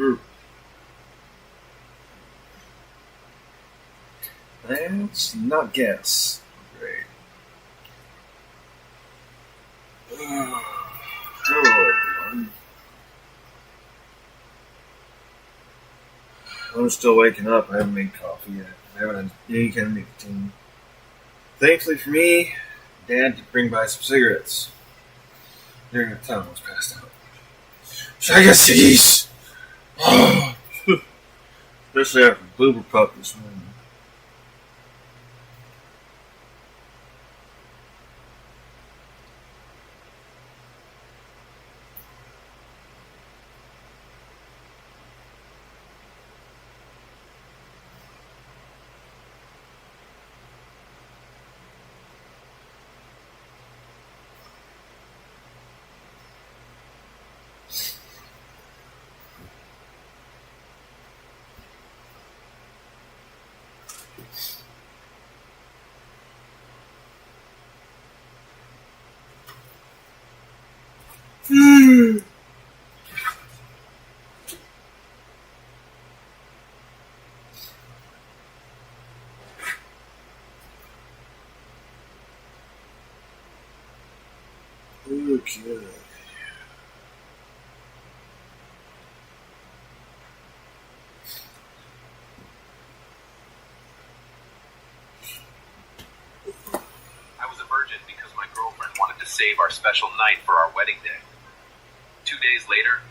group. Let's not guess. Great. Hello, everyone. I'm still waking up. I haven't made coffee yet. I haven't had any kind of nicotine. Thankfully for me, Dad did bring by some cigarettes during the time I was passed out. Should I get ciggies? Oh. Especially after Bloober Pup this morning. Okay. I was a virgin because my girlfriend wanted to save our special night for our wedding day. 2 days later,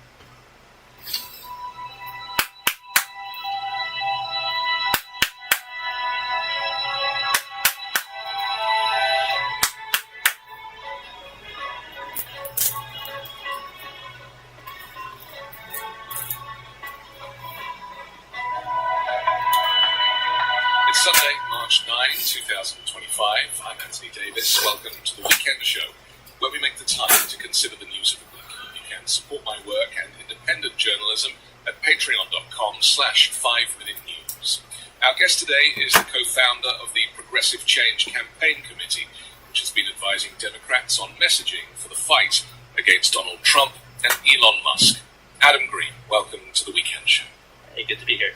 it's Sunday, March 9, 2025. I'm Anthony Davis. Welcome to the Weekend Show, where we make the time to consider the news of the week. You can support my work and independent journalism at patreon.com/5minutenews. Our guest today is the co-founder of the Progressive Change Campaign Committee, which has been advising Democrats on messaging for the fight against Donald Trump and Elon Musk. Adam Green, welcome to the Weekend Show. Hey, good to be here.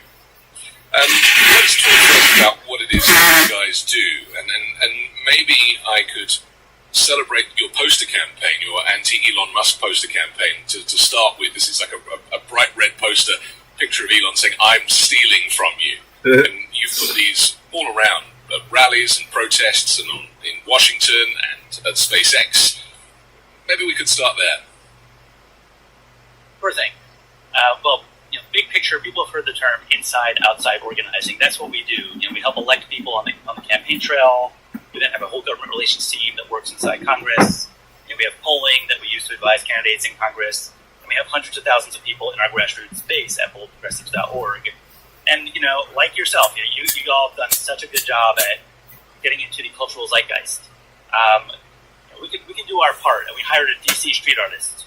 Let's talk first about what it is that you guys do, and maybe I could celebrate your poster campaign, your anti-Elon Musk poster campaign, to start with. This is like a bright red poster, picture of Elon saying, "I'm stealing from you." And you've put these all around at rallies and protests and in Washington and at SpaceX. Maybe we could start there. First thing, big picture, people have heard the term inside-outside organizing. That's what we do. We help elect people on the campaign trail. We then have a whole government relations team that works inside Congress. We have polling that we use to advise candidates in Congress. And we have hundreds of thousands of people in our grassroots base at boldprogressives.org. And, like yourself, you all have done such a good job at getting into the cultural zeitgeist. We can do our part. And we hired a DC street artist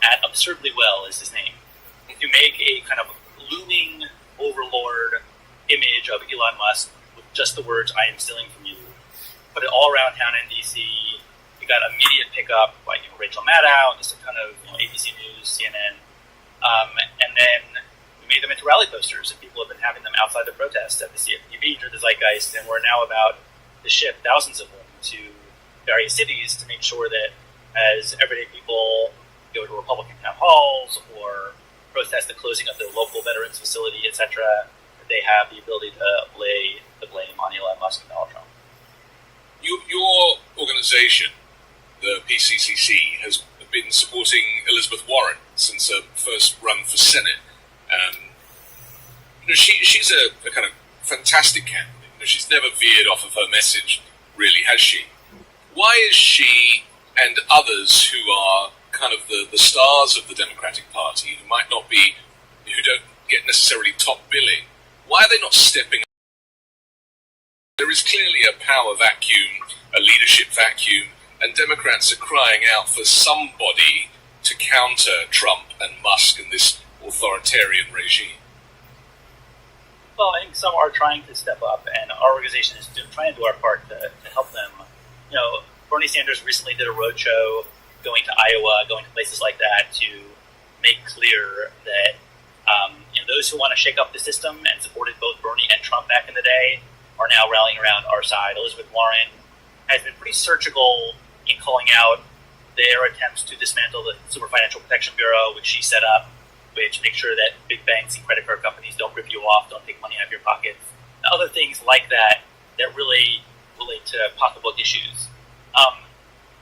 at Absurdly Well is his name, to make a kind of looming overlord image of Elon Musk with just the words, "I am stealing from you." Put it all around town in DC. We got immediate pickup by Rachel Maddow, just a ton of ABC News, CNN. And then we made them into rally posters, and people have been having them outside the protest at the CFPB through the zeitgeist, and we're now about to ship thousands of them to various cities to make sure that as everyday people go to Republican town halls or protest the closing of their local veterans facility, etc., they have the ability to lay the blame on Elon Musk and Donald Trump. Your organization, the PCCC, has been supporting Elizabeth Warren since her first run for Senate. She's a kind of fantastic candidate. She's never veered off of her message, really, has she? Why is she and others who are kind of the stars of the Democratic Party, who don't get necessarily top billing, why are they not stepping up? There is clearly a power vacuum, a leadership vacuum, and Democrats are crying out for somebody to counter Trump and Musk and this authoritarian regime. Well, I think some are trying to step up, and our organization is trying to do our part to help them. Bernie Sanders recently did a roadshow going to Iowa, going to places like that to make clear that Those who want to shake up the system and supported both Bernie and Trump back in the day are now rallying around our side. Elizabeth Warren has been pretty surgical in calling out their attempts to dismantle the Consumer Financial Protection Bureau, which she set up, which makes sure that big banks and credit card companies don't rip you off, don't take money out of your pockets, and other things like that that really relate to pocketbook issues.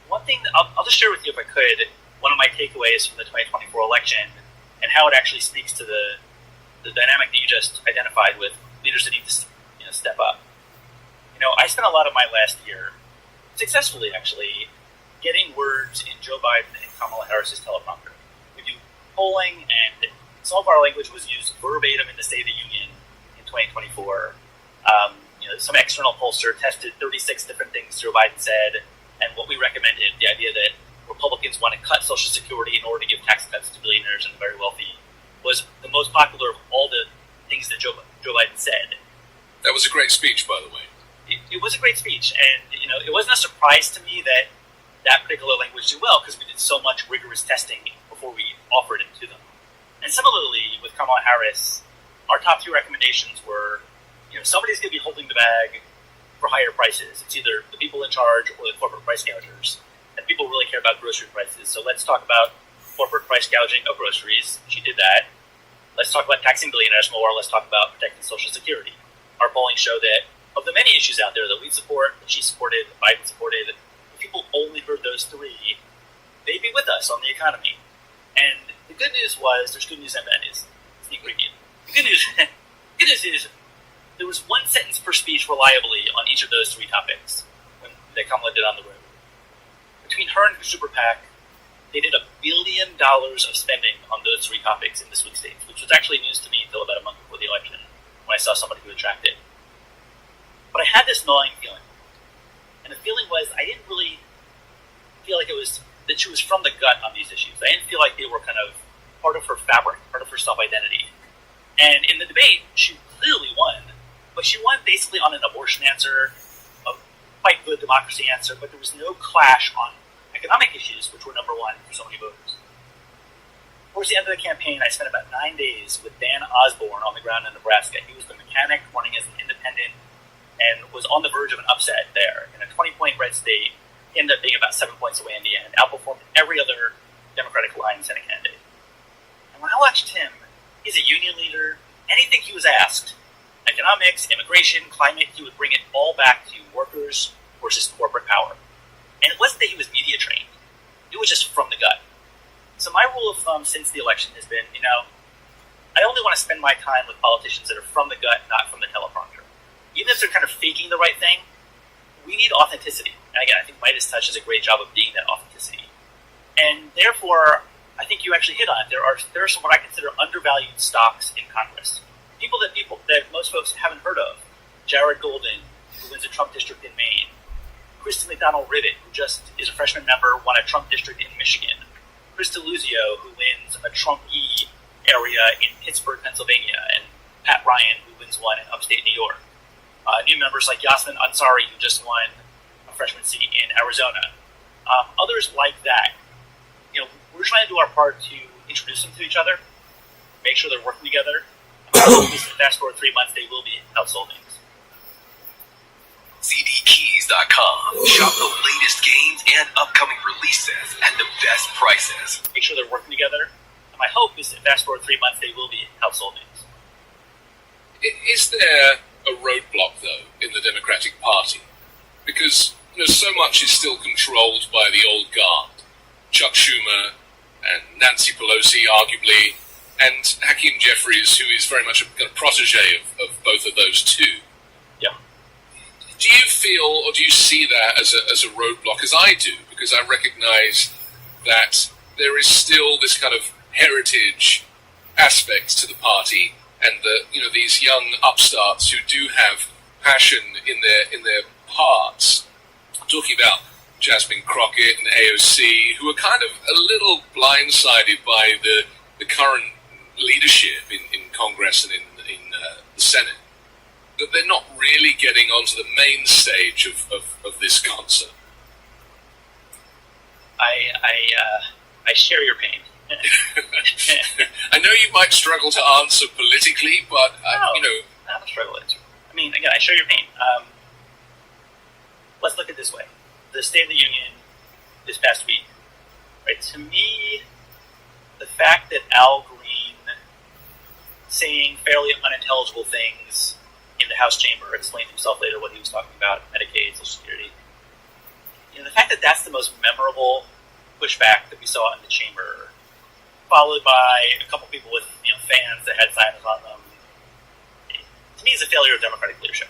One thing that I'll just share with you, if I could, one of my takeaways from the 2024 election and how it actually speaks to the dynamic that you just identified with leaders that need to step up. I spent a lot of my last year, successfully actually, getting words in Joe Biden and Kamala Harris's teleprompter. We do polling, and some of our language was used verbatim in the State of the Union in 2024. Some external pollster tested 36 different things Joe Biden said, and what we recommended, the idea that Republicans want to cut Social Security in order to give tax cuts to billionaires and the very wealthy, was the most popular of all the things that Joe Biden said. That was a great speech, by the way. It was a great speech, and it wasn't a surprise to me that particular language did well because we did so much rigorous testing before we offered it to them. And similarly, with Kamala Harris, our top 2 recommendations were, somebody's going to be holding the bag for higher prices. It's either the people in charge or the corporate price gougers, and people really care about grocery prices. So let's talk about corporate price gouging of groceries. She did that. Let's talk about taxing billionaires more. Let's talk about protecting Social Security. Our polling showed that of the many issues out there that we support, that she supported, that Biden supported, if people only heard those 3, they'd be with us on the economy. And the good news was, there's good news and bad news. Sneak preview. The good news is there was 1 sentence per speech reliably on each of those 3 topics that Kamala did on the road. Between her and her super PAC, they did $1 billion of spending on those 3 topics in the swing states, which was actually news to me until about a month before the election, when I saw somebody who had tracked it. But I had this gnawing feeling, and the feeling was I didn't really feel like it was that she was from the gut on these issues. I didn't feel like they were kind of part of her fabric, part of her self-identity. And in the debate, she clearly won, but she won basically on an abortion answer, a quite good democracy answer, but there was no clash on economic issues, which were number 1 for so many voters. Towards the end of the campaign, I spent about 9 days with Dan Osborne on the ground in Nebraska. He was the mechanic running as an independent and was on the verge of an upset there. In a 20-point red state, he ended up being about 7 points away in the end, outperformed every other Democratic line Senate candidate. And when I watched him, he's a union leader. Anything he was asked, economics, immigration, climate, he would bring it all back to workers versus corporate power. And it wasn't that he was media trained. It was just from the gut. So my rule of thumb since the election has been, I only want to spend my time with politicians that are from the gut, not from the teleprompter. Even if they're kind of faking the right thing, we need authenticity. And again, I think Midas Touch does a great job of being that authenticity. And therefore, I think you actually hit on it. There are some what I consider undervalued stocks in Congress. People that most folks haven't heard of. Jared Golden, who wins a Trump district in Maine. Kristen McDonald-Rivet, who just is a freshman member, won a Trump district in Michigan. Chris Deluzio, who wins a Trump-y area in Pittsburgh, Pennsylvania, and Pat Ryan, who wins one in upstate New York. New members like Yasmin Ansari, who just won a freshman seat in Arizona. Others like that. We're trying to do our part to introduce them to each other, make sure they're working together. Fast forward 3 months, they will be household names. ZDKeys.com. Shop the latest games and upcoming releases at the best prices. Make sure they're working together. And my hope is that fast forward 3 months, they will be household names. Is there a roadblock, though, in the Democratic Party? Because so much is still controlled by the old guard. Chuck Schumer and Nancy Pelosi, arguably, and Hakeem Jeffries, who is very much a kind of protege of both of those 2. Yeah. Do you feel, or do you see that as a roadblock, as I do? Because I recognize that there is still this kind of heritage aspect to the party, and these young upstarts who do have passion in their hearts. I'm talking about Jasmine Crockett and AOC, who are kind of a little blindsided by the current leadership in Congress and in the Senate. That they're not really getting onto the main stage of this concert. I share your pain. I know you might struggle to answer politically, but No. you know, Not a struggle answer. I mean, again, I share your pain. Let's look at it this way: the State of the Union this past week, right? To me, the fact that Al Green saying fairly unintelligible things in the House chamber explained himself later what he was talking about, Medicaid, Social Security. The fact that that's the most memorable pushback that we saw in the chamber, followed by a couple people with fans that had signers on them, to me is a failure of Democratic leadership.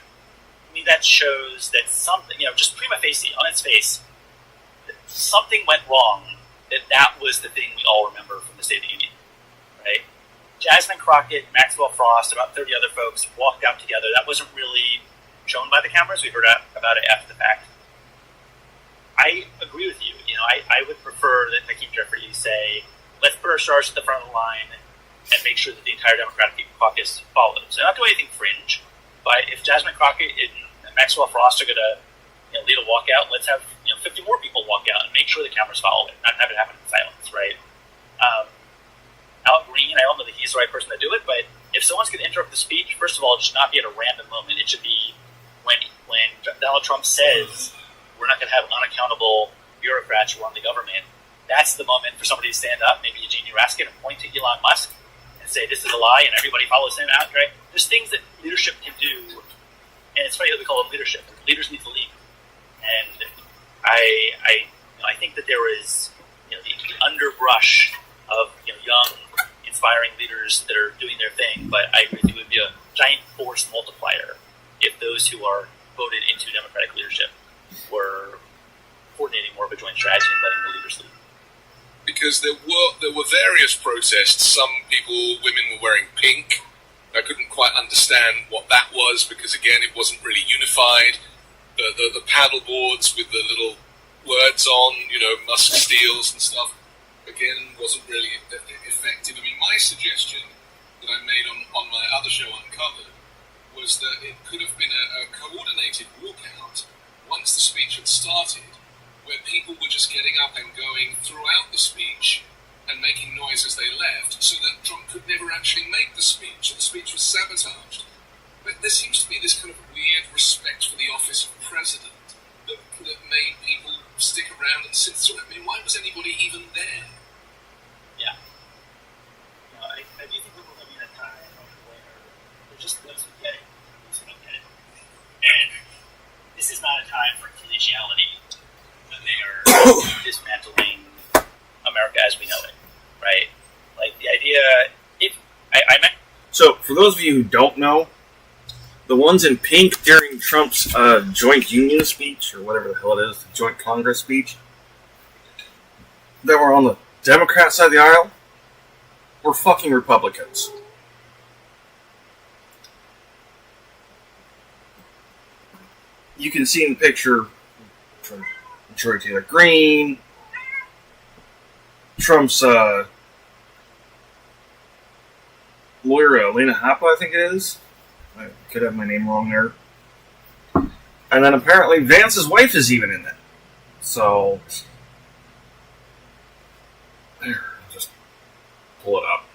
To me, that shows that something, just prima facie, on its face, that something went wrong. That was the thing we all remember from the State of the Union, right? Jasmine Crockett, Maxwell Frost, about 30 other folks walked out together. That wasn't really shown by the cameras. We heard about it after the fact. I agree with you. I would prefer that Hakeem Jeffrey say, let's put our stars at the front of the line and make sure that the entire Democratic caucus follows. So not do anything fringe, but if Jasmine Crockett and Maxwell Frost are going to lead a walkout, let's have 50 more people walk out and make sure the cameras follow it, not have it happen in silence, right? Al Green, I don't know that he's the right person to do it, but if someone's going to interrupt the speech, first of all, it should not be at a random moment. It should be when Donald Trump says we're not going to have unaccountable bureaucrats who run the government. That's the moment for somebody to stand up, maybe Eugenie Raskin, and point to Elon Musk and say this is a lie, and everybody follows him out, right? There's things that leadership can do, and it's funny that we call it leadership. Leaders need to lead, and I think that there is the underbrush of young, inspiring leaders that are doing their thing, but I agree it would be a giant force multiplier if those who are voted into Democratic leadership were coordinating more of a joint strategy and letting the leaders lead. because there were various protests. Some women were wearing pink. I couldn't quite understand what that was because again, it wasn't really unified. The paddle boards with the little words on, Musk steals and stuff, again, wasn't really effective. I mean, my suggestion that I made on my other show, Uncovered, was that it could have been a coordinated walkout once the speech had started, where people were just getting up and going throughout the speech and making noise as they left, so that Trump could never actually make the speech, so the speech was sabotaged. But there seems to be this kind of weird respect for the office of president that made people stick around and sit through it. I mean, why was anybody even there? Yeah. I do think we're living in a time where there's just those who get it, those who don't get it. And this is not a time for collegiality when they are dismantling America as we know it, right? Like the idea, So, for those of you who don't know, the ones in pink during Trump's joint union speech, or whatever the hell it is, the joint Congress speech, that were on the Democrat side of the aisle, were fucking Republicans. You can see in the picture from Troy Taylor Greene, Trump's lawyer, Elena Hoppe, I think it is. I could have my name wrong there. And then apparently Vance's wife is even in that. So, there, I'll just pull it up.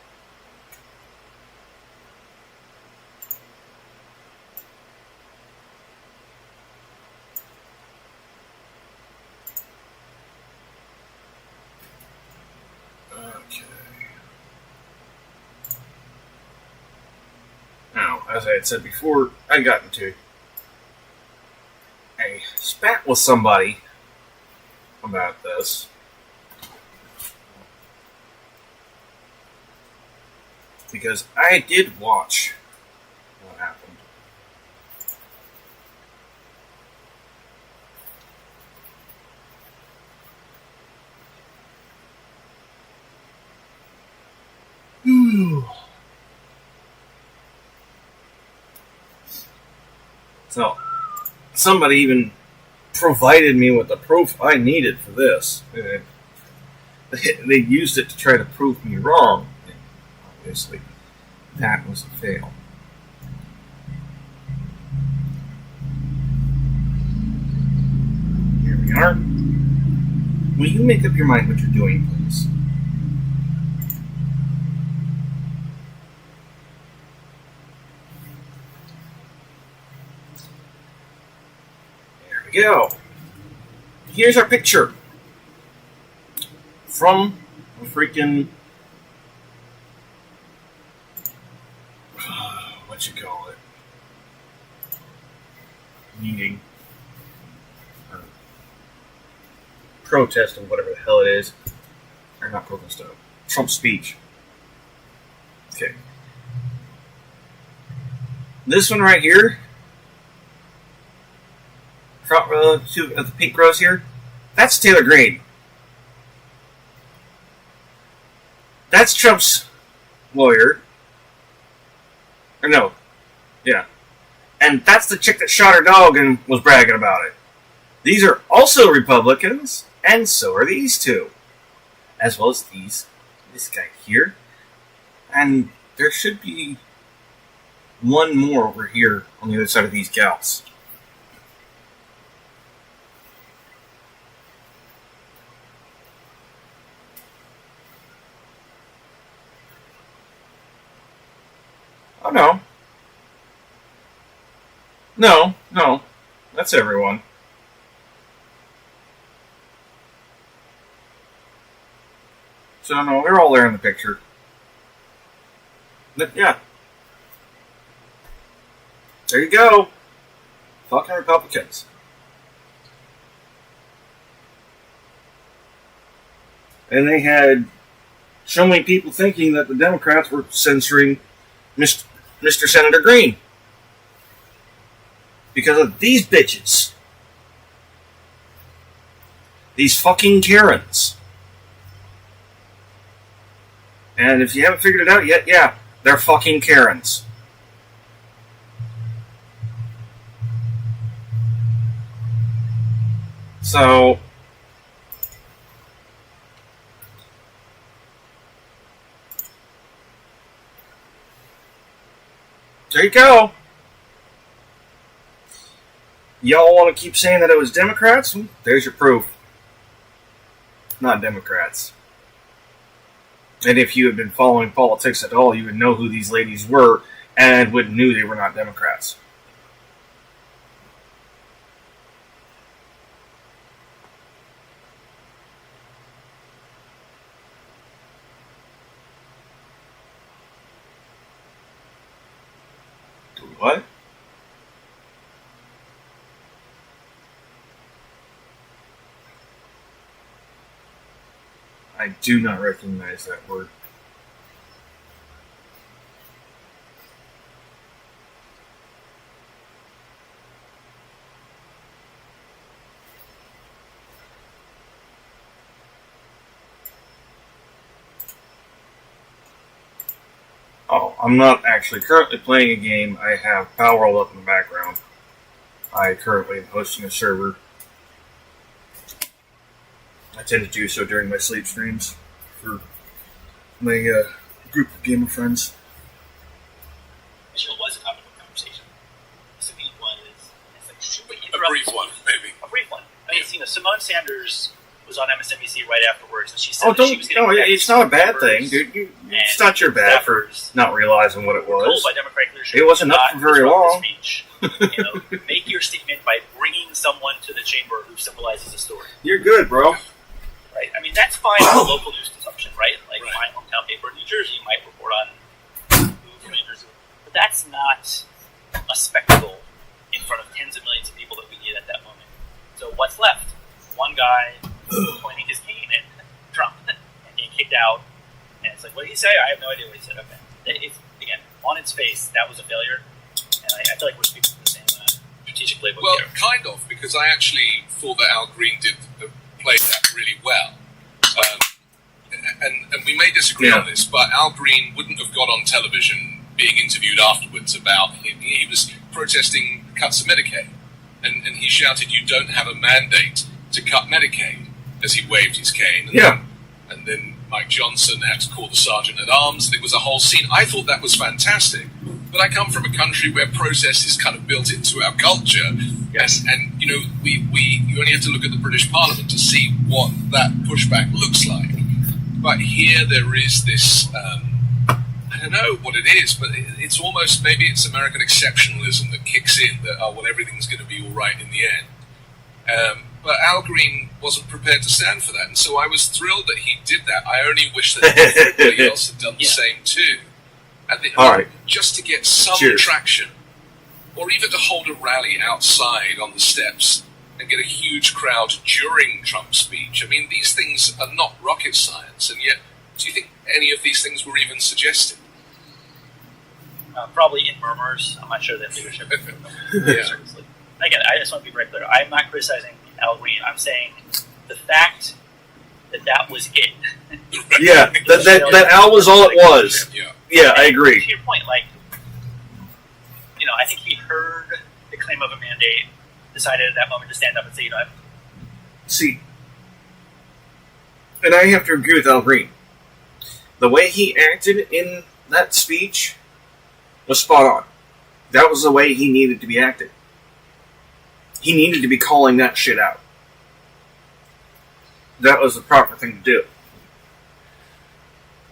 Okay. Now, as I had said before, I got into a spat with somebody about this. Because I did watch what happened. So, somebody even provided me with the proof I needed for this. They used it to try to prove me wrong. And obviously, that was a fail. Here we are. Will you make up your mind what you're doing, please? go. Here's our picture from a freaking what you call it meeting, protest, or whatever the hell it is, or not protest, Trump speech. Okay, this one right here, front row of the pink rows here, that's Taylor Greene. That's Trump's lawyer. Or no. Yeah. And that's the chick that shot her dog and was bragging about it. These are also Republicans, and so are these two. As well as this guy here. And there should be one more over here on the other side of these gals. Oh, no. No. That's everyone. So, no, they're all there in the picture. But, yeah. There you go. Fucking Republicans. And they had so many people thinking that the Democrats were censoring Mr. Senator Greene. Because of these bitches. These fucking Karens. And if you haven't figured it out yet, yeah, they're fucking Karens. So, there you go. Y'all want to keep saying that it was Democrats? There's your proof. Not Democrats. And if you had been following politics at all, you would know who these ladies were and would knew they were not Democrats. What? I do not recognize that word. Oh, I'm not actually currently playing a game. I have Palworld up in the background. I currently am hosting a server. I tend to do so during my sleep streams for my group of gamer friends. It was a topic of conversation. So it was A brief one, maybe. A brief one. I mean, Simone Sanders was on MSNBC right afterwards, and she said that she was getting it's not a bad thing, dude. It's not your bad for not realizing what it was. Told by Democratic leadership, it wasn't up for very long. Speech. Make your statement by bringing someone to the chamber who symbolizes a story. You're good, bro. Right. I mean, that's fine for local news consumption, right? Like my hometown paper in New Jersey might report on news from New Jersey, but that's not a spectacle in front of tens of millions of people that we need at that moment. So what's left? One guy pointing his cane at Trump and getting kicked out, and it's like, what did he say? I have no idea what he said. Okay, again, on its face, that was a failure, and I feel like we're speaking from the same strategic playbook Well, here. kind of, because I actually thought that Al Green played that really well. And we may disagree on this, but Al Green wouldn't have got on television being interviewed afterwards about he was protesting cuts of Medicaid, and he shouted, "You don't have a mandate to cut Medicaid," as he waved his cane. And then Mike Johnson had to call the sergeant at arms, and it was a whole scene. I thought that was fantastic. But I come from a country where protest is kind of built into our culture. Yes, and you only have to look at the British Parliament to see what that pushback looks like. But here there is this, I don't know what it is, but it's almost, maybe it's American exceptionalism that kicks in, that, everything's going to be all right in the end. But Al Green wasn't prepared to stand for that, and so I was thrilled that he did that. I only wish that everybody else had done the same too. All right. Just to get some traction, or even to hold a rally outside on the steps and get a huge crowd during Trump's speech. I mean, these things are not rocket science, and yet, do you think any of these things were even suggested? Probably in murmurs. I'm not sure that leadership. Seriously. Again, I just want to be very clear. I'm not criticizing Al Green. I'm saying the fact that was it. Yeah, that Al was all it was. Yeah, I agree. To your point, I think he heard the claim of a mandate, decided at that moment to stand up and say, See, and I have to agree with Al Green. The way he acted in that speech was spot on. That was the way he needed to be acting. He needed to be calling that shit out. That was the proper thing to do.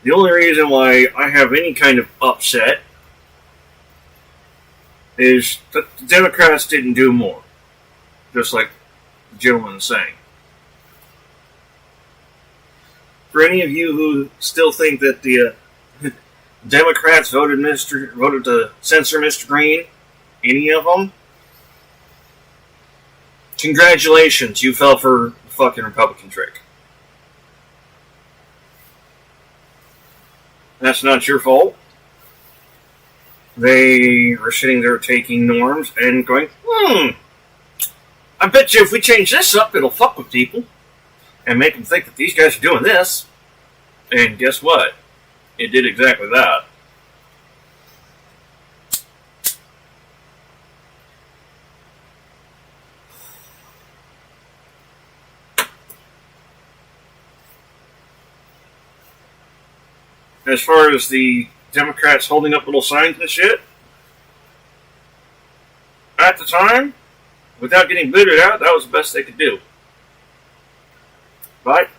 The only reason why I have any kind of upset is that the Democrats didn't do more. Just like the gentleman is saying. For any of you who still think that the Democrats voted to censor Mr. Green, any of them, congratulations, you fell for the fucking Republican trick. That's not your fault. They are sitting there taking norms and going, I bet you if we change this up, it'll fuck with people and make them think that these guys are doing this. And guess what? It did exactly that. As far as the Democrats holding up little signs and shit, at the time, without getting booted out, that was the best they could do. But,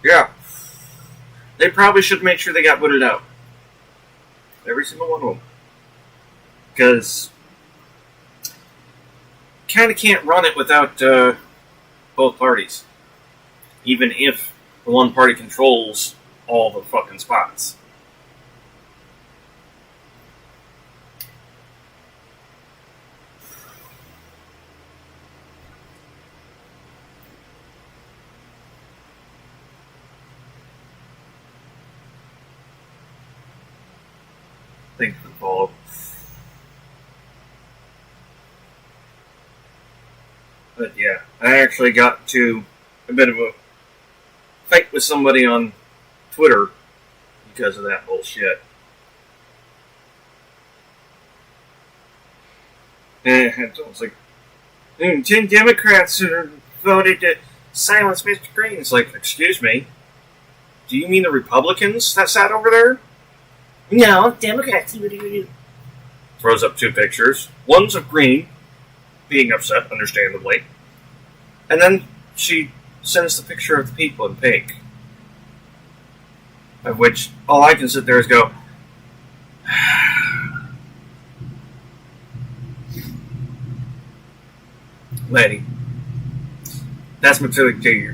yeah, they probably should make sure they got booted out. Every single one of them. Because, kind of can't run it without both parties. Even if the one party controls all the fucking spots. Thanks for the follow. But yeah, I actually got to a bit of a fight with somebody on Twitter because of that bullshit. And I was like, 10 Democrats voted to silence Mr. Green. It's like, excuse me, do you mean the Republicans that sat over there? No, Democrats. Throws up two pictures. One's of Green being upset, understandably. And then she sends the picture of the people in pink. Of which all I can sit there is go, lady, that's Matilda Jr.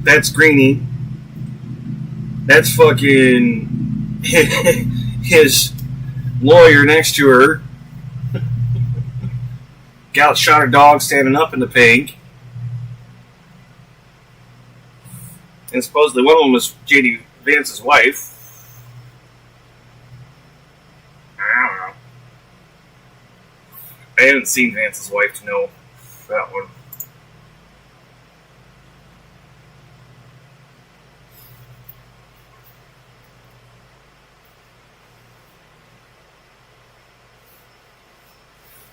That's Greenie. That's fucking his lawyer next to her. Gal shot her dog standing up in the pink. And supposedly one of them was J.D. Vance's wife. I don't know. I haven't seen Vance's wife to know that one.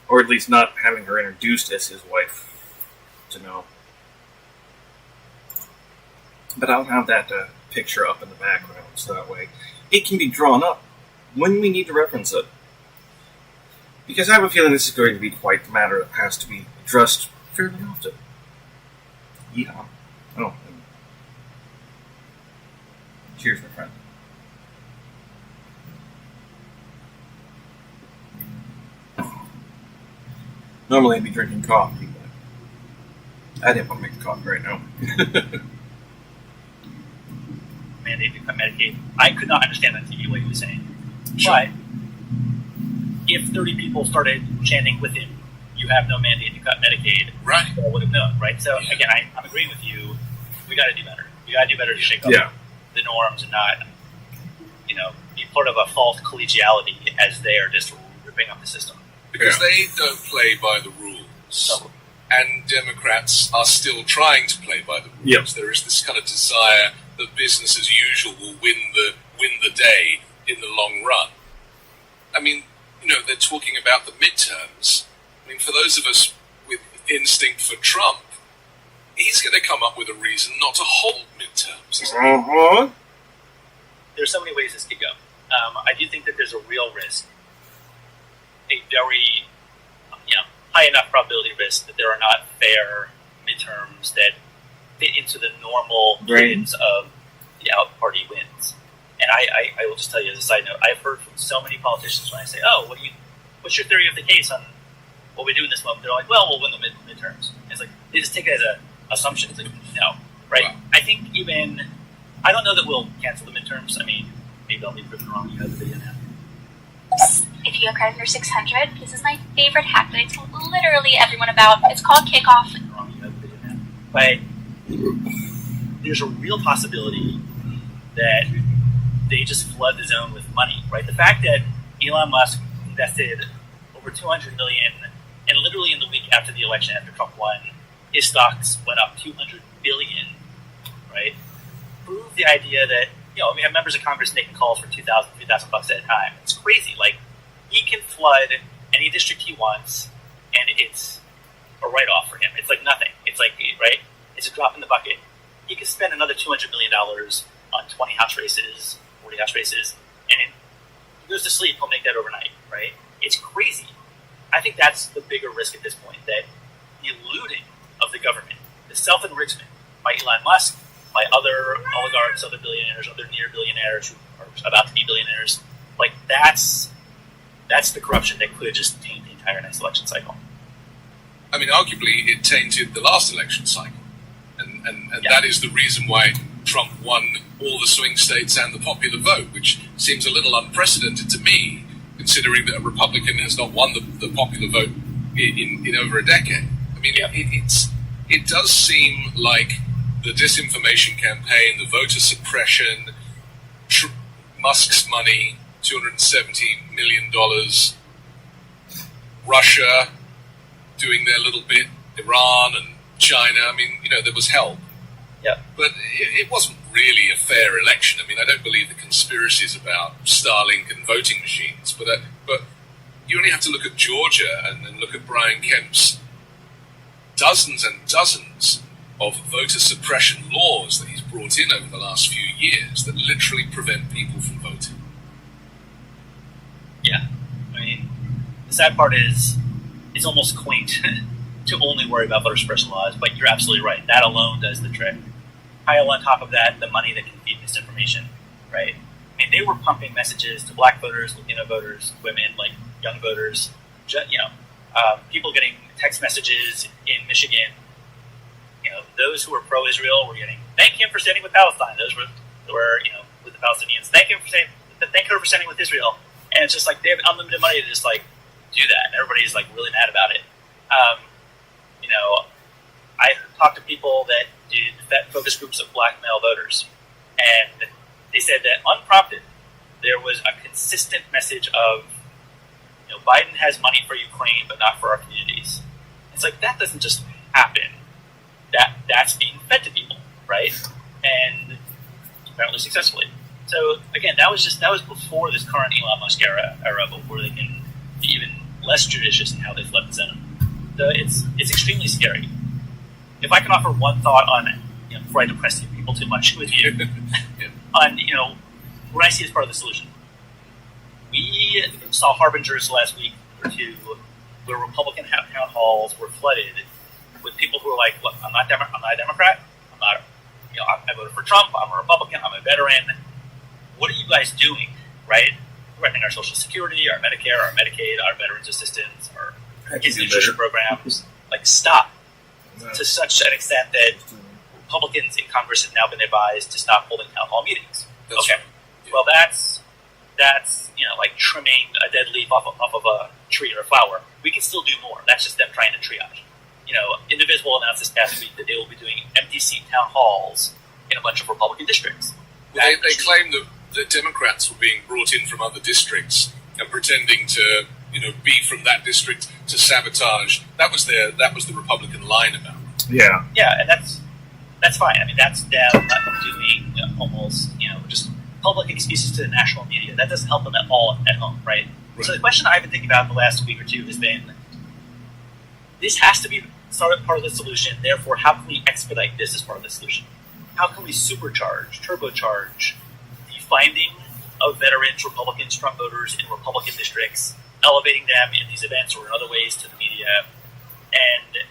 Or at least not having her introduced as his wife to know. But I'll have that picture up in the background, so that way it can be drawn up when we need to reference it. Because I have a feeling this is going to be quite the matter that has to be addressed fairly often. Yeah. Oh. Cheers, my friend. Normally I'd be drinking coffee, but I didn't want to make the coffee right now. Mandate to cut Medicaid. I could not understand on TV what he was saying. Sure. But if 30 people started chanting with him, "You have no mandate to cut Medicaid," Right. people would have known, right? So Yeah. again, I'm agreeing with you. We got to do better. We got to do better to shake up Yeah. the norms and not, be part of a false collegiality as they are just ripping up the system. Because they don't play by the rules. So, And Democrats are still trying to play by the rules. Yep. There is this kind of desire that business as usual will win the day in the long run. I mean, they're talking about the midterms. I mean, for those of us with instinct for Trump, he's going to come up with a reason not to hold midterms. isn't he? Uh-huh. there's so many ways this could go. I do think that there's a real risk, a very high enough probability risk that there are not fair midterms that fit into the normal cadence of the out party wins. And I will just tell you as a side note, I've heard from so many politicians when I say, "Oh, what's your theory of the case on what we do in this moment?" They're like, "Well, we'll win the midterms." And it's like they just take it as an assumption. It's like, no, right? Wow. I think I don't know that we'll cancel the midterms. I mean, maybe I'll be proven wrong. You have the video now. If you have credit under 600, this is my favorite hack that I tell literally everyone about. It's called Kickoff. Wrong. You have the video now. But there's a real possibility that they just flood the zone with money, right? The fact that Elon Musk invested over $200 million, and literally in the week after the election, after Trump won, his stocks went up $200 billion, right? Prove the idea that we have members of Congress making calls for $2,000, $3,000 at a time. It's crazy. Like, he can flood any district he wants, and it's a write-off for him. It's like nothing. It's like, right? It's a drop in the bucket. He could spend another $200 million on 20 House races, 40 House races, and he goes to sleep, he'll make that overnight, right? It's crazy. I think that's the bigger risk at this point, that the looting of the government, the self-enrichment by Elon Musk, by other oligarchs, other billionaires, other near billionaires who are about to be billionaires, like that's the corruption that could just taint the entire next election cycle. I mean, arguably, it tainted the last election cycle. And that is the reason why Trump won all the swing states and the popular vote, which seems a little unprecedented to me, considering that a Republican has not won the popular vote in over a decade. I mean, it does seem like the disinformation campaign, the voter suppression, Musk's money, $270 million, Russia doing their little bit, Iran and China. I mean, there was help. Yeah. But it wasn't really a fair election. I mean, I don't believe the conspiracies about Starlink and voting machines, but you only have to look at Georgia and then look at Brian Kemp's dozens and dozens of voter suppression laws that he's brought in over the last few years that literally prevent people from voting. Yeah. I mean, the sad part is it's almost quaint to only worry about voter suppression laws, but you're absolutely right. That alone does the trick. Pile on top of that the money that can feed misinformation, right? I mean, they were pumping messages to black voters, Latino voters, women, like young voters, people getting text messages in Michigan. Those who were pro-Israel were getting, "Thank him for standing with Palestine." Those were with the Palestinians. Thank her for standing with Israel. And it's just like they have unlimited money to just like do that, and everybody's like really mad about it. I talked to people that did focus groups of black male voters, and they said that unprompted, there was a consistent message of, Biden has money for Ukraine, but not for our communities. It's like, that doesn't just happen. That's being fed to people, right? And apparently successfully. So again, that was before this current Elon Musk era, before they can be even less judicious in how they flood the Senate. So it's extremely scary. If I can offer one thought on, before I depress people too much with you, on what I see as part of the solution. We saw harbingers last week or two where Republican town halls were flooded with people who were like, "Look, I'm not a Democrat. I'm not, I voted for Trump. I'm a Republican. I'm a veteran. What are you guys doing, right? Threatening our Social Security, our Medicare, our Medicaid, our veterans assistance, our kids nutrition programs, like stop to such an extent that Republicans in Congress have now been advised to stop holding town hall meetings. That's okay, right. Yeah. well that's like trimming a dead leaf off of a tree or a flower. We can still do more. That's just them trying to triage. Indivisible announced this past week that they will be doing empty seat town halls in a bunch of Republican districts. Well, they claim that the Democrats were being brought in from other districts and pretending to, be from that district to sabotage. That was the Republican line about it. Yeah. Yeah, and that's fine. I mean, that's them doing almost, just public excuses to the national media. That doesn't help them at all at home, right? So the question I've been thinking about the last week or two has been, this has to be part of the solution. Therefore, how can we expedite this as part of the solution? How can we turbocharge the finding of veterans, Republicans, Trump voters in Republican districts, elevating them in these events or in other ways to the media? And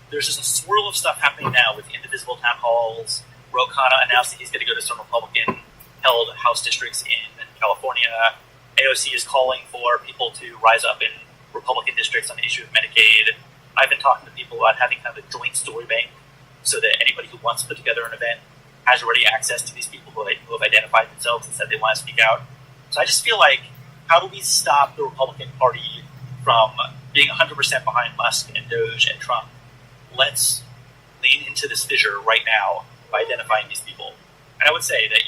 there's just a swirl of stuff happening now with indivisible town halls. Ro Khanna announced that he's going to go to some Republican-held House districts in California. AOC is calling for people to rise up in Republican districts on the issue of Medicaid. I've been talking to people about having kind of a joint story bank so that anybody who wants to put together an event has already access to these people who have identified themselves and said they want to speak out. So I just feel like, how do we stop the Republican Party from being 100% behind Musk and Doge and Trump? Let's lean into this fissure right now by identifying these people. And I would say that,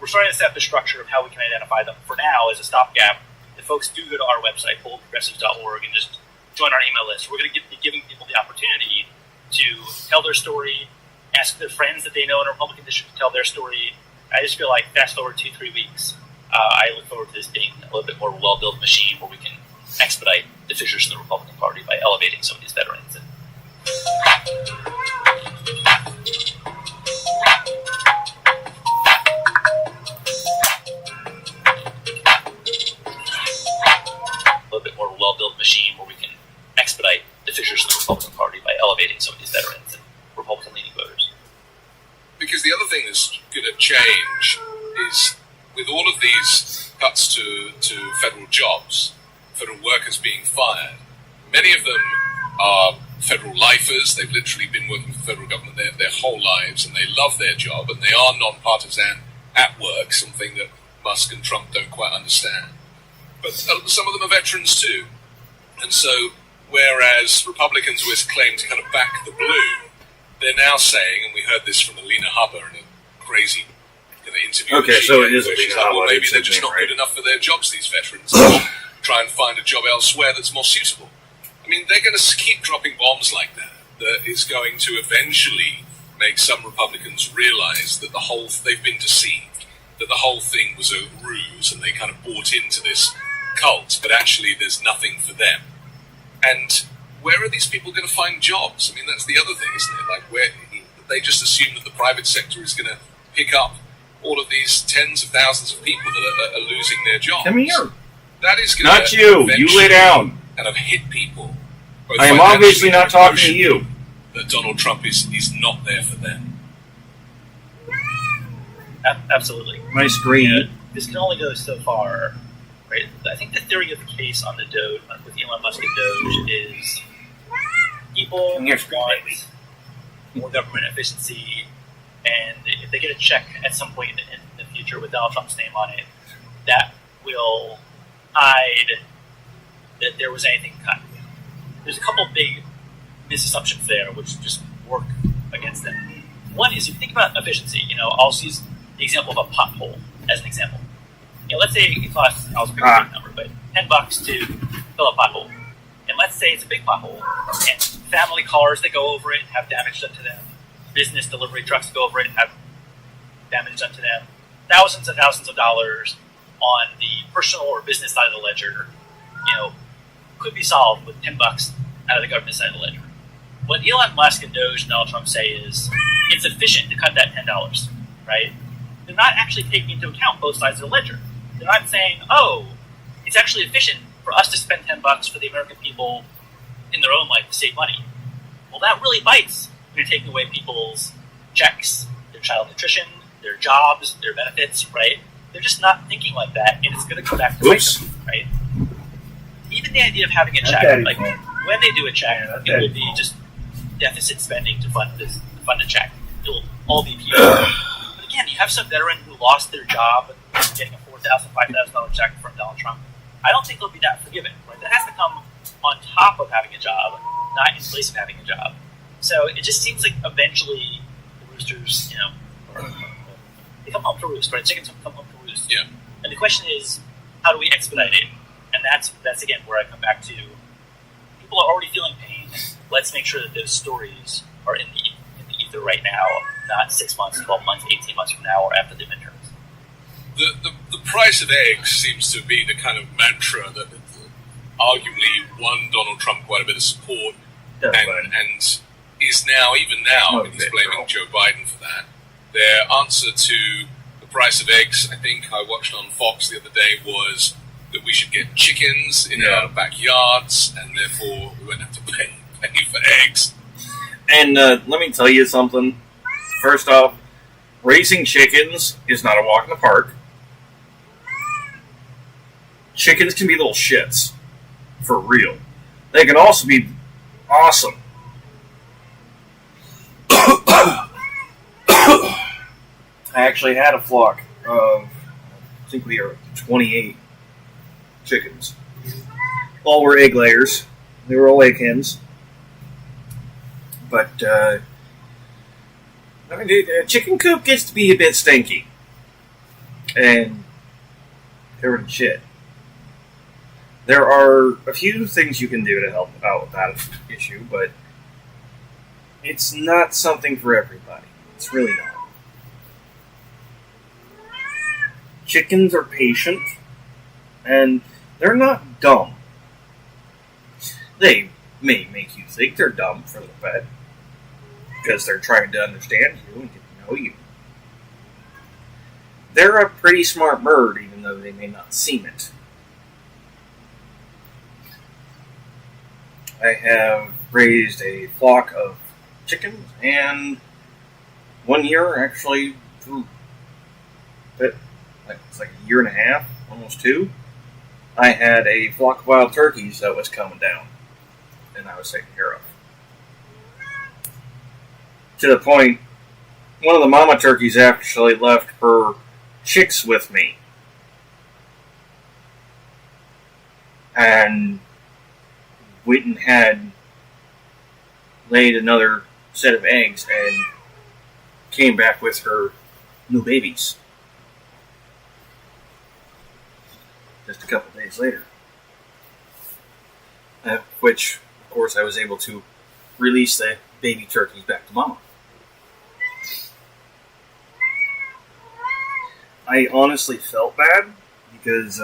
we're starting to set up the structure of how we can identify them. For now, as a stopgap, if folks do go to our website, boldprogressives.org, and just join our email list, we're going to be giving people the opportunity to tell their story, ask their friends that they know in a Republican district to tell their story. I just feel like fast forward 2-3 weeks, I look forward to this being a little bit more well-built machine where we can expedite the fissures in the Republican Party by elevating some of these veterans. Machine where we can expedite the fissures in the Republican Party by elevating some of these veterans and Republican-leaning voters. Because the other thing that's going to change is, with all of these cuts to federal jobs, federal workers being fired, many of them are federal lifers. They've literally been working for the federal government their whole lives, and they love their job, and they are non-partisan at work, something that Musk and Trump don't quite understand. But some of them are veterans too. And so, whereas Republicans always claim to kind of back the blue, they're now saying, and we heard this from Alina Habba in a crazy interview. Okay, so it is Alina Habba. Well, maybe they're just not good enough for their jobs, these veterans. Try and find a job elsewhere that's more suitable. I mean, they're going to keep dropping bombs like that is going to eventually make some Republicans realize that they've been deceived, that the whole thing was a ruse, and they kind of bought into this cult, but actually there's nothing for them. And where are these people going to find jobs? I mean, that's the other thing, isn't it? Like, where they just assume that the private sector is going to pick up all of these tens of thousands of people that are losing their jobs. Come here. That is going Not you. You lay down. And have hit people. I am obviously not talking to you. That Donald Trump is not there for them. Absolutely. My screen. This can only go so far. Right? I think the theory of the case on the Doge, with Elon Musk and Doge, is people want more government efficiency, and if they get a check at some point in the future with Donald Trump's name on it, that will hide that there was anything cut. There's a couple big misassumptions there which just work against them. One is, if you think about efficiency, I'll use the example of a pothole as an example. Let's say it costs, I'll pick a big number, but $10 to fill a pothole. And let's say it's a big pothole, and family cars that go over it have damage done to them, business delivery trucks that go over it have damage done to them, thousands and thousands of dollars on the personal or business side of the ledger, could be solved with $10 out of the government side of the ledger. What Elon Musk and Doge and Donald Trump say is, it's efficient to cut that $10, right? They're not actually taking into account both sides of the ledger. They're not saying, it's actually efficient for us to spend $10 for the American people in their own life to save money. Well, that really bites when you're taking away people's checks, their child nutrition, their jobs, their benefits, right? They're just not thinking like that, and it's going to come back to bite them, right? even the idea of having a check, daddy's like fault. when they do a check, Yeah, that's it will daddy's be fault. just deficit spending to fund a check. It will all be PO. But again, you have some veteran who lost their job and getting a $4,000, $5,000 check from Donald Trump. I don't think they'll be that forgiving. Right? That has to come on top of having a job, not in place of having a job. So it just seems like eventually the roosters, they come home to roost, right? Chickens come home to roost. Yeah. And the question is, how do we expedite it? And that's again where I come back to. People are already feeling pain. Let's make sure that those stories are in the ether right now, not 6 months, 12 months, 18 months from now, or after the midterms. The price of eggs seems to be the kind of mantra that arguably won Donald Trump quite a bit of support, and is now, even now, Oh, he's blaming Joe Biden for that. Their answer to the price of eggs, I think I watched on Fox the other day, was that we should get chickens in our backyards, and therefore we won't have to pay for eggs. And let me tell you something. First off, raising chickens is not a walk in the park. Chickens can be little shits. For real. They can also be awesome. I actually had a flock of, I think we are 28 chickens. All were egg layers. They were all egg hens. But, a chicken coop gets to be a bit stinky. And covered in shit. There are a few things you can do to help out with that issue, but it's not something for everybody. It's really not. Chickens are patient, and they're not dumb. They may make you think they're dumb for a little bit, because they're trying to understand you and get to know you. They're a pretty smart bird, even though they may not seem it. I have raised a flock of chickens, and 1 year, actually, it's like a year and a half, almost 2, I had a flock of wild turkeys that was coming down, and I was taking care of. To the point, one of the mama turkeys actually left her chicks with me. And went and had laid another set of eggs and came back with her new babies. Just a couple days later. Which, of course, I was able to release the baby turkeys back to mama. I honestly felt bad because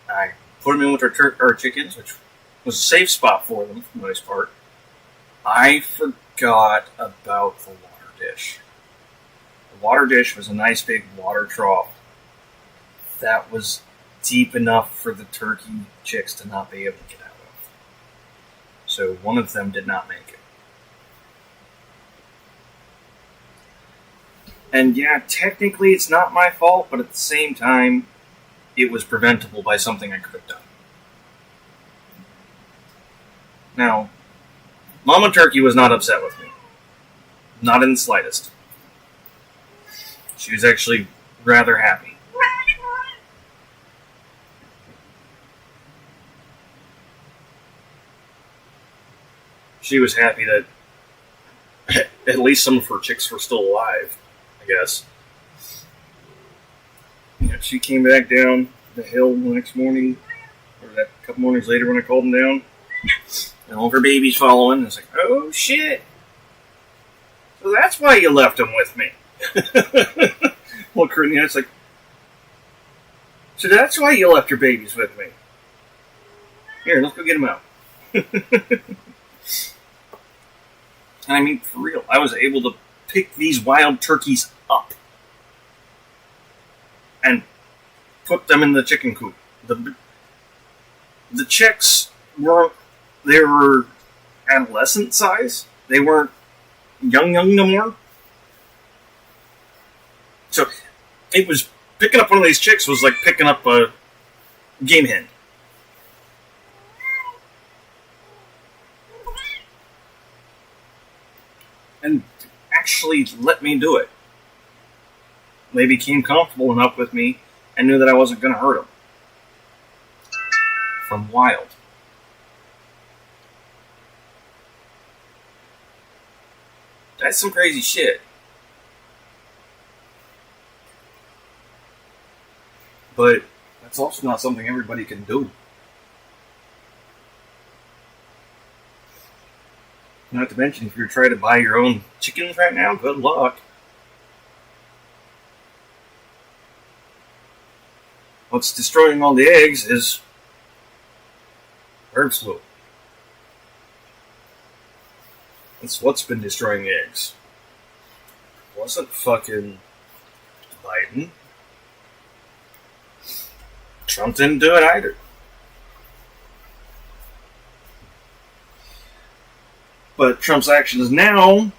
I put them in with our chickens, which was a safe spot for them for the most part. I forgot about the water dish. The water dish was a nice big water trough that was deep enough for the turkey chicks to not be able to get out of. So one of them did not make it. And yeah, technically it's not my fault, but at the same time, it was preventable by something I could have done. Now, Mama Turkey was not upset with me. Not in the slightest. She was actually rather happy. She was happy that at least some of her chicks were still alive, I guess. Yeah, she came back down the hill the next morning, or a couple mornings later when I called them down, and all of her babies following. I was like, oh shit! So that's why you left them with me. Well, Corinne's like, so that's why you left your babies with me. Here, let's go get them out. And I mean, for real, I was able to pick these wild turkeys up and put them in the chicken coop. The chicks were adolescent size. They weren't young no more. So it was picking up one of these chicks was like picking up a game hen. to actually let me do it. They became comfortable enough with me and knew that I wasn't going to hurt them. From Wild. That's some crazy shit. But that's also not something everybody can do. Not to mention, if you're trying to buy your own chickens right now, good luck. What's destroying all the eggs is bird flu. That's what's been destroying the eggs. It wasn't fucking Biden. Trump didn't do it either. But Trump's actions now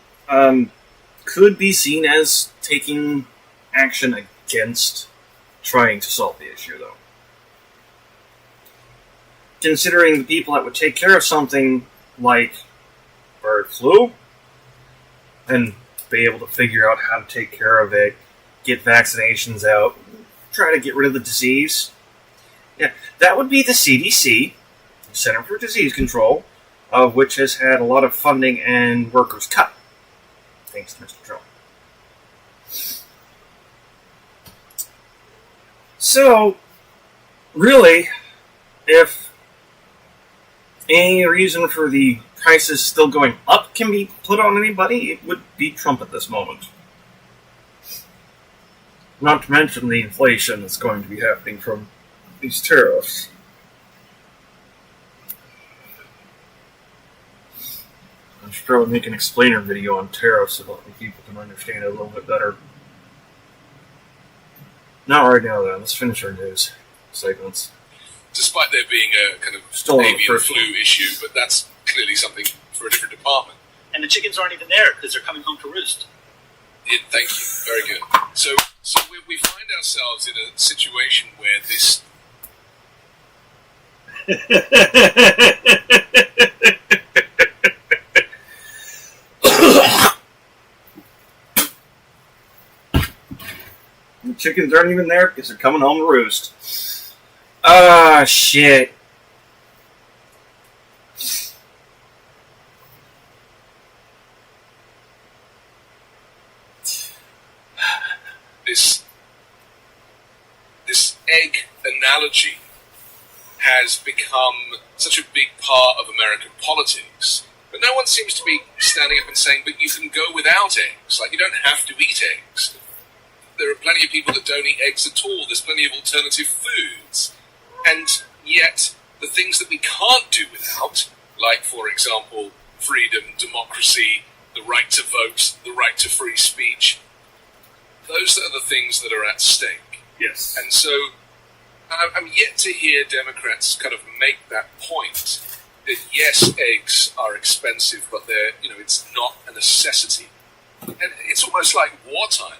could be seen as taking action against trying to solve the issue, though. Considering the people that would take care of something like bird flu and be able to figure out how to take care of it, get vaccinations out, try to get rid of the disease. Yeah, that would be the CDC, Center for Disease Control, of which has had a lot of funding and workers cut, thanks to Mr. Trump. So, really, if any reason for the prices still going up can be put on anybody, it would be Trump at this moment. Not to mention the inflation that's going to be happening from these tariffs. I should probably make an explainer video on tariffs so that people can understand it a little bit better. Not right now, though. Let's finish our news segments. Despite there being a kind of Still avian flu issue, but that's clearly something for a different department. And the chickens aren't even there because they're coming home to roost. Thank you. Very good. So we find ourselves in a situation where this... The chickens aren't even there because they're coming home to roost. Ah, shit. This egg analogy has become such a big part of American politics, but no one seems to be standing up and saying, but you can go without eggs. Like, you don't have to eat eggs. There are plenty of people that don't eat eggs at all. There's plenty of alternative foods. And yet, the things that we can't do without, like, for example, freedom, democracy, the right to vote, the right to free speech, those are the things that are at stake. Yes. And so, I'm yet to hear Democrats kind of make that point that yes, eggs are expensive, but they're, it's not a necessity. And it's almost like wartime,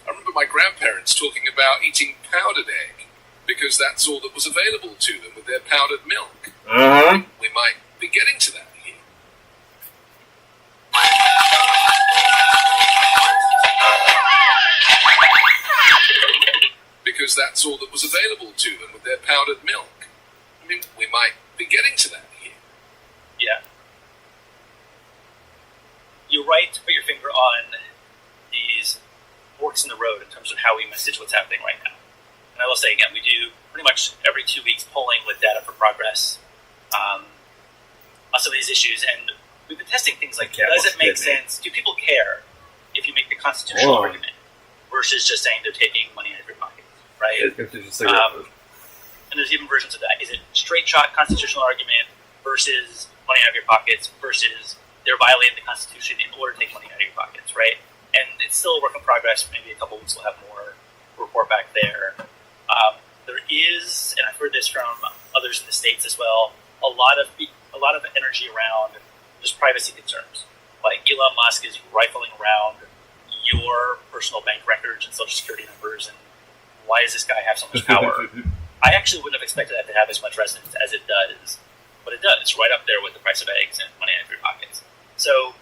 I remember my grandparents talking about eating powdered egg because that's all that was available to them with their powdered milk. Uh-huh. We might be getting to that here. Because that's all that was available to them with their powdered milk. I mean, we might be getting to that here. Yeah. You're right to put your finger on these forks in the road in terms of how we message what's happening right now. And I will say again, we do pretty much every 2 weeks polling with data for progress on some of these issues, and we've been testing things like, does it make sense? Do people care if you make the constitutional argument versus just saying they're taking money out of your pocket, right? And there's even versions of that. Is it straight shot constitutional argument versus money out of your pockets versus they're violating the Constitution in order to take money out of your pockets, right? And it's still a work in progress. Maybe a couple weeks we'll have more report back there. There is, and I've heard this from others in the States as well, a lot of energy around just privacy concerns. Like Elon Musk is rifling around your personal bank records and social security numbers, and why does this guy have so much power? I actually wouldn't have expected that to have as much resonance as it does, but it does. It's right up there with the price of eggs and money out of your pockets. So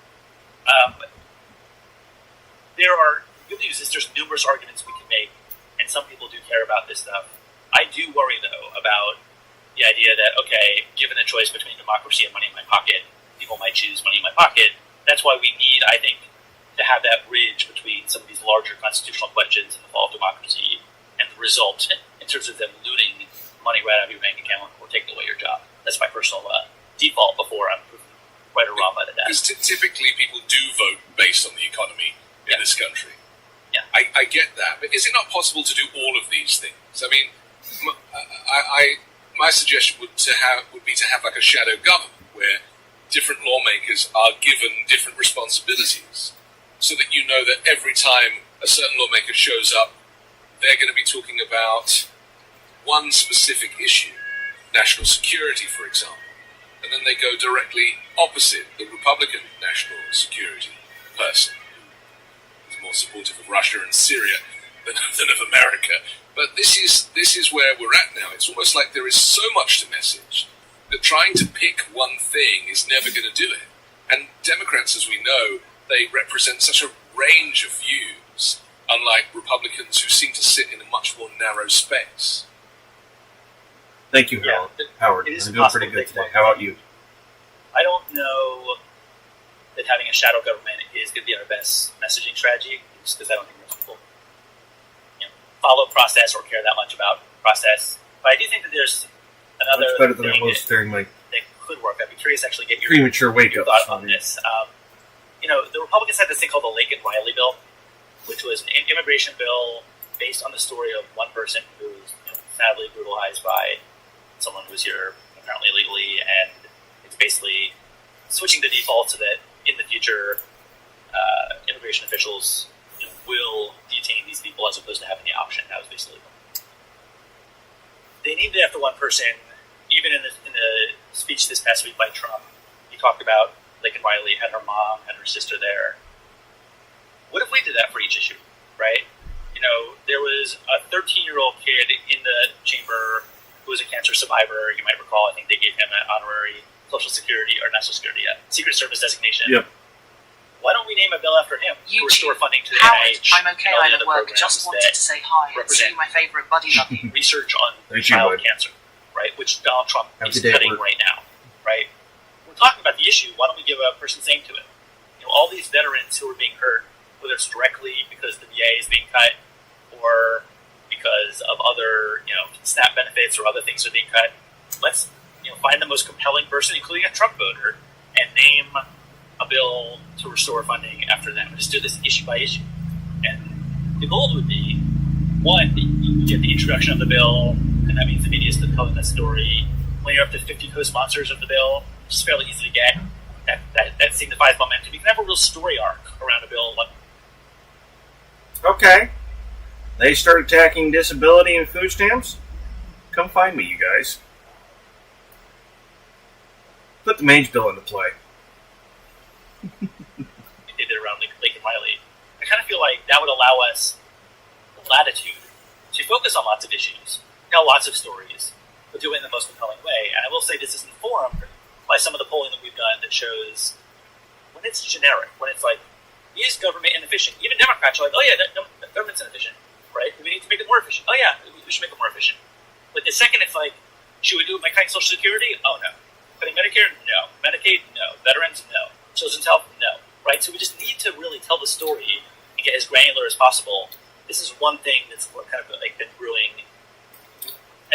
Good news is there's numerous arguments we can make, and some people do care about this stuff. I do worry, though, about the idea that, okay, given the choice between democracy and money in my pocket, people might choose money in my pocket. That's why we need, I think, to have that bridge between some of these larger constitutional questions and the fall of democracy and the result in terms of them looting money right out of your bank account or taking away your job. That's my personal default before I'm proven right or wrong by the data. Because typically people do vote based on the economy in this country. Yeah. I get that, but is it not possible to do all of these things? I mean, my suggestion would be to have like a shadow government where different lawmakers are given different responsibilities, so that you know that every time a certain lawmaker shows up, they're going to be talking about one specific issue, national security, for example, and then they go directly opposite the Republican national security person, more supportive of Russia and Syria than of America. But this is where we're at now. It's almost like there is so much to message that trying to pick one thing is never going to do it. And Democrats, as we know, they represent such a range of views, unlike Republicans who seem to sit in a much more narrow space. Thank you, Howard. I'm doing pretty good today. How about you? I don't know that having a shadow government is going to be our best messaging strategy, just because I don't think most people follow process or care that much about process. But I do think that there's another much better than thing I was during my that could work. I'd be curious to actually get your premature wake-up thought on this. The Republicans had this thing called the Laken-Riley bill, which was an immigration bill based on the story of one person who was sadly brutalized by someone who was here apparently illegally, and it's basically switching the default so that in the future, immigration officials will detain these people as opposed to having the option. That was basically they named it after one person. Even in the speech this past week by Trump, he talked about Laken-Riley had her mom and her sister there. What if we did that for each issue, right? There was a 13-year-old kid in the chamber who was a cancer survivor. You might recall, I think they gave him an honorary Social Security or National Security, Secret Service designation. Yep. Why don't we name a bill after him to restore funding to the Howard, NIH? I'm okay, I'm at work. Just wanted to say hi and see my favourite buddy lucky. Research on child cancer, right? Which Donald Trump is cutting right now, right? We're talking about the issue. Why don't we give a person's name to it? All these veterans who are being hurt, whether it's directly because the VA is being cut or because of other, SNAP benefits or other things are being cut. Let's, find the most compelling person, including a Trump voter, and name a bill to restore funding after them. Just do this issue by issue. And the goal would be, one, you get the introduction of the bill, and that means the media is telling that story. When you're up to 50 co-sponsors of the bill, which is fairly easy to get, that signifies momentum. You can have a real story arc around a bill. Okay. They start attacking disability and food stamps? Come find me, you guys. Put the Mange bill into play. They did it around Laken-Riley. I kind of feel like that would allow us latitude to focus on lots of issues, tell lots of stories, but do it in the most compelling way. And I will say this is informed by some of the polling that we've done that shows when it's generic, when it's like, is government inefficient? Even Democrats are like, oh yeah, government's inefficient, right? We need to make it more efficient. Oh yeah, we should make it more efficient. But the second it's like, should we do it by cutting Social Security? Oh no. Cutting Medicare? No. Medicaid? No. Veterans? No. Children's health? No. Right? So we just need to really tell the story and get as granular as possible. This is one thing that's kind of been brewing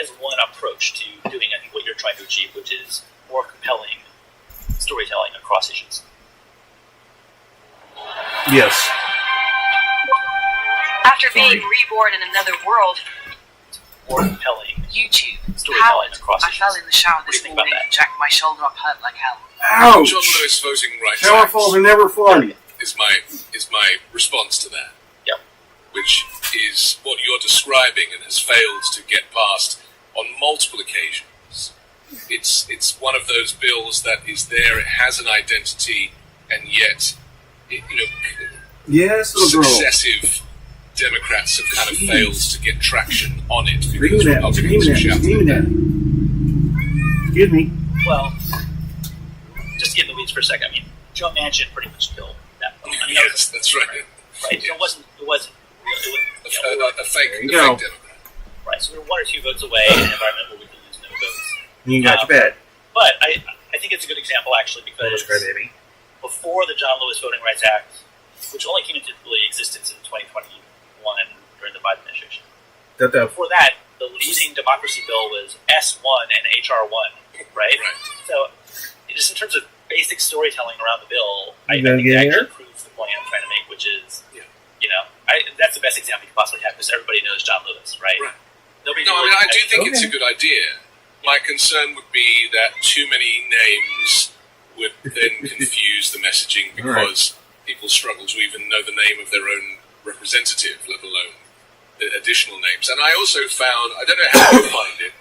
as one approach to doing, I think, what you're trying to achieve, which is more compelling storytelling across issues. Yes. After being reborn in another world, more compelling YouTube, storytelling across I issues. fell in the shower What do you this think about morning that? and jacked my shoulder up hurt like hell. Ouch! John Lewis voting rights Shower Act falls are never fun. is my response to that. Yep. Which is what you're describing and has failed to get passed on multiple occasions. It's one of those bills that is there, it has an identity, and yet, Yes, little girl. successive Democrats have kind of failed to get traction on it because Screaming at me, Republicans have shouted. screaming at me. Excuse me. Well, just to get in the weeds for a second, Joe Manchin pretty much killed I mean, Yes, that's right. right. So it wasn't real. A fake There you go. Democrat. Right. So we were 1 or 2 votes away in an environment where we could lose no votes. You got your bet. But I think it's a good example actually because Baby. before the John Lewis Voting Rights Act, which only came into existence in 2021 during the Biden administration, before that, the leading democracy bill was S1 and HR1, right? So, just in terms of basic storytelling around the bill, I think it actually proves the point I'm trying to make, which is, that's the best example you could possibly have because everybody knows John Lewis, right? I do think it's a good idea. My concern would be that too many names would then confuse the messaging because people struggle to even know the name of their own representative, let alone the additional names. And I also found, I don't know how you find it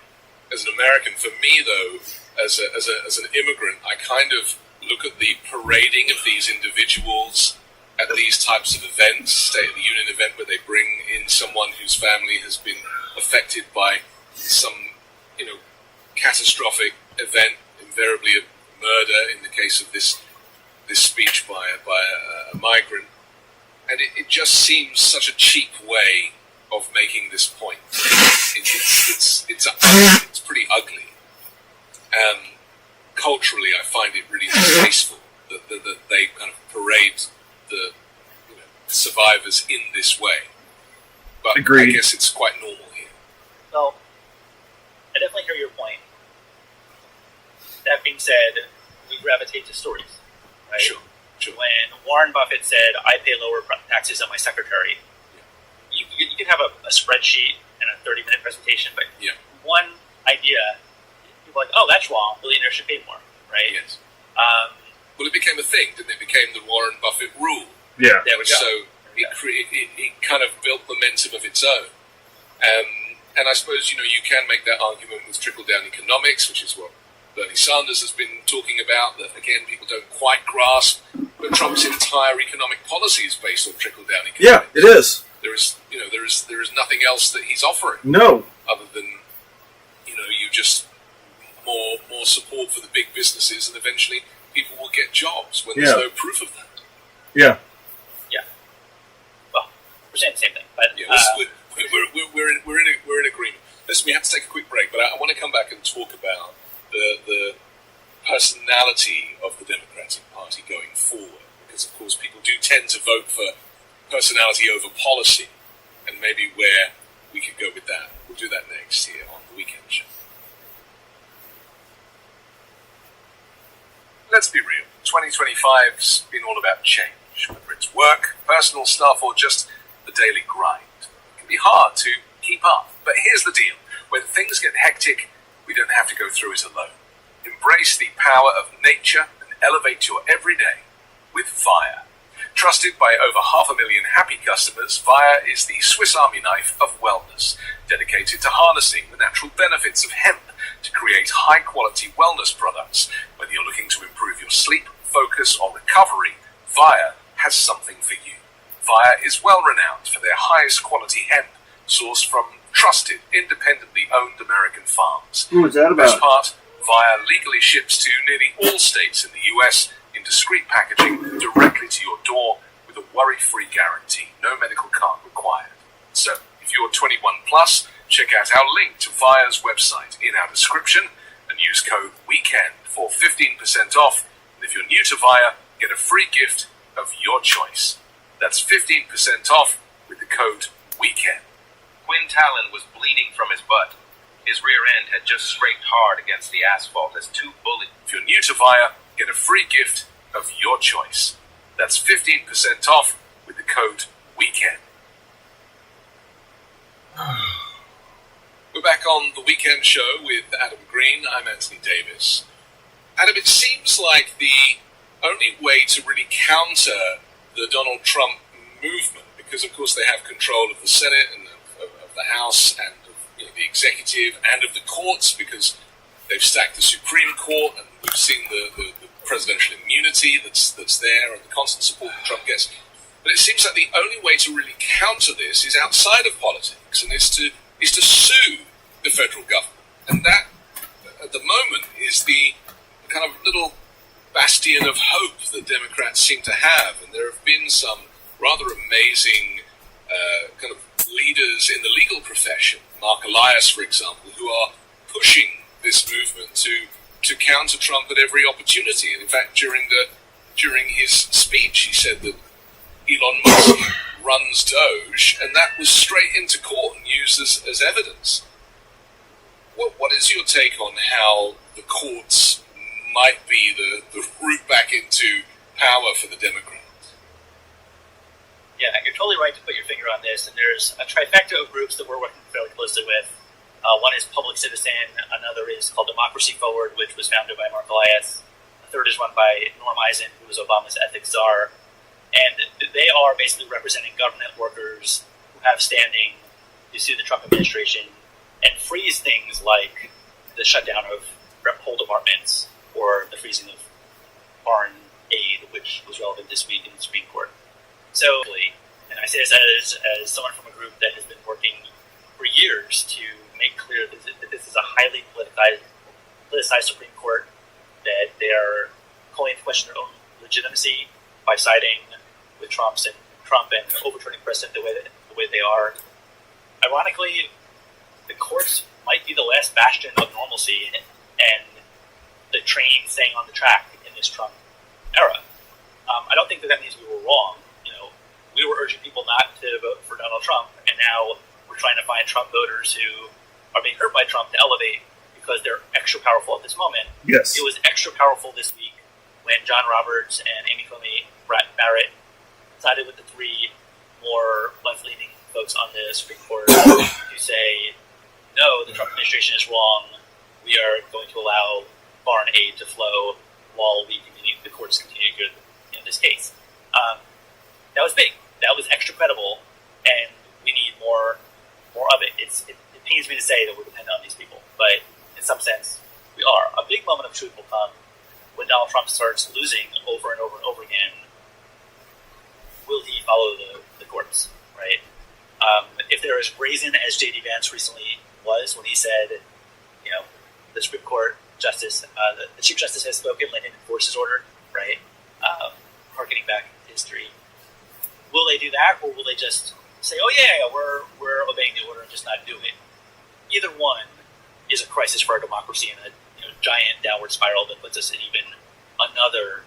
as an American. For me, though, as an immigrant, I kind of look at the parading of these individuals at these types of events, State of the Union event, where they bring in someone whose family has been affected by some, catastrophic event, invariably a murder in the case of this speech by a migrant. And it just seems such a cheap way of making this point. It's pretty ugly. Culturally, I find it really distasteful that they kind of parade the survivors in this way. But Agreed. I guess it's quite normal here. Well, I definitely hear your point. That being said, we gravitate to stories, right? Sure. When Warren Buffett said, "I pay lower taxes than my secretary," you can have a spreadsheet and a 30-minute presentation, but one idea, people are like, "Oh, that's wrong. Billionaires should pay more," right? Yes. Well, it became a thing, didn't it? It became the Warren Buffett rule. Yeah. There we go. So it kind of built momentum of its own. And I suppose, you can make that argument with trickle-down economics, which is what Bernie Sanders has been talking about, that, again, people don't quite grasp. But Trump's entire economic policy is based on trickle-down economics. Yeah, it is. There is nothing else that he's offering. No. Other than, you just more support for the big businesses, and eventually people will get jobs when there's no proof of that. Yeah. Well, we're saying the same thing. But, we're in agreement. Listen, we have to take a quick break, but I want to come back and talk about the personality of the Democratic Party going forward, because of course people do tend to vote for personality over policy, and maybe where we could go with that. We'll do that next here on The Weekend Show. Let's be real, 2025's been all about change, whether it's work, personal stuff, or just the daily grind. It can be hard to keep up, but here's the deal. When things get hectic, we don't have to go through it alone. Embrace the power of nature and elevate your everyday with Fire. Trusted by over 500,000 happy customers, Fire is the Swiss Army knife of wellness, dedicated to harnessing the natural benefits of hemp to create high-quality wellness products. Whether you're looking to improve your sleep, focus, or recovery, Fire has something for you. Fire is well-renowned for their highest quality hemp, sourced from trusted, independently owned American farms. What's that For the most about? part, Fire legally ships to nearly all states in the US in discreet packaging directly to your door with a worry-free guarantee. No medical card required. So, if you're 21 plus, check out our link to Fire's website in our description and use code WEEKEND for 15% off. And if you're new to Fire, get a free gift of your choice. That's 15% off with the code WEEKEND. Quinn Talon was bleeding from his butt. His rear end had just scraped hard against the asphalt as 2 bullets. If you're new to Fire, get a free gift of your choice. That's 15% off with the code WEEKEND. We're back on The Weekend Show with Adam Green. I'm Anthony Davis. Adam, it seems like the only way to really counter the Donald Trump movement, because of course they have control of the Senate and of the House and of the executive and of the courts, because they've stacked the Supreme Court, and we've seen the presidential immunity that's there and the constant support that Trump gets. But it seems like the only way to really counter this is outside of politics, and is to sue the federal government. And that, at the moment, is the kind of little bastion of hope that Democrats seem to have, and there have been some rather amazing kind of leaders in the legal profession, Mark Elias, for example, who are pushing this movement to counter Trump at every opportunity. And in fact, during his speech, he said that Elon Musk runs Doge, and that was straight into court and used as evidence. What is your take on how the courts might be the route back into power for the Democrats? Yeah, you're totally right to put your finger on this, and there's a trifecta of groups that we're working fairly closely with. One is Public Citizen, another is called Democracy Forward, which was founded by Mark Elias. A third is run by Norm Eisen, who was Obama's ethics czar. And they are basically representing government workers who have standing to sue the Trump administration and freeze things like the shutdown of whole departments or the freezing of foreign aid, which was relevant this week in the Supreme Court. So, and I say this as someone from a group that has been working for years to make clear that this is a highly politicized Supreme Court, that they are calling into question their own legitimacy by siding with Trump and overturning precedent the way they are. Ironically, the courts might be the last bastion of normalcy and the train staying on the track in this Trump era. I don't think that means we were wrong. We were urging people not to vote for Donald Trump, and now we're trying to find Trump voters who are being hurt by Trump to elevate because they're extra powerful at this moment. Yes. It was extra powerful this week when John Roberts and Amy Coney Barrett sided with the three more left-leaning folks on the Supreme Court to say, no, the Trump administration is wrong. We are going to allow foreign aid to flow while the courts continue to hear this case. That was big. That was extra credible, and we need more of it. It pains me to say that we're dependent on these people, but in some sense, we are. A big moment of truth will come when Donald Trump starts losing over and over and over again. Will he follow the courts, right? If they're as brazen as J.D. Vance recently was when he said, the Supreme Court Justice, the Chief Justice has spoken, let him enforce his order, right? Harkening back history. Will they do that, or will they just say, "Oh yeah, we're obeying the order and just not do it"? Either one is a crisis for our democracy and a giant downward spiral that puts us in even another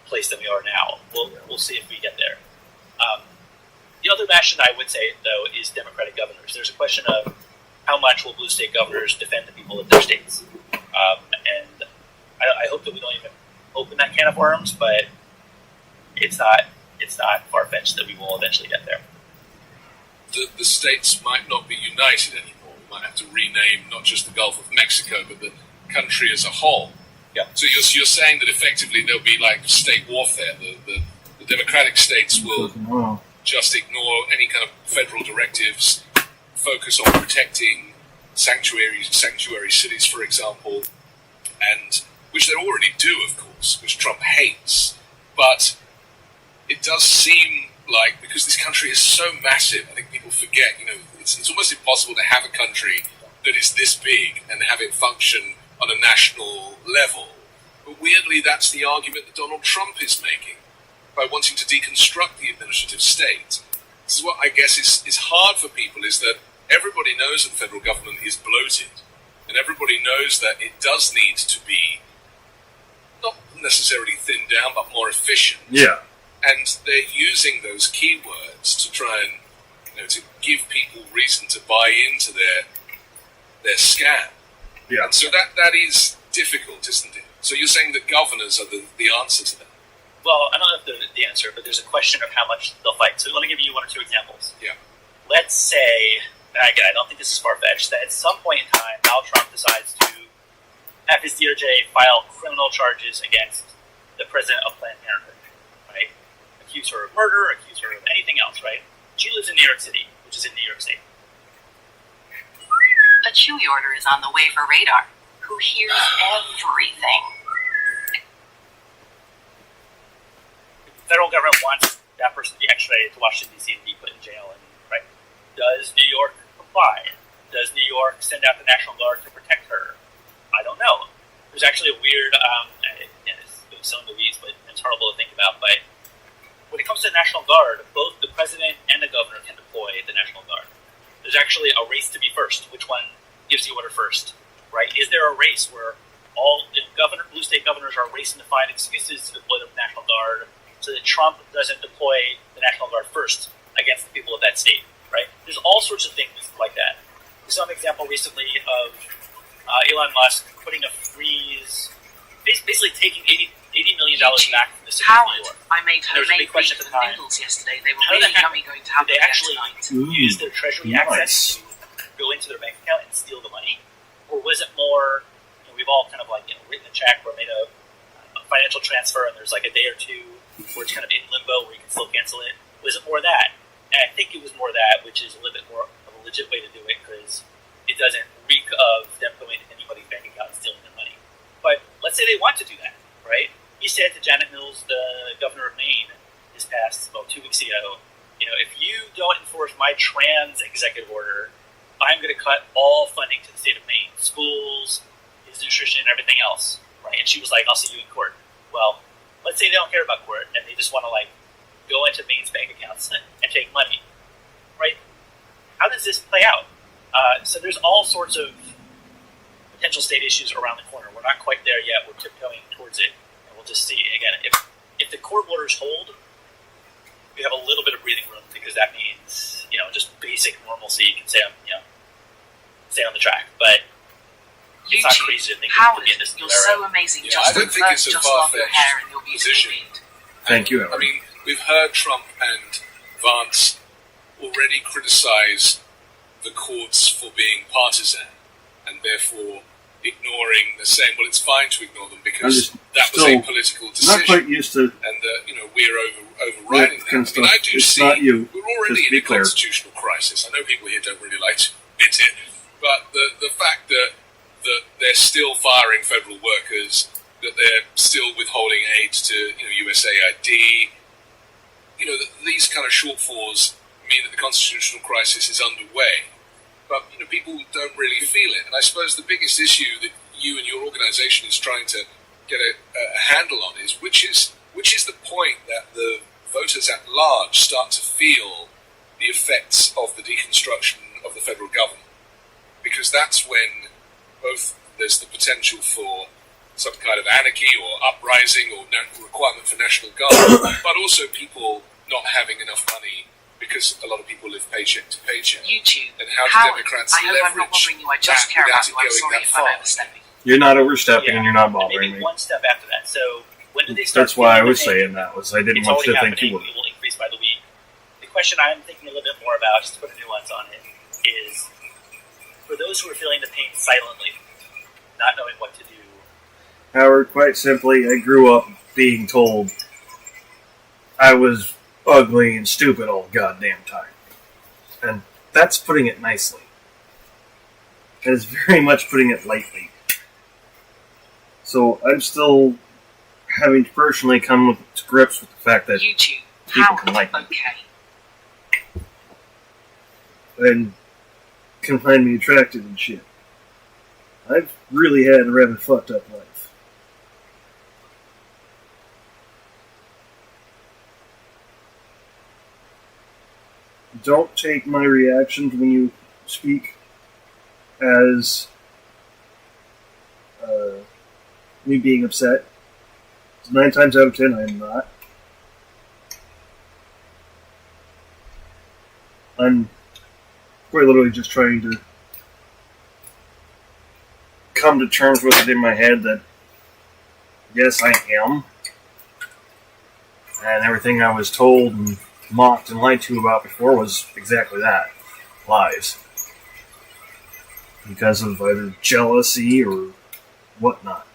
place than we are now. We'll see if we get there. The other bastion I would say, though, is Democratic governors. There's a question of how much will blue state governors defend the people of their states, and I hope that we don't even open that can of worms, but it's not far-fetched that we will eventually get there. The states might not be united anymore. We might have to rename not just the Gulf of Mexico, but the country as a whole. Yeah. So you're saying that effectively there'll be like state warfare. The democratic states will just ignore any kind of federal directives, focus on protecting sanctuary cities, for example, and which they already do, of course, which Trump hates, but it does seem like, because this country is so massive, I think people forget, it's almost impossible to have a country that is this big and have it function on a national level. But weirdly, that's the argument that Donald Trump is making by wanting to deconstruct the administrative state. This is what I guess is hard for people, is that everybody knows that the federal government is bloated, and everybody knows that it does need to be not necessarily thinned down, but more efficient. Yeah. And they're using those keywords to try and, to give people reason to buy into their scam. Yeah. And so that is difficult, isn't it? So you're saying that governors are the answer to that? Well, I don't know if the answer, but there's a question of how much they'll fight. So let me give you one or two examples. Yeah. Let's say, and again, I don't think this is far-fetched, that at some point in time, Donald Trump decides to have his DOJ file criminal charges against the president of Planned Parenthood, right? Accuse her of murder, accuse her of anything else, right? She lives in New York City, which is in New York State. A Chewy order is on the way for Radar, who hears everything. The federal government wants that person to be extradited to Washington, D.C. and be put in jail. And, right? Does New York comply? Does New York send out the National Guard to protect her? I don't know. There's actually a weird, some of the the National Guard, both the president and the governor can deploy the National Guard. There's actually a race to be first. Which one gives the order first, right? Is there a race where all the blue state governors are racing to find excuses to deploy the National Guard so that Trump doesn't deploy the National Guard first against the people of that state, right? There's all sorts of things like that. We saw an example recently of Elon Musk putting a freeze, basically taking $80 million back from the city of New Howard, York. I made There was a homemade big question beef at the time. noodles yesterday. They were How the really heck yummy, going to have did they them again actually tonight. use their treasury access to go into their bank account and steal the money? Or was it more, we've all kind of written a check or made a financial transfer and there's like a day or two where it's kind of in limbo where you can still cancel it? Was it more that? And I think it was more that, which is a little bit more of a legit way to do it because it doesn't reek of them going to anybody's bank account and stealing their money. But let's say they want to do that, right? He said to Janet Mills, the governor of Maine, this past, 2 weeks ago, if you don't enforce my trans executive order, I'm going to cut all funding to the state of Maine, schools, his nutrition, and everything else, right? And she was like, I'll see you in court. Well, let's say they don't care about court and they just want to go into Maine's bank accounts and take money, right? How does this play out? So there's all sorts of potential state issues around the corner. We're not quite there yet. We're tiptoeing towards it, and we'll just see. Again, if the court orders hold, we have a little bit of breathing room because that means just basic normalcy. You can stay on the track, but it's not crazy to think Howard, we could be in this new you're era. so amazing. Yeah, I don't think it's a just love your far-fetched hair and your beautiful position. beard. Thank you, I Howard. mean, we've heard Trump and Vance already criticize the courts for being partisan and therefore ignoring the saying, well, it's fine to ignore them because that was a political decision. Not quite used to And we're overriding that kind that. of I mean, I stuff. do It's see not you. we're already Just in be a clear. constitutional crisis. I know people here don't really like to admit it, but the fact that they're still firing federal workers, that they're still withholding aid to USAID, these kind of shortfalls mean that the constitutional crisis is underway. But people don't really feel it, and I suppose the biggest issue that you and your organisation is trying to get a handle on is which is the point that the voters at large start to feel the effects of the deconstruction of the federal government, because that's when both there's the potential for some kind of anarchy or uprising or requirement for National Guard, but also people not having enough money because a lot of people live paycheck to paycheck. YouTube. And how do Howard, Democrats I hope I'm not leverage bothering you. I just that care without about it you. I'm going sorry that if far? I'm overstepping. You're not overstepping and you're not And bothering maybe me. one step after that. So when did they start? That's why I feeling was the pain? saying that. I didn't It's want you already to think happening. you would. It will increase by the week. The question I'm thinking a little bit more about, just to put a nuance on it, is for those who are feeling the pain silently, not knowing what to do. Howard, quite simply, I grew up being told I was ugly and stupid all the goddamn time. And that's putting it nicely. That is very much putting it lightly. So I'm still having to personally come to grips with the fact that YouTube. people Howard, can like me okay. and can find me attractive and shit. I've really had a rather fucked up life. Don't take my reaction when you speak as me being upset. 9 times out of 10, I am not. I'm quite literally just trying to come to terms with it in my head that yes, I am. And everything I was told and mocked and lied to about before was exactly that. Lies. Because of either jealousy or whatnot.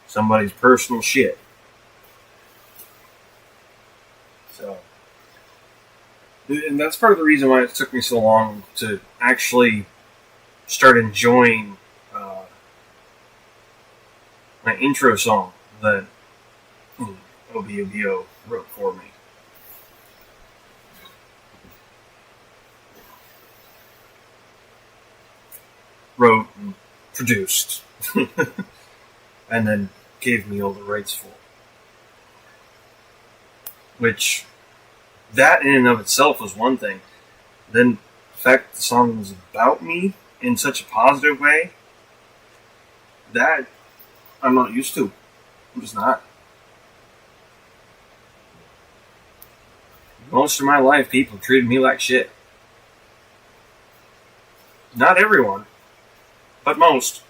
Somebody's personal shit. So, and that's part of the reason why it took me so long to actually start enjoying my intro song that OBOBO wrote for me. Wrote and produced. And then gave me all the rights for. which that in and of itself was one thing. Then the fact that the song was about me in such a positive way, that I'm not used to. I'm just not. Most of my life, people treated me like shit. Not everyone, but most.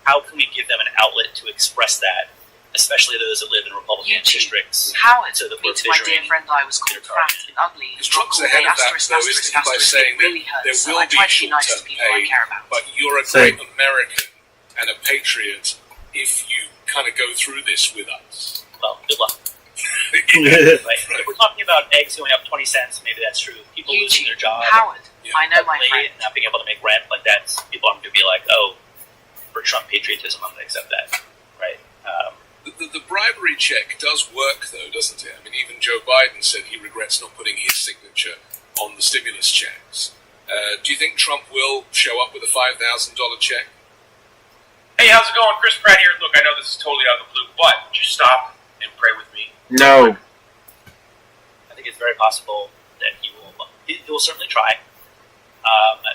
How can we give them an outlet to express that, especially those that live in Republican districts? Howard, So that we're meet my dear measuring friend I was called their fat target. and ugly. Because Trump's ahead of that, though, isn't he, by saying that there so will I be try to be nice to short-term people I pay, care about. but you're a Same. great American and a patriot if you kind of go through this with us. Well, good luck. Right? If we're talking about eggs going up 20 cents, maybe that's true. People losing their job, Howard, Yeah. I know my suddenly friend. not being able to make rent, like that's people aren't going to be like, oh, for Trump patriotism, I'm going to accept that, right? The bribery check does work, though, doesn't it? I mean, even Joe Biden said he regrets not putting his signature on the stimulus checks. Do you think Trump will show up with a $5,000 check? Hey, how's it going? Chris Pratt here. Look, I know this is totally out of the blue, but would you stop and pray with me? No. I think it's very possible that he will certainly try.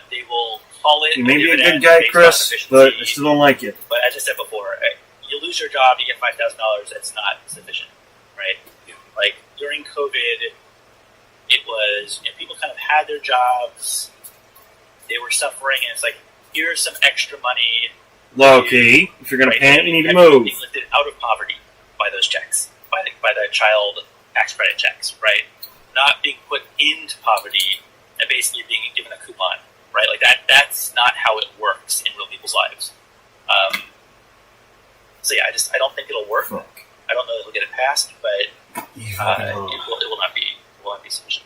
They will call it. You may be a dividend good guy, based on Chris, efficiency. but I still don't like you. But as I said before, you lose your job, you get $5,000. That's not sufficient, right? Yeah. Like during COVID, it was people kind of had their jobs, they were suffering, and it's like here's some extra money. Low-key, if you're going to Right? pant, you need to People move. being lifted out of poverty by those checks, by the child tax credit checks, right? Not being put into poverty and basically being given a coupon, right? Like that's not how it works in real people's lives. So yeah, I don't think it'll work. Fuck. I don't know that it'll get it passed, but it will not be sufficient.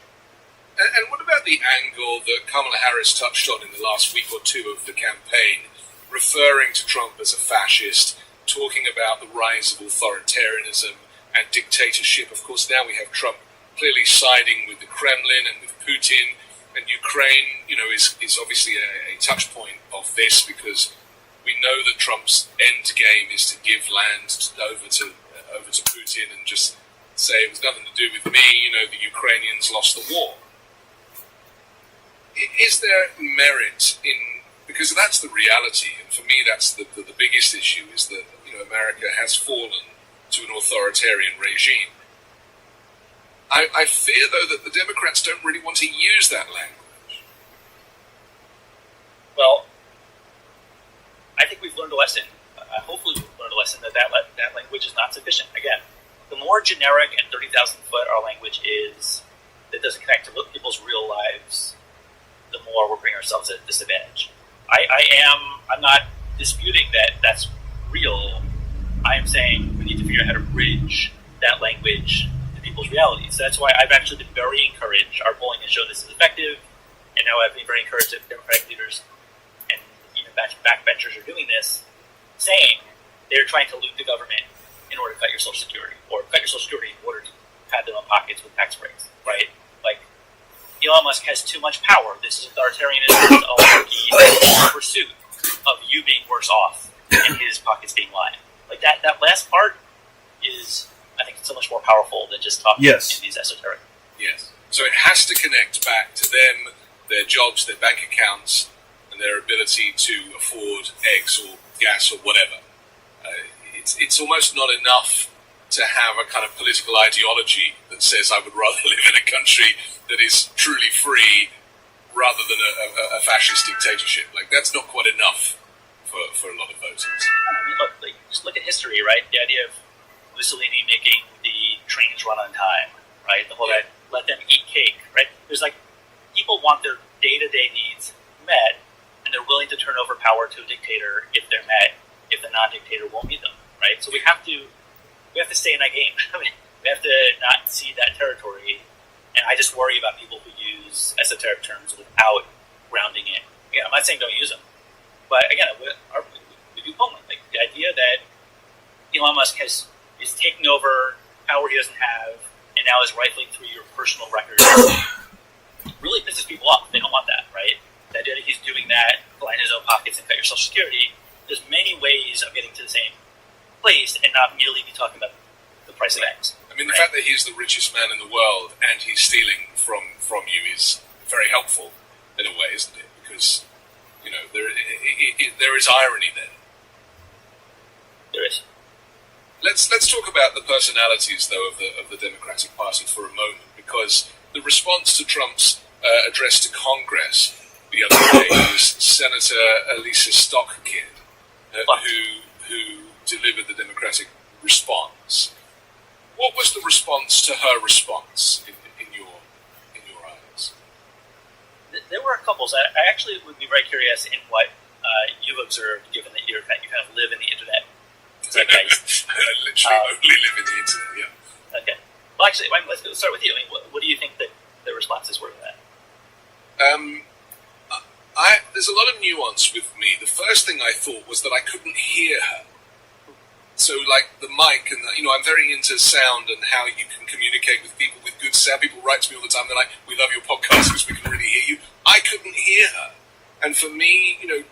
And what about the angle that Kamala Harris touched on in the last week or two of the campaign, referring to Trump as a fascist, talking about the rise of authoritarianism and dictatorship? Of course, now we have Trump clearly siding with the Kremlin and with Putin, and Ukraine, is obviously a touch point of this, because we know that Trump's end game is to give land over to Putin and just say it was nothing to do with me. The Ukrainians lost the war. Is there merit in, because that's the reality, and for me that's the biggest issue, is that America has fallen to an authoritarian regime. I fear, though, that the Democrats don't really want to use that language. Well, I think we've learned a lesson. Hopefully we've learned a lesson that language is not sufficient. Again, the more generic and 30,000 foot our language is that doesn't connect to people's real lives, the more we're putting ourselves at a disadvantage. I'm not disputing that that's real. I am saying we need to figure out how to bridge that language to people's realities. That's why I've actually been very encouraged. Our polling has shown this is effective, and now I've been very encouraged that Democratic leaders and even backbenchers are doing this, saying they're trying to loot the government in order to cut your Social Security, or cut your Social Security in order to pad their own pockets with tax breaks, right? Like, Elon Musk has too much power. This is authoritarianism, oligarchy, in pursuit of you being worse off and his pockets being lined. Like that last part is, I think, so much more powerful than just talking in these esoteric. Yes. So it has to connect back to them, their jobs, their bank accounts, and their ability to afford eggs or gas or whatever. It's almost not enough to have a kind of political ideology that says I would rather live in a country that is truly free rather than a fascist dictatorship. Like, that's not quite enough for a lot of voters. I mean, just look at history, right? The idea of Mussolini making the trains run on time, right? The whole let them eat cake, right? There's people want their day-to-day needs met, and they're willing to turn over power to a dictator if they're met, if the non-dictator won't meet them, right? So we have to stay in that game. We have to not cede that territory. And I just worry about people who use esoteric terms without grounding it. Again, I'm not saying don't use them, but again, we do polling. Like the idea that Elon Musk is taking over power he doesn't have, and now is rifling through your personal records, really pisses people off. They don't want that, right? The idea that he's doing that, line his own pockets and cut your Social Security. There's many ways of getting to the same place, and not merely be talking about price of eggs. I mean, the fact that he's the richest man in the world and he's stealing from you is very helpful in a way, isn't it? Because, you know, there is irony there. There is. Let's talk about the personalities, though, of the Democratic Party for a moment, because the response to Trump's address to Congress the other day was Senator Elisa Stockkind, who delivered the Democratic response. What was the response to her response in your eyes? There were a couple. I actually would be very curious in what you've observed, given that you kind of live in the internet. I literally only live in the internet. Yeah. Okay. Well, actually, let's start with you. I mean, what do you think that the responses were to that? There's a lot of nuance with me. The first thing I thought was that I couldn't hear her. So, like the mic, and I'm very into sound and how you can communicate with people with good sound. People write to me all the time. They're like, "We love your podcast because we can really hear you." I couldn't hear her, and for me, you know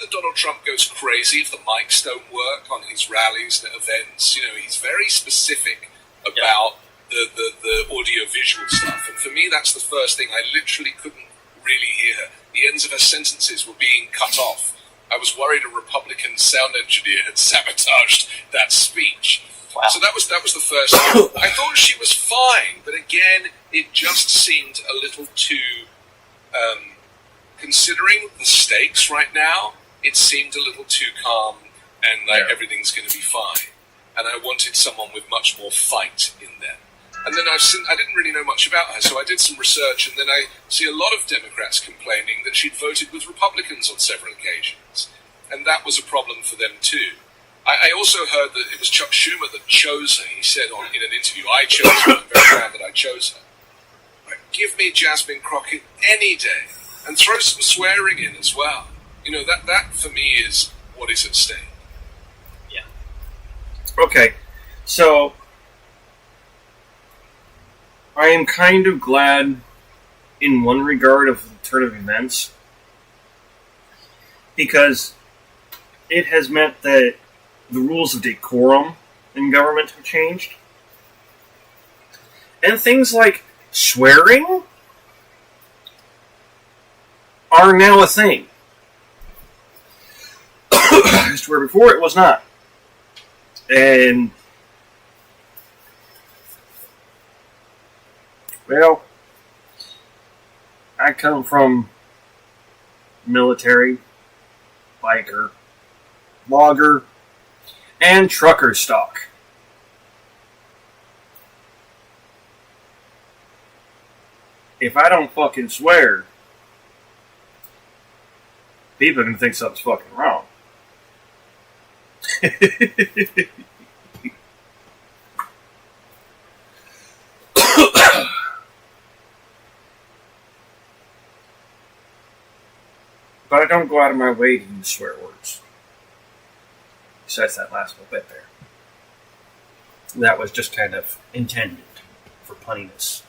that Donald Trump goes crazy if the mics don't work on his rallies and events. He's very specific about the audio visual stuff, and for me, that's the first thing. I literally couldn't really hear her. The ends of her sentences were being cut off. I was worried a Republican sound engineer had sabotaged that speech. Wow. So that was the first thing. I thought she was fine, but again, it just seemed a little too, considering the stakes right now, it seemed a little too calm and everything's going to be fine. And I wanted someone with much more fight in them. And then I didn't really know much about her, so I did some research, and then I see a lot of Democrats complaining that she'd voted with Republicans on several occasions, and that was a problem for them too. I also heard that it was Chuck Schumer that chose her. He said in an interview, "I chose her. I'm very proud that I chose her." But give me Jasmine Crockett any day, and throw some swearing in as well. That for me is what is at stake. Yeah. Okay, so I am kind of glad in one regard of the turn of events, because it has meant that the rules of decorum in government have changed. And things like swearing are now a thing. Where before it was not. And well, I come from military, biker, logger, and trucker stock. If I don't fucking swear, people are going to think something's fucking wrong. But I don't go out of my way to use swear words. Besides that last little bit there. That was just kind of intended for punniness.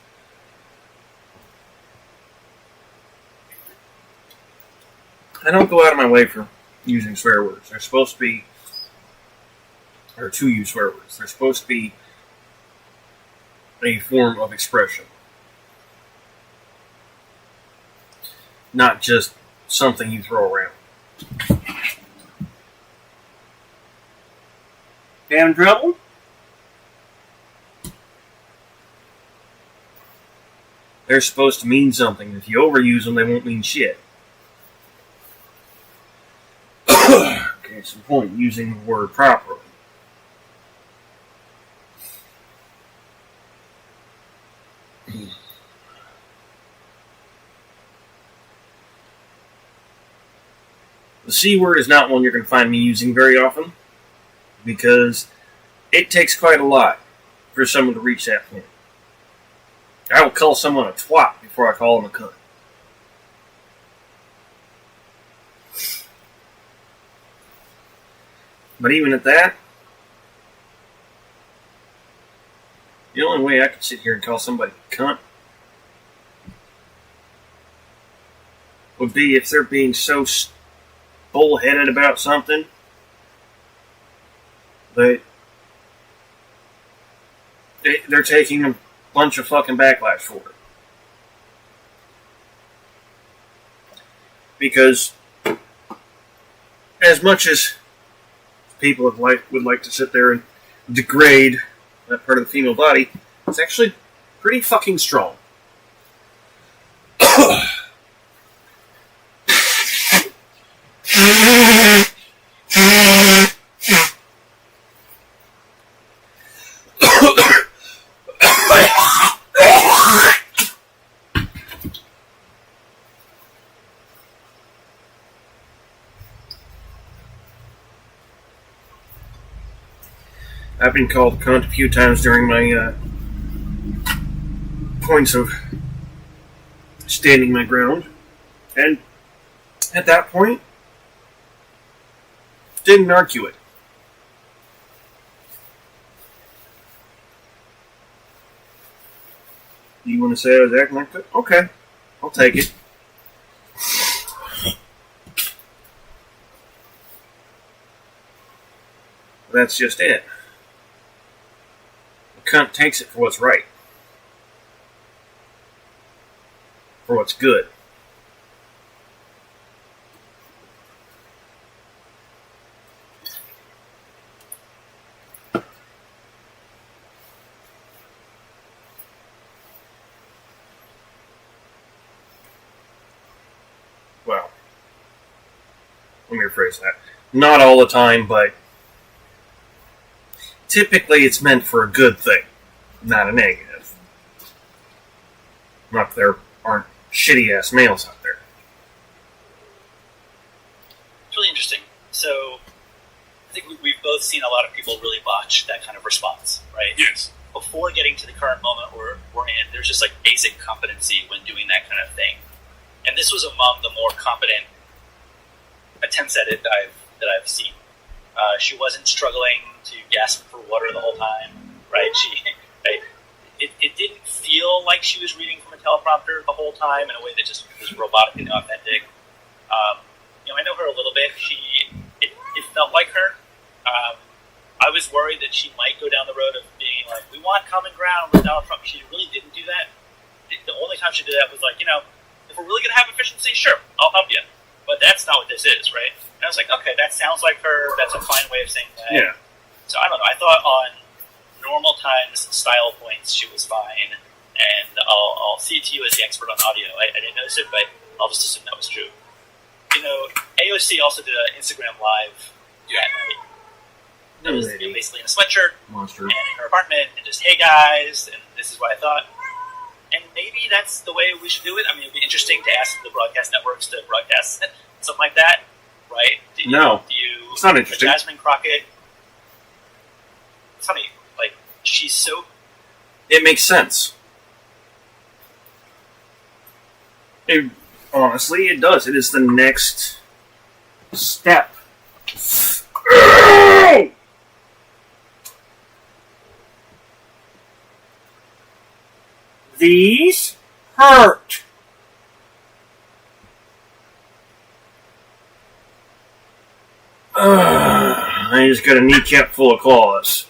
I don't go out of my way for using swear words. They're supposed to be, or to use swear words. They're supposed to be a form of expression. Not just something you throw around. Having trouble? They're supposed to mean something. If you overuse them, they won't mean shit. Okay, it's the point using the word properly. The C word is not one you're going to find me using very often, because it takes quite a lot for someone to reach that point. I will call someone a twat before I call them a cunt. But even at that, the only way I could sit here and call somebody a cunt would be if they're being so bullheaded about something that they're taking a bunch of fucking backlash for it. Because as much as people would like to sit there and degrade that part of the female body, it's actually pretty fucking strong. I've been called a cunt a few times during my points of standing my ground, and at that point, didn't argue it. You want to say I was acting like that? Okay, I'll take it. That's just it. The cunt takes it for what's right. For what's good. Well, let me rephrase that. Not all the time, but typically it's meant for a good thing, not a negative. Not that there aren't shitty-ass males out there. It's really interesting. So, I think we've both seen a lot of people really botch that kind of response, right? Yes. Before getting to the current moment we're in, there's just like basic competency when doing that kind of thing. And this was among the more competent attempts at it that I've seen. She wasn't struggling to gasp for water the whole time, right? It didn't feel like she was reading from a teleprompter the whole time in a way that just was robotic and authentic. I know her a little bit. It felt like her. I was worried that she might go down the road of being like, we want common ground with Donald Trump. She really didn't do that. The only time she did that was like, if we're really going to have efficiency, sure, I'll help you. But that's not what this is, right? And I was like, okay, that sounds like her. That's a fine way of saying that. Yeah. So I don't know. I thought on normal times, style points, she was fine. And I'll see it to you as the expert on audio. I didn't notice it, but I'll just assume that was true. AOC also did an Instagram live that night. That was basically in a sweatshirt Monster. and in her apartment, and just, hey guys, and this is what I thought. And maybe that's the way we should do it. I mean, it'd be interesting to ask the broadcast networks to broadcast something like that, right? No, it's not interesting. Jasmine Crockett. It's funny, like, she's so... It makes sense. Honestly, it does. It is the next step. These hurt. I just got a kneecap full of claws.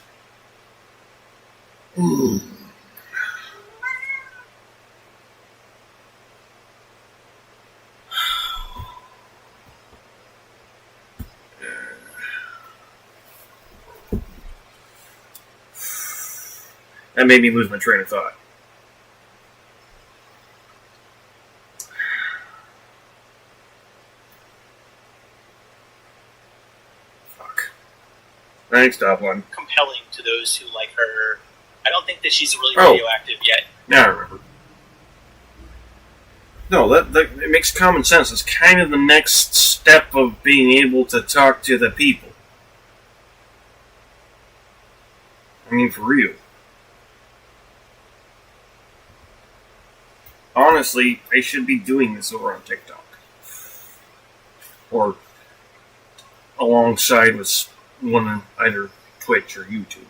That made me lose my train of thought. Fuck. Thanks, Dublin. compelling to those who like her. I don't think that she's really Oh. radioactive yet. Now I remember. No, that it makes common sense. It's kind of the next step of being able to talk to the people. I mean, for real. Honestly, they should be doing this over on TikTok. Or alongside with one on either Twitch or YouTube.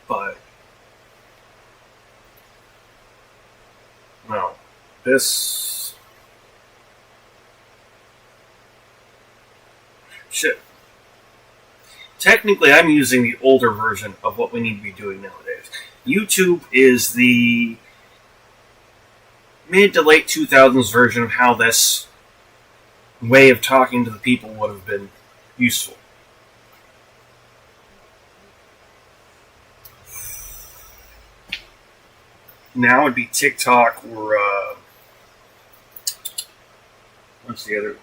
But No. This... Shit. Technically, I'm using the older version of what we need to be doing nowadays. YouTube is the mid to late 2000s version of how this way of talking to the people would have been useful. Now it'd be TikTok or what's the other one?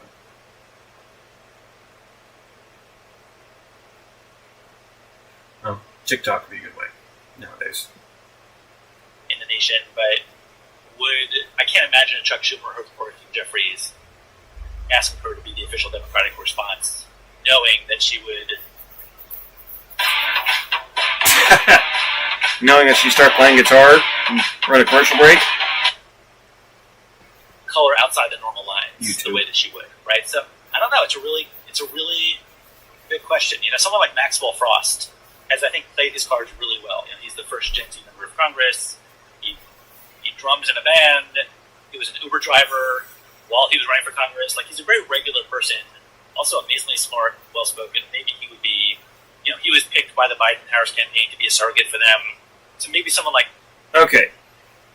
Oh, TikTok would be a good way nowadays. In the nation, but I can't imagine a Chuck Schumer or Kim Jeffries asking her to be the official Democratic response, knowing that she would. Knowing that she start playing guitar and run a commercial break. Color outside the normal lines YouTube. the way that she would, right? So I don't know. It's a really big question. You know, someone like Maxwell Frost has, I think, played his cards really well. You know, he's the first Gen Z member of Congress. He drums in a band. He was an Uber driver while he was running for Congress. Like, he's a very regular person, also amazingly smart, well spoken. Maybe he would be, you know, he was picked by the Biden-Harris campaign to be a surrogate for them. So maybe someone like. Okay.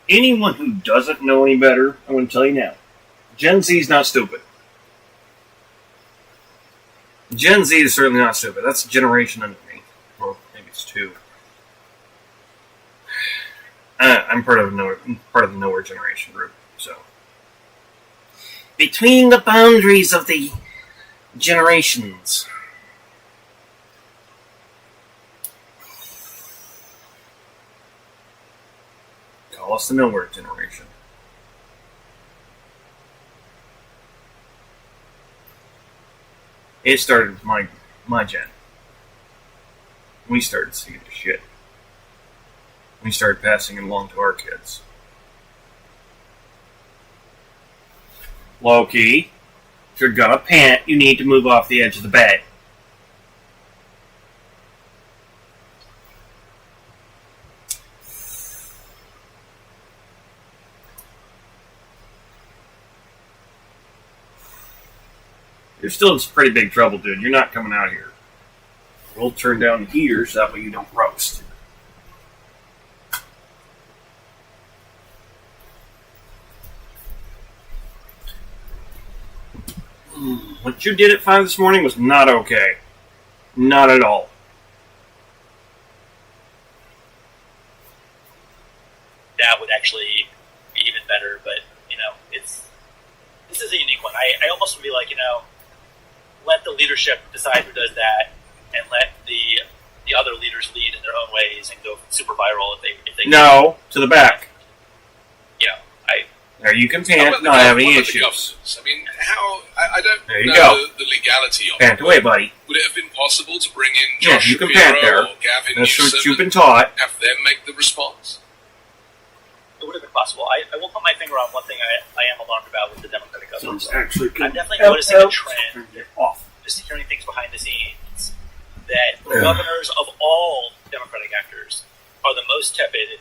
Anyone who doesn't know any better, I'm going to tell you now. Gen Z is not stupid. Gen Z is certainly not stupid. That's a generation under me. Well, maybe it's two. I'm part of the nowhere generation group. So, between the boundaries of the generations. Call us the nowhere generation. It started with my gen. We started seeing the shit. We started passing it along to our kids. Loki, if you're gonna pant, you need to move off the edge of the bed. You're still in some pretty big trouble, dude. You're not coming out here. We'll turn down the heater so that way you don't roast. What you did at 5 this morning was not okay. Not at all. That would actually be even better, but, you know, this is a unique one. I almost would be like, you know, let the leadership decide who does that, and let the other leaders lead in their own ways and go super viral if they No, to the back. Yeah, There you can How pant, about the not have gov- any what about the issues. governors? I mean, how... I don't There you know go. the legality of Pant it. away, buddy. Would it have been possible to bring in Yeah, Josh you can Shapiro pant there. or Gavin That's what Newsom you've been and taught. have them make the response? it would have been possible. I will put my finger on one thing I am alarmed about with the Democratic governors. Actually, I'm definitely noticing a trend, just hearing things behind the scenes, that the governors of all Democratic actors are the most tepid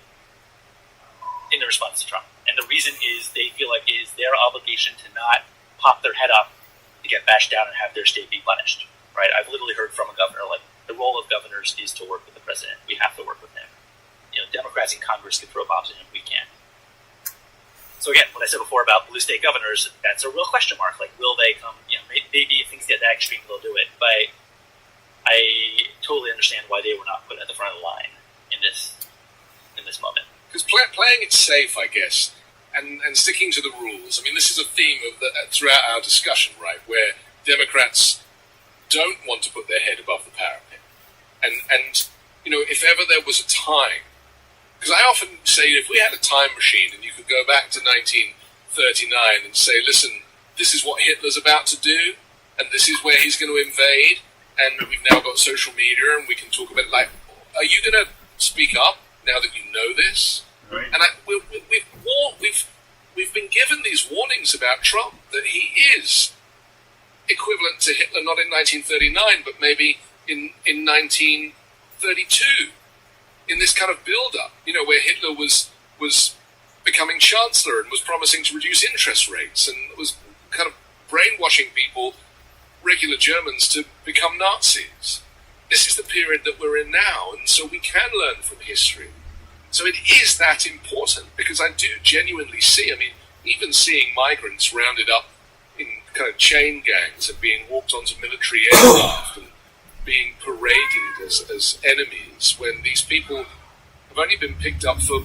in the response to Trump. And the reason is they feel like it is their obligation to not pop their head up to get bashed down and have their state be punished. Right? I've literally heard from a governor, like, the role of governors is to work with the president. We have to work with him. You know, Democrats in Congress can throw bombs at him. We can't. So again, what I said before about blue state governors, that's a real question mark. Like, will they come? You know, maybe if things get that extreme, they'll do it. But I totally understand why they were not put at the front of the line in this moment. Because playing it safe, I guess, and sticking to the rules. I mean, this is a theme of throughout our discussion, right? Where Democrats don't want to put their head above the parapet, and you know, if ever there was a time, because I often say, if we had a time machine and you could go back to 1939 and say, listen, this is what Hitler's about to do, and this is where he's going to invade, and we've now got social media and we can talk about, like, are you going to speak up now that you know this? Right. And we've been given these warnings about Trump, that he is equivalent to Hitler, not in 1939, but maybe in 1932, in this kind of build-up, you know, where Hitler was becoming chancellor and was promising to reduce interest rates and was kind of brainwashing people, regular Germans, to become Nazis. This is the period that we're in now, and so we can learn from history. So it is that important, because I do genuinely see, I mean, even seeing migrants rounded up in kind of chain gangs and being walked onto military aircraft and being paraded as enemies, when these people have only been picked up for,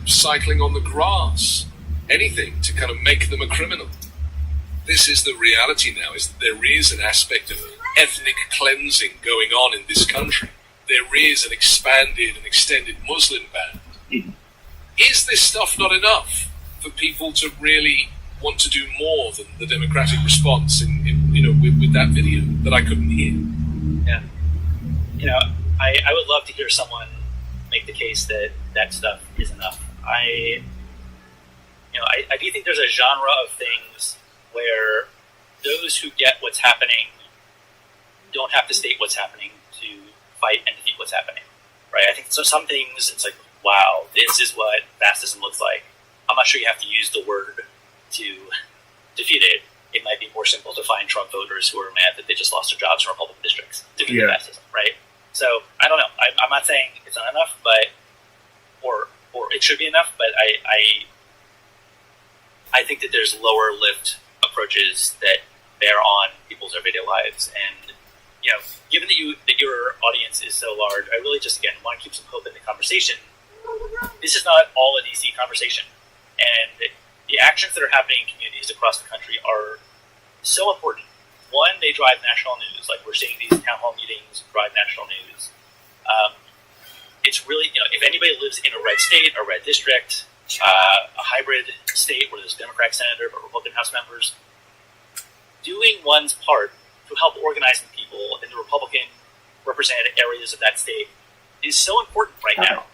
cycling on the grass. Anything to kind of make them a criminal. This is the reality now, is that there is an aspect of ethnic cleansing going on in this country. There is an expanded and extended Muslim ban. Is this stuff not enough for people to really want to do more than the democratic response with that video that I couldn't hear? Yeah. I would love to hear someone make the case that that stuff is enough. I do think there's a genre of things where those who get what's happening don't have to state what's happening to fight and defeat what's happening, right? I think so. Some things, it's like, wow, this is what fascism looks like. I'm not sure you have to use the word to defeat it. It might be more simple to find Trump voters who are mad that they just lost their jobs in Republican districts to defeat fascism, right? So I don't know. I'm not saying it's not enough, but or it should be enough. But I think that there's lower lift approaches that bear on people's everyday lives, and given that your audience is so large, I really just again want to keep some hope in the conversation. This is not all a DC conversation, and the actions that are happening in communities across the country are so important. One, they drive national news. Like we're seeing these town hall meetings drive national news. It's really, if anybody lives in a red state, a red district, a hybrid state where there's a Democratic senator but Republican House members, doing one's part to help organizing people in the Republican represented areas of that state is so important right now.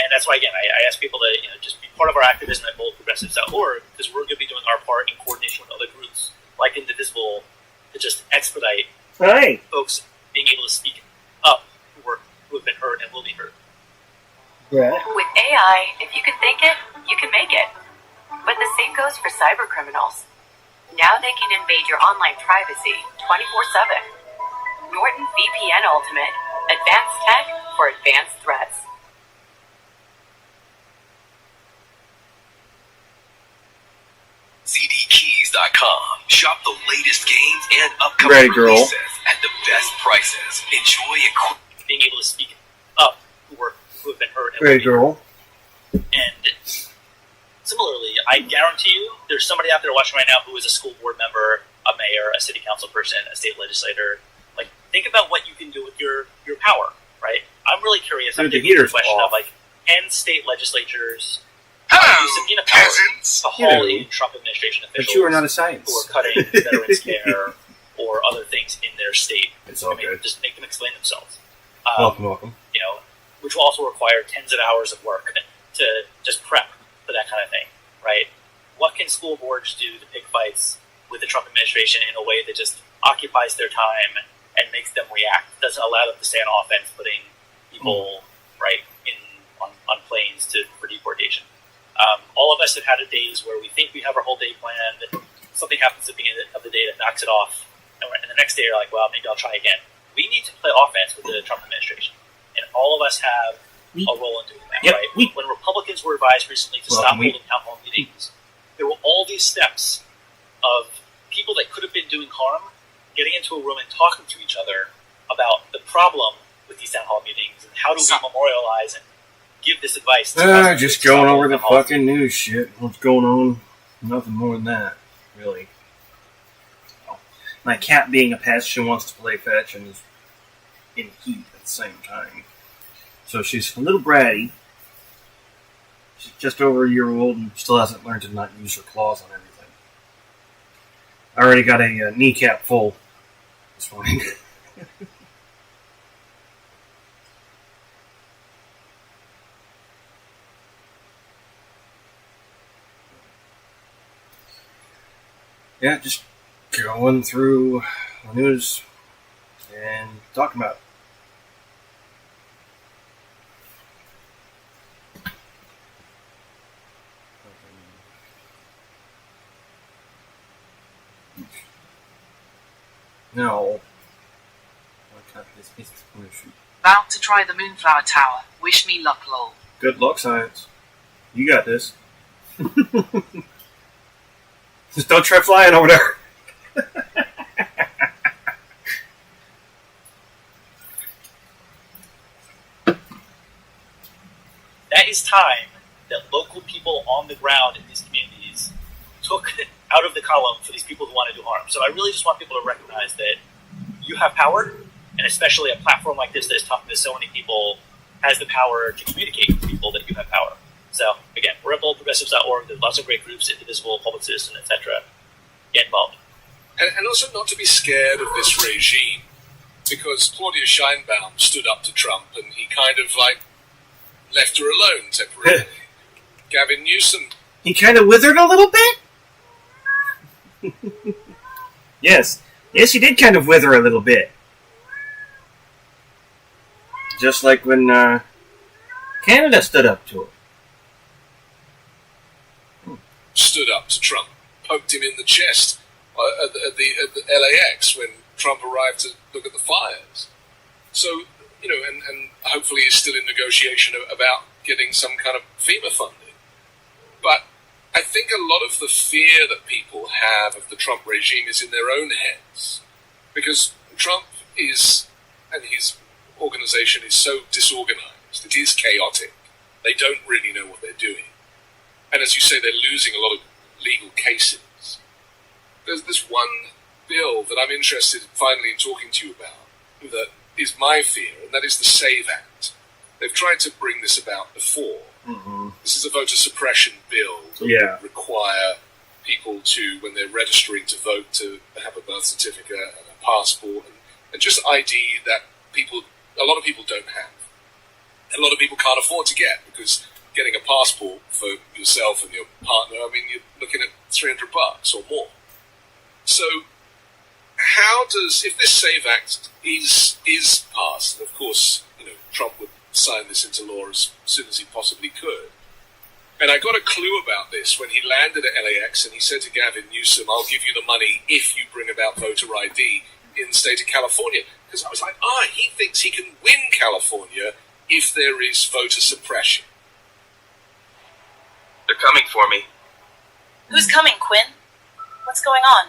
And that's why, again, I ask people to just be part of our activism at boldprogressives.org, because we're going to be doing our part in coordination with other groups like Indivisible to just expedite folks being able to speak up who have been hurt and will be hurt. Yeah. With AI, if you can think it, you can make it. But the same goes for cyber criminals. Now they can invade your online privacy 24/7. Norton VPN Ultimate. Advanced tech for advanced threats. ZDKeys.com. Shop the latest games and upcoming releases at the best prices. Enjoy being able to speak up who have been hurt. And similarly, I guarantee you, there's somebody out there watching right now who is a school board member, a mayor, a city council person, a state legislator. Like, think about what you can do with your power, right? I'm really curious. I'm thinking the question of, like, can state legislatures use subpoena power to haul in Trump administration officials but you are not a science. who are cutting veterans care or other things in their state? It's all good. Just make them explain themselves. Welcome. Which will also require tens of hours of work to just prep for that kind of thing, right? What can school boards do to pick fights with the Trump administration in a way that just occupies their time and makes them react? Doesn't allow them to stay on offense, putting people on planes for deportation. All of us have had days where we think we have our whole day planned. Something happens at the beginning of the day that knocks it off, and the next day you're like, well, maybe I'll try again. We need to play offense with the Trump administration, and all of us have a role in doing that, right? When Republicans were advised recently to stop holding town hall meetings, there were all these steps of people that could have been doing harm getting into a room and talking to each other about the problem with these town hall meetings and how do we memorialize and give this advice to just going over the fucking news shit. What's going on? Nothing more than that, really. My cat being a pest, she wants to play fetch and is in heat at the same time. So she's a little bratty. She's just over a year old and still hasn't learned to not use her claws on everything. I already got a kneecap full this morning. Yeah, just going through the news and talking about it. No. About to try the Moonflower Tower. Wish me luck, lol. Good luck, science. You got this. Just don't try flying over there. That is time that local people on the ground in these communities took out of the column for these people who want to do harm. So I really just want people to recognize that you have power, and especially a platform like this that is talking to so many people has the power to communicate with people that you have power. So again, we're at boldprogressives.org. There's lots of great groups, Indivisible, Public Citizen, etc. Get involved. And also not to be scared of this regime, because Claudia Scheinbaum stood up to Trump and he kind of like left her alone temporarily. Gavin Newsom. He kind of withered a little bit? Yes, he did kind of wither a little bit. Just like when Canada stood up to him. Stood up to Trump, poked him in the chest at the LAX when Trump arrived to look at the fires. So, you know, and hopefully is still in negotiation about getting some kind of FEMA funding. But I think a lot of the fear that people have of the Trump regime is in their own heads. Because Trump is, and his organization is so disorganized, it is chaotic. They don't really know what they're doing. And as you say, they're losing a lot of legal cases. There's one bill that I'm interested finally in talking to you about that is my fear, and that is the SAVE Act. They've tried to bring this about before. Mm-hmm. This is a voter suppression bill that would require people to, when they're registering to vote, to have a birth certificate and a passport and just ID that a lot of people don't have. A lot of people can't afford to get, because getting a passport for yourself and your partner, I mean, you're looking at $300 or more. So, if this SAVE Act is passed, and of course, you know, Trump would sign this into law as soon as he possibly could. And I got a clue about this when he landed at LAX and he said to Gavin Newsom, I'll give you the money if you bring about voter ID in the state of California. Because I was like, he thinks he can win California if there is voter suppression. They're coming for me. Who's coming, Quinn? What's going on?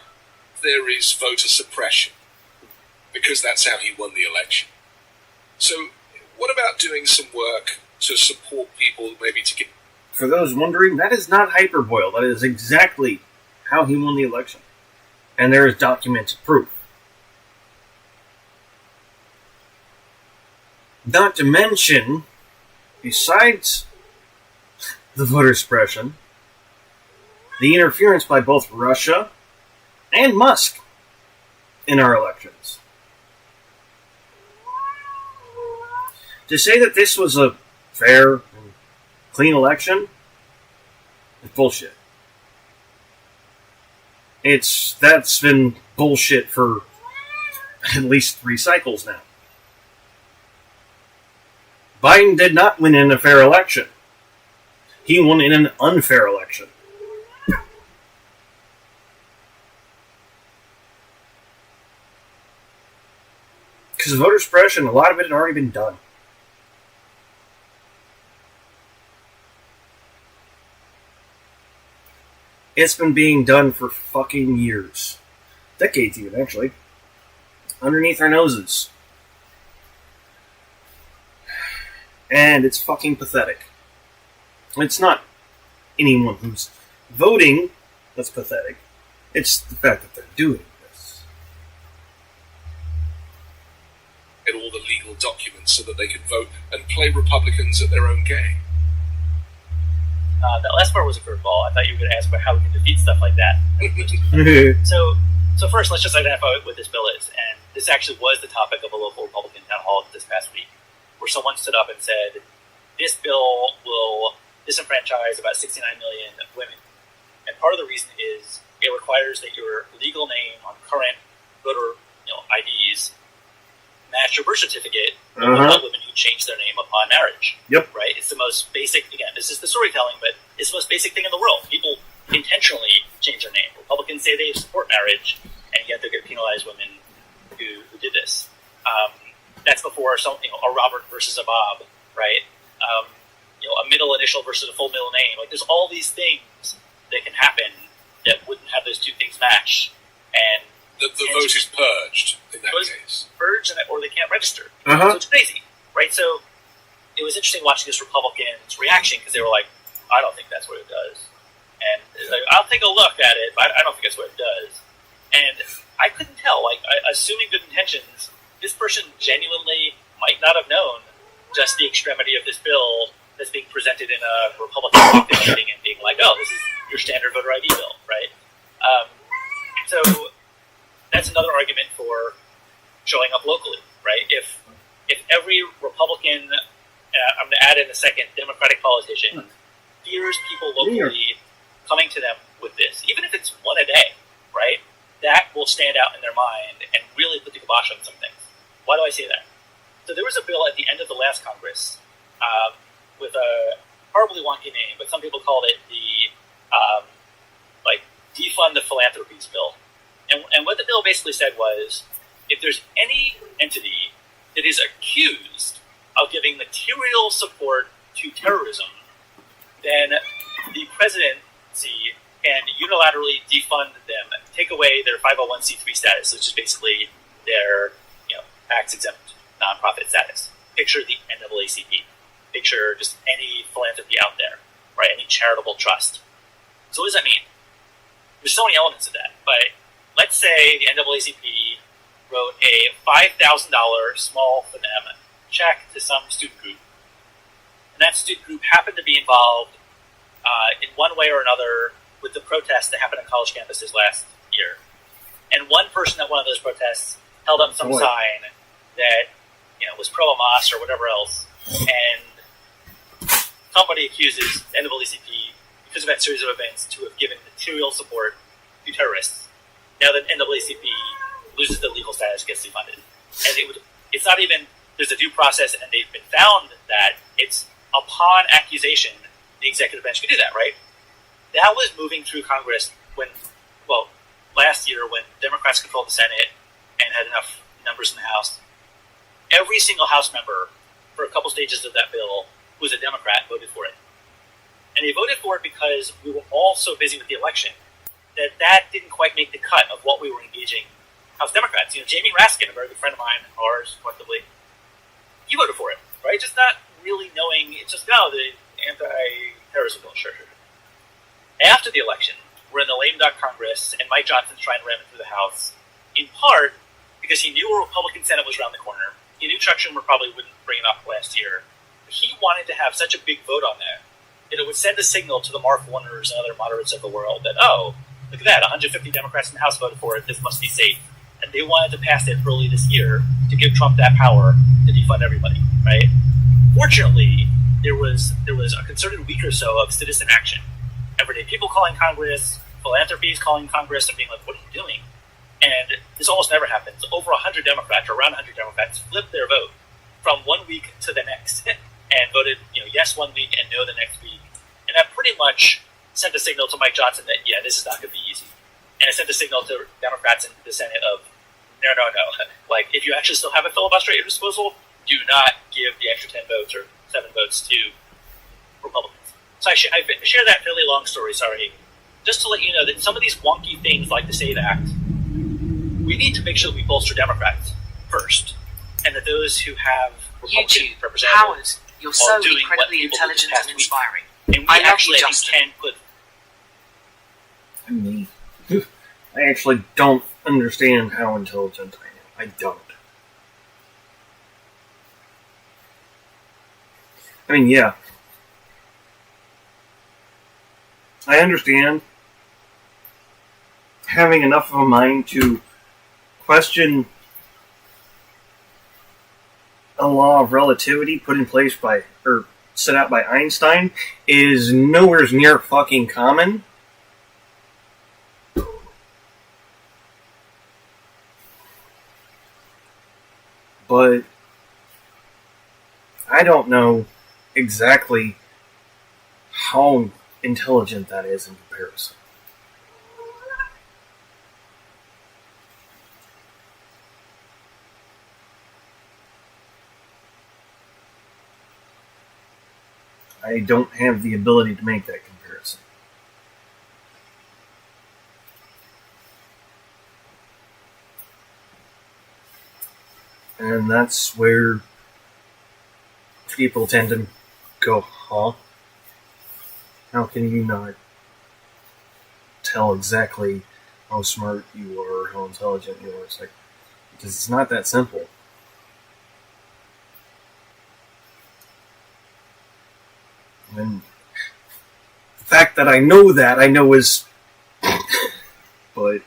There is voter suppression, because that's how he won the election. So what about doing some work to support people maybe to get... For those wondering, that is not hyperbole. That is exactly how he won the election. And there is documented proof. Not to mention, besides the voter suppression, the interference by both Russia and Musk in our elections. To say that this was a fair and clean election is bullshit. That's been bullshit for at least 3 cycles now. Biden did not win in a fair election. He won in an unfair election. Because voter suppression, a lot of it had already been done. It's been being done for fucking years. Decades even, actually. Underneath our noses. And it's fucking pathetic. It's not anyone who's voting that's pathetic. It's the fact that they're doing this. Get all the legal documents so that they can vote and play Republicans at their own game. That last part was a curveball. I thought you were going to ask about how we can defeat stuff like that. So first, let's just identify what this bill is. And this actually was the topic of a local Republican town hall this past week, where someone stood up and said, this bill will disenfranchise about 69 million women. And part of the reason is it requires that your legal name on current voter IDs match your birth certificate about women who change their name upon marriage. Yep. Right? It's the most basic, again, this is the storytelling, but it's the most basic thing in the world. People intentionally change their name. Republicans say they support marriage, and yet they're going to penalize women did this. That's before a Robert versus a Bob, right? A middle initial versus a full middle name. Like, there's all these things that can happen that wouldn't have those two things match, and the vote is purged in that case. Purged, or they can't register. Uh-huh. So it's crazy, right? So it was interesting watching this Republican's reaction, because they were like, "I don't think that's what it does," and like, I'll take a look at it, but I don't think that's what it does. And I couldn't tell. Like, assuming good intentions, this person genuinely might not have known just the extremity of this bill that's being presented in a Republican caucus meeting and being like, "Oh, this is your standard voter ID bill," right? So that's another argument for showing up locally, right? If every Republican, I'm going to add in a second, Democratic politician fears people locally coming to them with this, even if it's one a day, right? That will stand out in their mind and really put the kibosh on some things. Why do I say that? So there was a bill at the end of the last Congress with a horribly wonky name, but some people called it the defund the philanthropies bill. And what the bill basically said was, if there's any entity that is accused of giving material support to terrorism, then the presidency can unilaterally defund them, take away their 501c3 status, which is basically their tax-exempt nonprofit status. Picture the NAACP. Picture just any philanthropy out there, right? Any charitable trust. So what does that mean? There's so many elements of that, but let's say the NAACP wrote a $5,000 small for them check to some student group, and that student group happened to be involved in one way or another with the protests that happened on college campuses last year. And one person at one of those protests held up some sign that was pro-Hamas or whatever else, and somebody accuses the NAACP, because of that series of events, to have given material support to terrorists. Now the NAACP loses the legal status, gets defunded. And it's not even, there's a due process, and they've been found that it's upon accusation, the executive branch can do that, right? That was moving through Congress last year when Democrats controlled the Senate and had enough numbers in the House. Every single House member for a couple stages of that bill who was a Democrat voted for it. And they voted for it because we were all so busy with the election that didn't quite make the cut of what we were engaging House Democrats. Jamie Raskin, a very good friend of mine, ours, collectively, he voted for it, right? Just not really knowing, it's just, the anti-terrorism bill, sure. After the election, we're in the lame duck Congress, and Mike Johnson's trying to ram it through the House, in part because he knew a Republican Senate was around the corner. He knew Chuck Schumer probably wouldn't bring it up last year. But he wanted to have such a big vote on that it would send a signal to the Mark Warners and other moderates of the world that, look at that, 150 Democrats in the House voted for it, this must be safe. And they wanted to pass it early this year to give Trump that power to defund everybody, right? Fortunately, there was a concerted week or so of citizen action. Everyday people calling Congress, philanthropies calling Congress and being like, what are you doing? And this almost never happens. Over 100 Democrats, or around 100 Democrats, flipped their vote from one week to the next and voted, yes one week and no the next week. And that pretty much sent a signal to Mike Johnson that, this is not going to be easy. And it sent a signal to Democrats in the Senate of, no. Like, if you actually still have a filibuster at your disposal, do not give the extra 10 votes or 7 votes to Republicans. So I share that fairly long story, just to let you know that some of these wonky things like the SAVE Act, we need to make sure that we bolster Democrats first, and that those who have Republican representatives Howard, you're so doing incredibly intelligent and inspiring. And we I love actually, you, I think, Justin. can put... I actually don't understand how intelligent I am. I don't. I mean, yeah. I understand having enough of a mind to question a law of relativity put in place set out by Einstein is nowhere near fucking common. But I don't know exactly how intelligent that is in comparison. I don't have the ability to make that comparison. And that's where people tend to go, huh? How can you not tell exactly how smart you are or how intelligent you are? It's like, because it's not that simple. And the fact that I know that, I know is... but...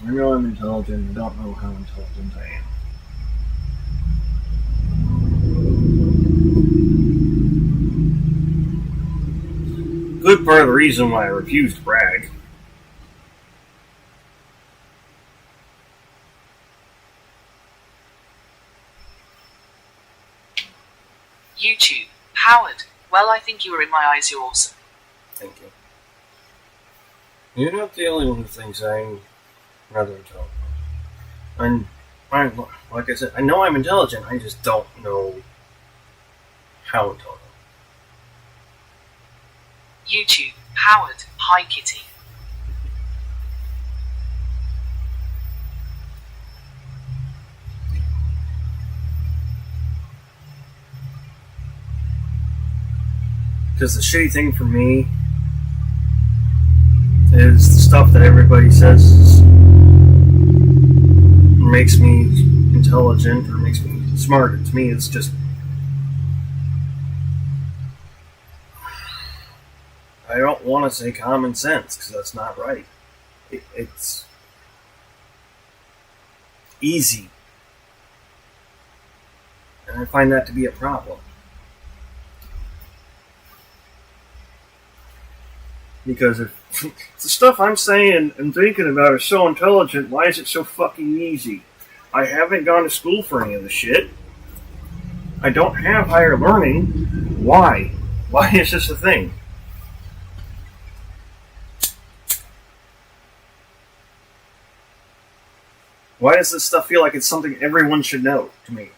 I know I'm intelligent, I don't know how intelligent I am. Good part of the reason why I refuse to brag. YouTube. Howard. Well, I think you are in my eyes. You're awesome. Thank you. You're not the only one who thinks I'm rather intelligent. And like I said, I know I'm intelligent, I just don't know how intelligent. YouTube. Howard. Hi, Kitty. Because the shitty thing for me is the stuff that everybody says makes me intelligent or makes me smarter. To me, it's just... I don't want to say common sense, because that's not right. It's easy. And I find that to be a problem. Because if the stuff I'm saying and thinking about is so intelligent, why is it so fucking easy? I haven't gone to school for any of the shit. I don't have higher learning. Why? Why is this a thing? Why does this stuff feel like it's something everyone should know to me?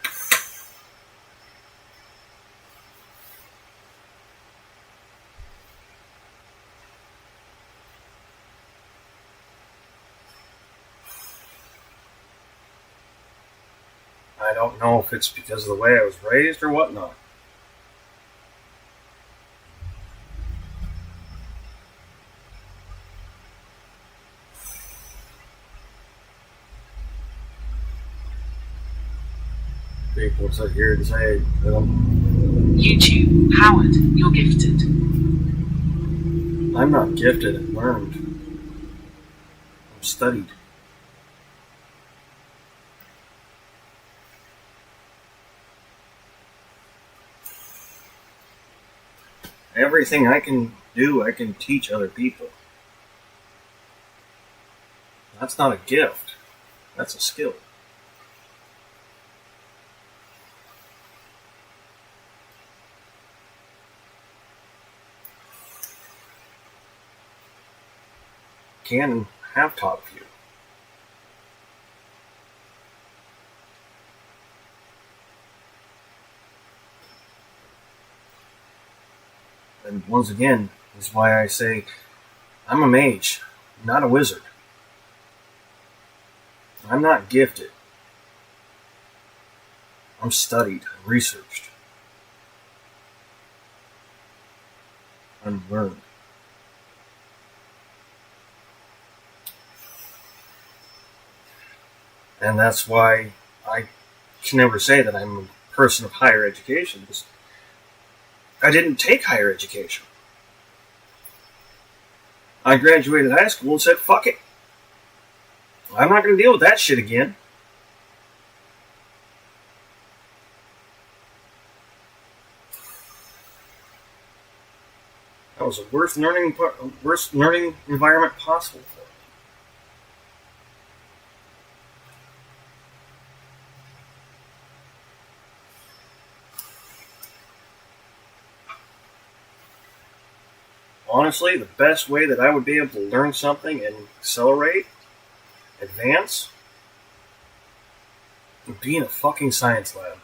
I don't know if it's because of the way I was raised or whatnot. People sit here and say, YouTube. Howard. You're gifted. I'm not gifted, I'm learned. I'm studied. Everything I can do, I can teach other people. That's not a gift. That's a skill. Can and have taught a few. And once again, is why I say I'm a mage, not a wizard. I'm not gifted. I'm studied, researched. I'm learned. And that's why I can never say that I'm a person of higher education, because I didn't take higher education. I graduated high school and said, fuck it. I'm not going to deal with that shit again. was the worst learning environment possible for me. Honestly, the best way that I would be able to learn something and accelerate, advance, would be in a fucking science lab.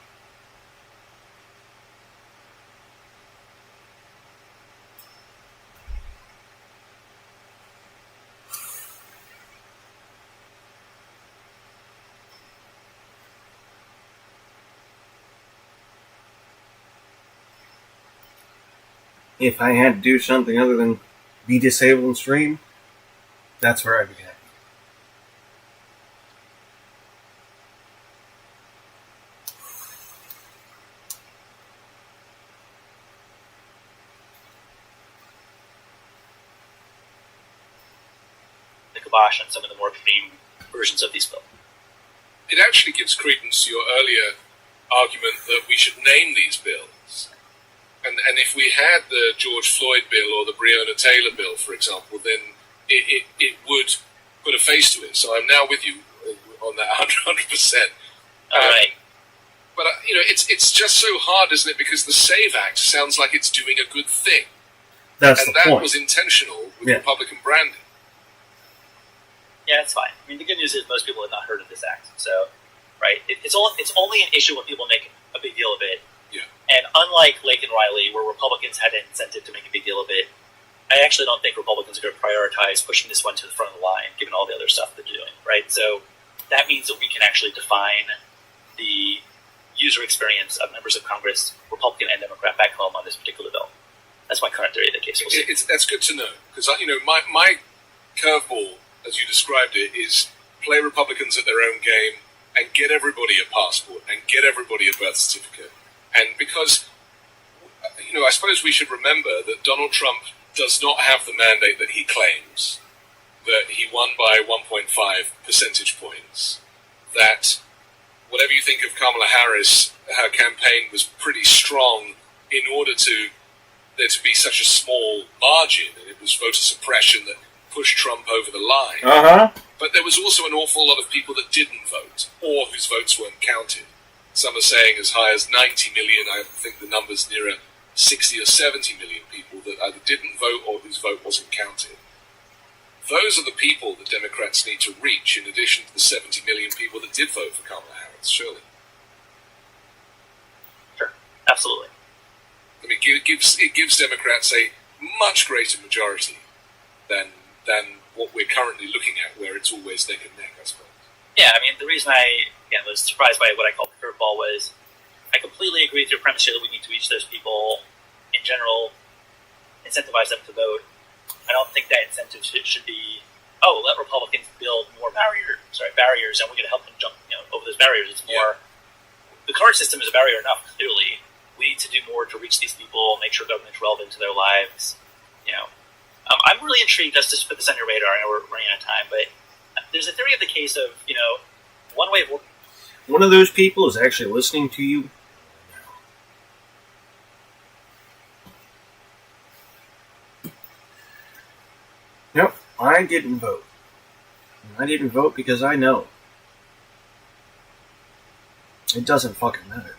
If I had to do something other than be disabled and stream, that's where I'd be happy. The kibosh on some of the more extreme versions of these bills. It actually gives credence to your earlier argument that we should name these bills. And if we had the George Floyd bill or the Breonna Taylor bill, for example, then it would put a face to it. So I'm now with you on that 100%. All right. But it's just so hard, isn't it? Because the SAVE Act sounds like it's doing a good thing, That's and the that point. was intentional with Yeah. Republican branding. Yeah, it's fine. I mean, the good news is most people have not heard of this act. So, right, it's only an issue when people make a big deal of it. Yeah. And unlike Lake and Riley, where Republicans had an incentive to make a big deal of it, I actually don't think Republicans are going to prioritize pushing this one to the front of the line, given all the other stuff they're doing, right? So that means that we can actually define the user experience of members of Congress, Republican and Democrat, back home on this particular bill. That's my current theory of the case. We'll see. That's good to know, because my curveball, as you described it, is play Republicans at their own game and get everybody a passport and get everybody a birth certificate. And because, I suppose we should remember that Donald Trump does not have the mandate that he claims, that he won by 1.5 percentage points, that whatever you think of Kamala Harris, her campaign was pretty strong in order to there to be such a small margin, and it was voter suppression that pushed Trump over the line. Uh-huh. But there was also an awful lot of people that didn't vote, or whose votes weren't counted. Some are saying as high as 90 million. I think the number's nearer 60 or 70 million people that either didn't vote or whose vote wasn't counted. Those are the people that Democrats need to reach, in addition to the 70 million people that did vote for Kamala Harris, surely. Sure, absolutely. I mean, it gives Democrats a much greater majority than what we're currently looking at, where it's always neck and neck, I suppose. Yeah, I mean, the reason I was surprised by what I called the curveball was I completely agree with your premise here that we need to reach those people, in general, incentivize them to vote. I don't think that incentive should be, let Republicans build more barriers, and we're going to help them jump over those barriers. It's more, the current system is a barrier enough, clearly. We need to do more to reach these people, make sure government's relevant to their lives. I'm really intrigued, just to put this on your radar. I know we're running out of time, but there's a theory of the case of, one way of... One of those people is actually listening to you. Nope, I didn't vote. I didn't vote because I know. It doesn't fucking matter.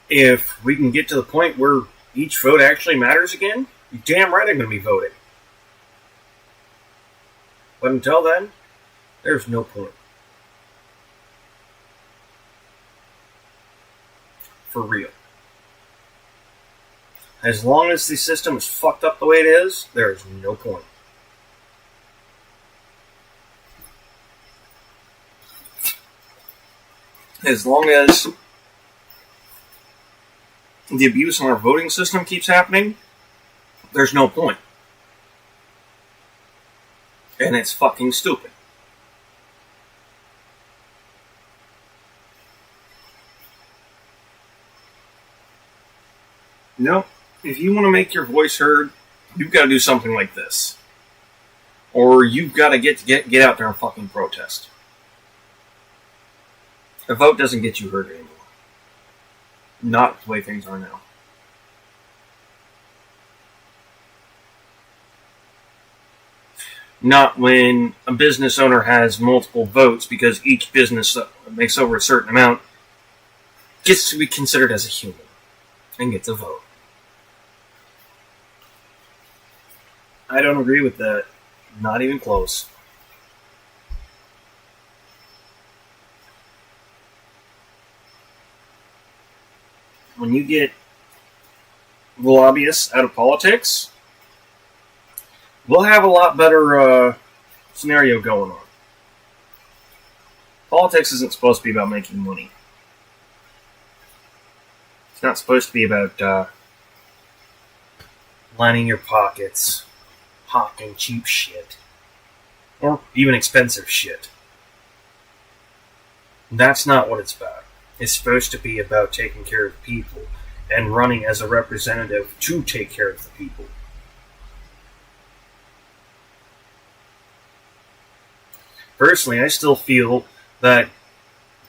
If we can get to the point where each vote actually matters again, you're damn right I'm going to be voting. But until then, there's no point. For real. As long as the system is fucked up the way it is, there is no point. As long as the abuse in our voting system keeps happening, there's no point. And it's fucking stupid. No, if you want to make your voice heard, you've got to do something like this. Or you've got to get out there and fucking protest. A vote doesn't get you hurt anymore. Not the way things are now. Not when a business owner has multiple votes, because each business that makes over a certain amount gets to be considered as a human and gets a vote. I don't agree with that. Not even close. When you get lobbyists out of politics, we'll have a lot better scenario going on. Politics isn't supposed to be about making money. It's not supposed to be about lining your pockets, hawking cheap shit, or even expensive shit. That's not what it's about. It's supposed to be about taking care of people and running as a representative to take care of the people. Personally, I still feel that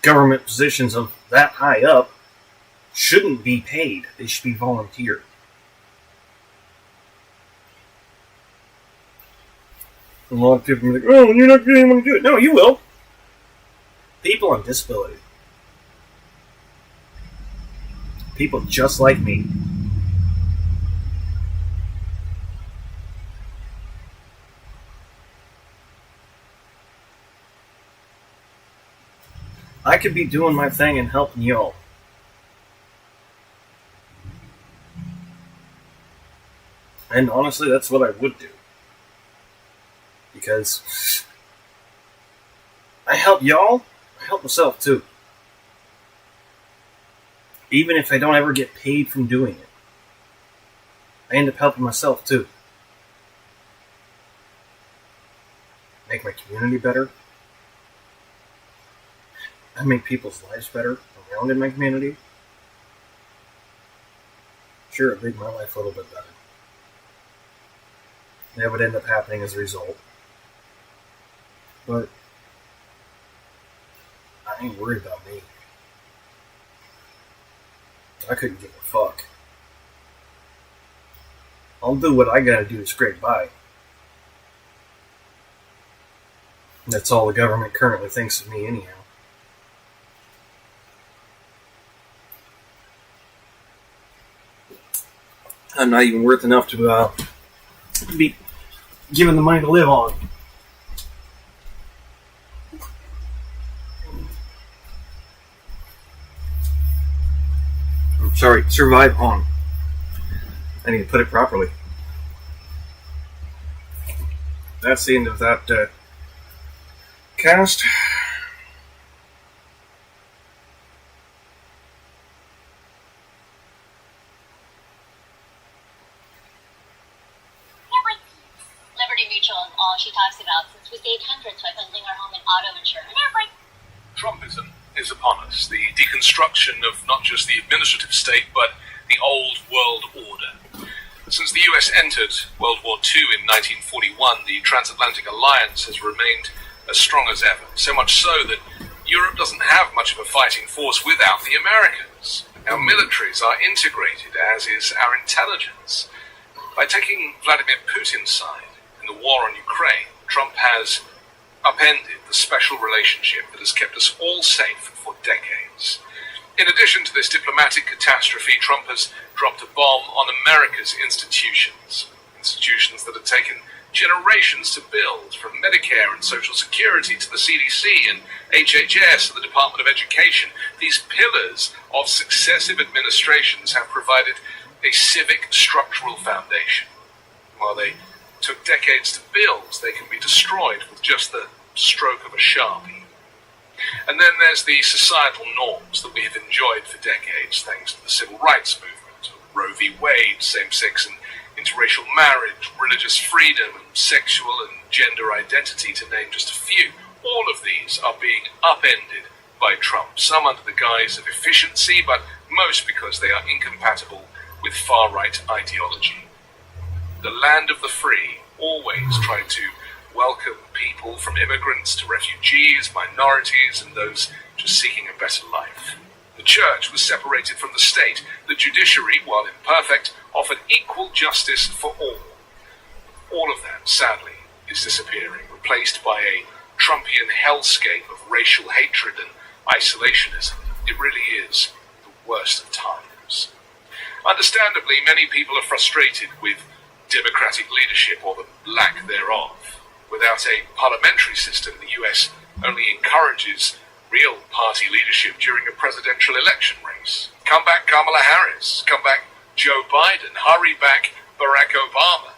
government positions of that high up shouldn't be paid. They should be volunteer. A lot of people are like, oh, you're not going to want to do it. No, you will. People on disability. People just like me. I could be doing my thing and helping y'all. And honestly, that's what I would do. Because I help y'all, I help myself too. Even if I don't ever get paid from doing it, I end up helping myself too. Make my community better. I make people's lives better around in my community. Sure, it made my life a little bit better. That would end up happening as a result. But I ain't worried about me. I couldn't give a fuck. I'll do what I gotta do to scrape by. That's all the government currently thinks of me anyhow. I'm not even worth enough to be given the money to live on. Sorry, survive on. I need to put it properly. That's the end of that cast. Liberty Mutual is all she talks about since we saved hundreds by bundling our home and auto insurance. Trumpism is upon us, the deconstruction of not just the administrative state, but the old world order. Since the US entered World War II in 1941, the transatlantic alliance has remained as strong as ever, so much so that Europe doesn't have much of a fighting force without the Americans. Our militaries are integrated, as is our intelligence. By taking Vladimir Putin's side in the war on Ukraine, Trump has upended the special relationship that has kept us all safe for decades. In addition to this diplomatic catastrophe, Trump has dropped a bomb on America's institutions that have taken generations to build, from Medicare and Social Security to the CDC and HHS and the Department of Education. These pillars of successive administrations have provided a civic structural foundation. While they took decades to build, they can be destroyed with just the stroke of a Sharpie. And then there's the societal norms that we have enjoyed for decades thanks to the civil rights movement, Roe v. Wade, same-sex and interracial marriage, religious freedom, and sexual and gender identity, to name just a few. All of these are being upended by Trump, some under the guise of efficiency, but most because they are incompatible with far-right ideology. The land of the free always tried to welcome people, from immigrants to refugees, minorities, and those just seeking a better life. The church was separated from the state. The judiciary, while imperfect, offered equal justice for all. All of that, sadly, is disappearing, replaced by a Trumpian hellscape of racial hatred and isolationism. It really is the worst of times. Understandably, many people are frustrated with democratic leadership or the lack thereof. Without a parliamentary system, the US only encourages real party leadership during a presidential election race. Come back Kamala Harris, come back Joe Biden, hurry back Barack Obama.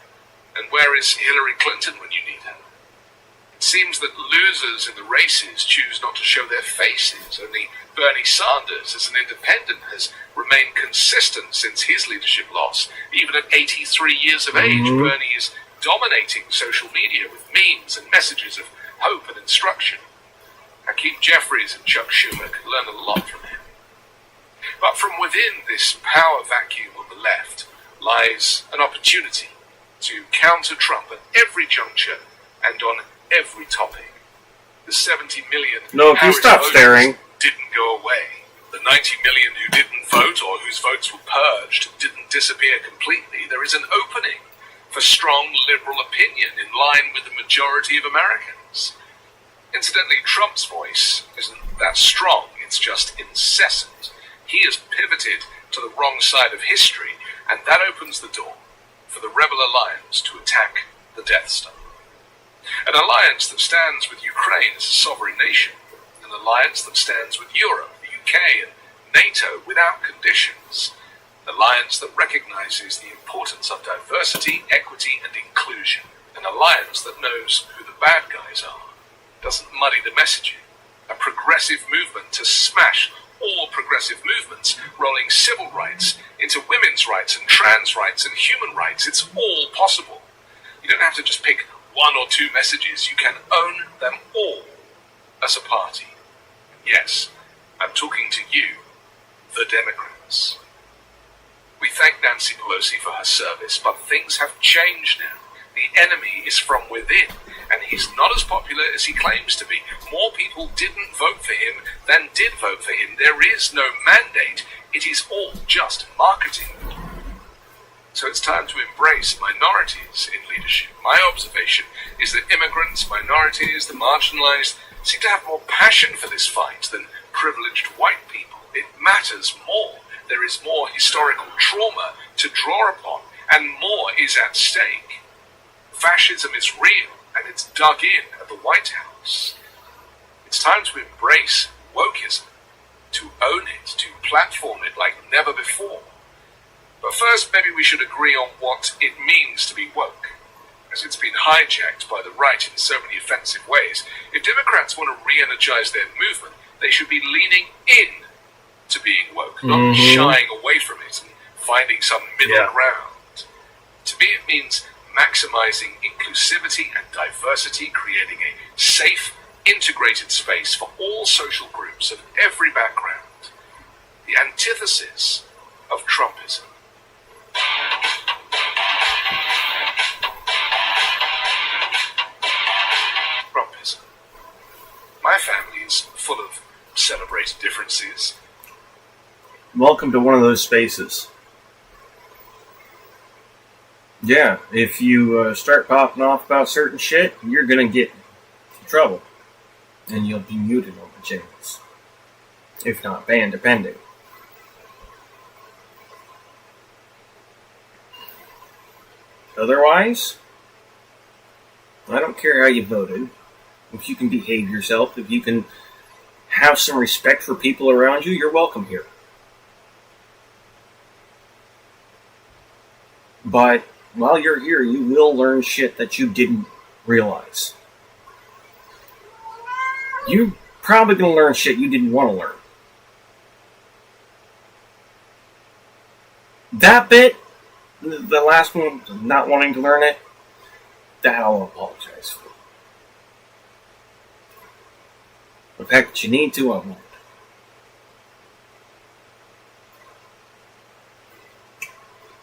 And where is Hillary Clinton when you need her? It seems that losers in the races choose not to show their faces. Only Bernie Sanders, as an independent, has remained consistent since his leadership loss. Even at 83 years of age, Bernie is dominating social media with memes and messages of hope and instruction. Hakeem Jeffries and Chuck Schumer could learn a lot from him. But from within this power vacuum on the left lies an opportunity to counter Trump at every juncture and on every topic. The 70 million No, if you stop staring. Didn't go away. The 90 million who didn't vote or whose votes were purged didn't disappear completely. There is an opening for strong liberal opinion in line with the majority of Americans. Incidentally, Trump's voice isn't that strong, it's just incessant. He has pivoted to the wrong side of history, and that opens the door for the Rebel Alliance to attack the Death Star. An alliance that stands with Ukraine as a sovereign nation, an alliance that stands with Europe, the UK, and NATO without conditions, an alliance that recognizes the importance of diversity, equity, and inclusion, an alliance that knows who the bad guys are, doesn't muddy the messaging, a progressive movement to smash all progressive movements, rolling civil rights into women's rights and trans rights and human rights. It's all possible. You don't have to just pick one or two messages. You can own them all as a party. Yes, I'm talking to you, the Democrats. We thank Nancy Pelosi for her service, but things have changed now. The enemy is from within, and he's not as popular as he claims to be. More people didn't vote for him than did vote for him. There is no mandate. It is all just marketing. So it's time to embrace minorities in leadership. My observation is that immigrants, minorities, the marginalized seem to have more passion for this fight than privileged white people. It matters more. There is more historical trauma to draw upon, and more is at stake. Fascism is real, and it's dug in at the White House. It's time to embrace wokeism, to own it, to platform it like never before. But first, maybe we should agree on what it means to be woke, as it's been hijacked by the right in so many offensive ways. If Democrats want to re-energize their movement, they should be leaning in to being woke, not shying away from it and finding some middle ground. To me, it means maximizing inclusivity and diversity, creating a safe, integrated space for all social groups of every background. The antithesis of Trumpism. Trumpism. My family is full of celebrated differences. Welcome to one of those spaces. Yeah, if you start popping off about certain shit, you're going to get in trouble. And you'll be muted on the channels. If not banned, depending. Otherwise, I don't care how you voted. If you can behave yourself, if you can have some respect for people around you, you're welcome here. But while you're here, you will learn shit that you didn't realize. You're probably going to learn shit you didn't want to learn. That bit, the last one, not wanting to learn it, that I'll apologize for. The fact that you need to, I won't.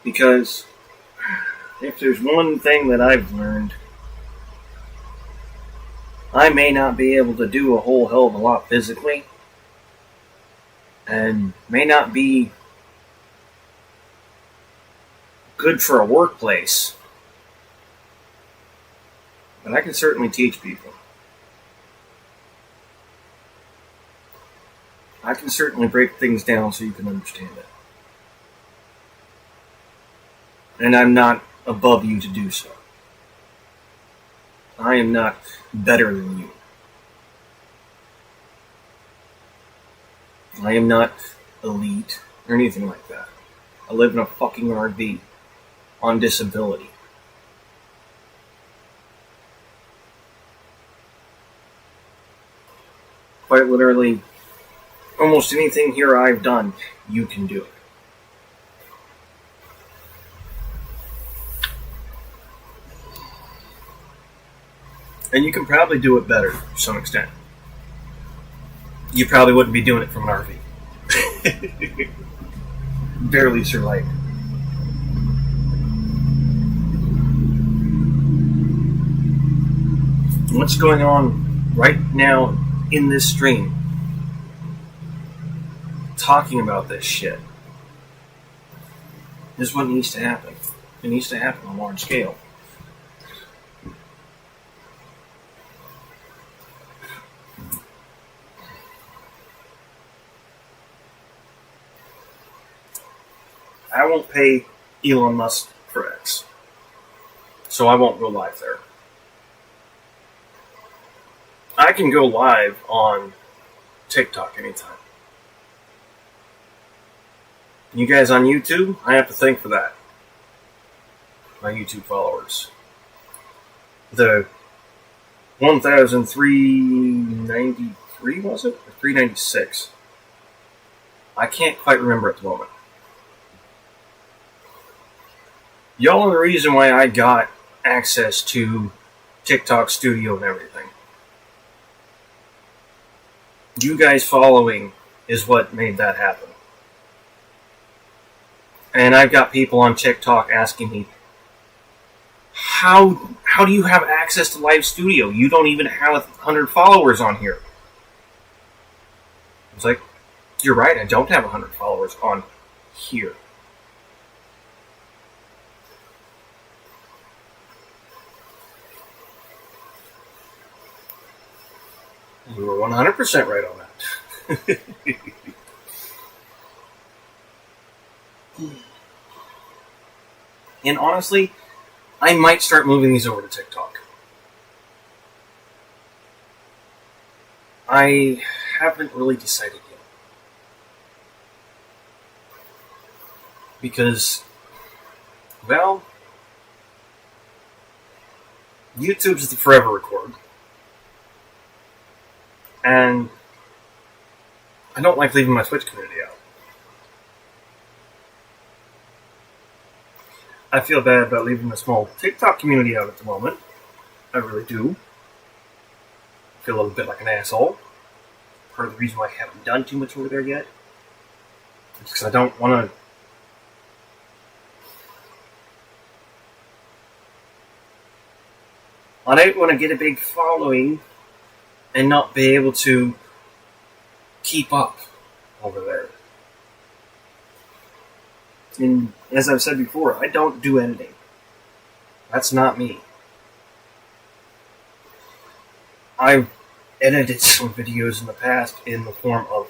Because if there's one thing that I've learned, I may not be able to do a whole hell of a lot physically, and may not be good for a workplace, but I can certainly teach people. I can certainly break things down so you can understand it. And I'm not above you to do so. I am not better than you. I am not elite or anything like that. I live in a fucking RV on disability. Quite literally, almost anything here I've done, you can do it. And you can probably do it better to some extent. You probably wouldn't be doing it from an RV. Barely survived. What's going on right now in this stream, talking about this shit, is what needs to happen. It needs to happen on a large scale. I won't pay Elon Musk for X, so I won't go live there. I can go live on TikTok anytime. You guys on YouTube, I have to thank for that. My YouTube followers. The 1,393, was it? Or 396? I can't quite remember at the moment. Y'all are the reason why I got access to TikTok Studio and everything. You guys following is what made that happen. And I've got people on TikTok asking me, how do you have access to Live Studio? You don't even have 100 followers on here. It's like, you're right, I don't have 100 followers on here. You were 100% right on that. And honestly, I might start moving these over to TikTok. I haven't really decided yet. Because, well, YouTube's the forever record. And I don't like leaving my Twitch community out. I feel bad about leaving the small TikTok community out at the moment. I really do. I feel a little bit like an asshole. Part of the reason why I haven't done too much over there yet is because I don't want to... I don't want to get a big following and not be able to keep up over there. And as I've said before, I don't do editing. That's not me. I've edited some videos in the past in the form of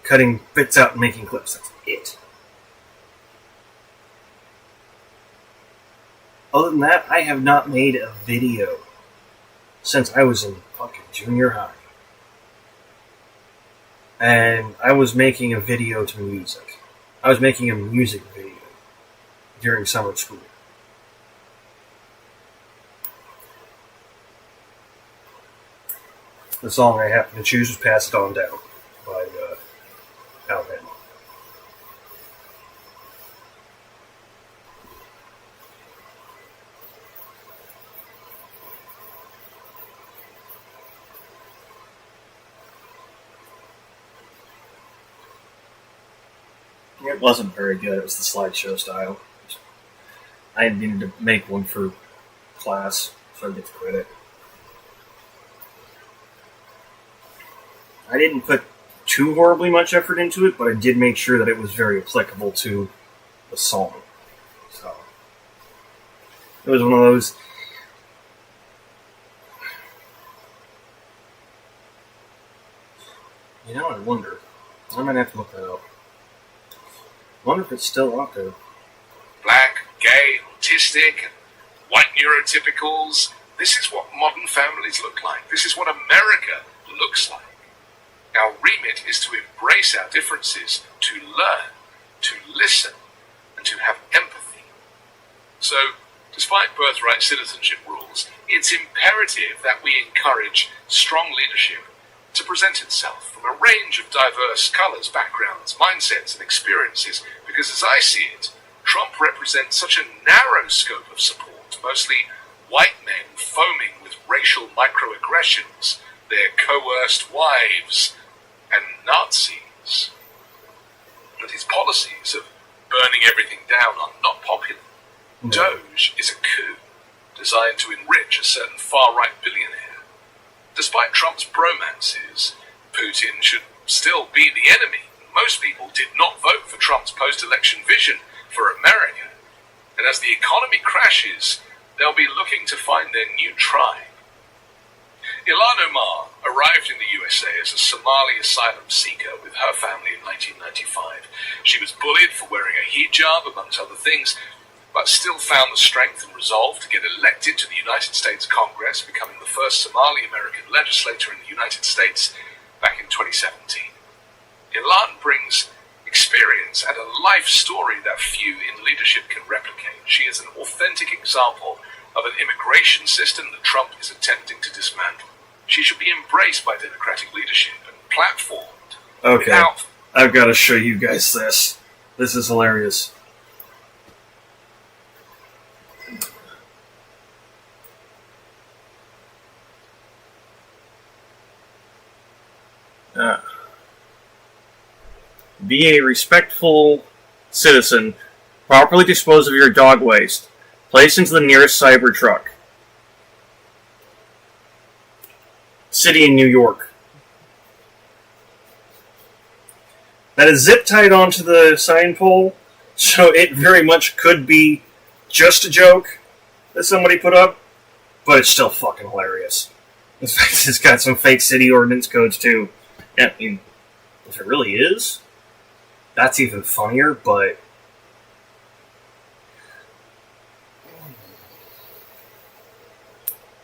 cutting bits out and making clips. That's it. Other than that, I have not made a video since I was in fucking junior high. And I was making a video to music. I was making a music video during summer school. The song I happened to choose was Pass It On Down by Alabama. It wasn't very good. It was the slideshow style. I needed to make one for class, so I get the credit. I didn't put too horribly much effort into it, but I did make sure that it was very applicable to the song. So it was one of those. You know, I wonder. I might have to look that up. I wonder if it's still out there. Black, gay, autistic, and white neurotypicals. This is what modern families look like. This is what America looks like. Our remit is to embrace our differences, to learn, to listen, and to have empathy. So, despite birthright citizenship rules, it's imperative that we encourage strong leadership to present itself from a range of diverse colours, backgrounds, mindsets, and experiences, because as I see it, Trump represents such a narrow scope of support, mostly white men foaming with racial microaggressions, their coerced wives, and Nazis. But his policies of burning everything down are not popular. Doge is a coup designed to enrich a certain far-right billionaire. Despite Trump's bromances, Putin should still be the enemy. Most people did not vote for Trump's post-election vision for America. And as the economy crashes, they'll be looking to find their new tribe. Ilhan Omar arrived in the USA as a Somali asylum seeker with her family in 1995. She was bullied for wearing a hijab, amongst other things, but still found the strength and resolve to get elected to the United States Congress, becoming the first Somali-American legislator in the United States back in 2017. Ilhan brings experience and a life story that few in leadership can replicate. She is an authentic example of an immigration system that Trump is attempting to dismantle. She should be embraced by Democratic leadership and platformed. Okay, I've got to show you guys this. This is hilarious. Be a respectful citizen. Properly dispose of your dog waste. Place into the nearest cyber truck. City in New York. That is zip tied onto the sign pole, so it very much could be just a joke that somebody put up, but it's still fucking hilarious. In fact, it's got some fake city ordinance codes too. I mean, if it really is, that's even funnier, but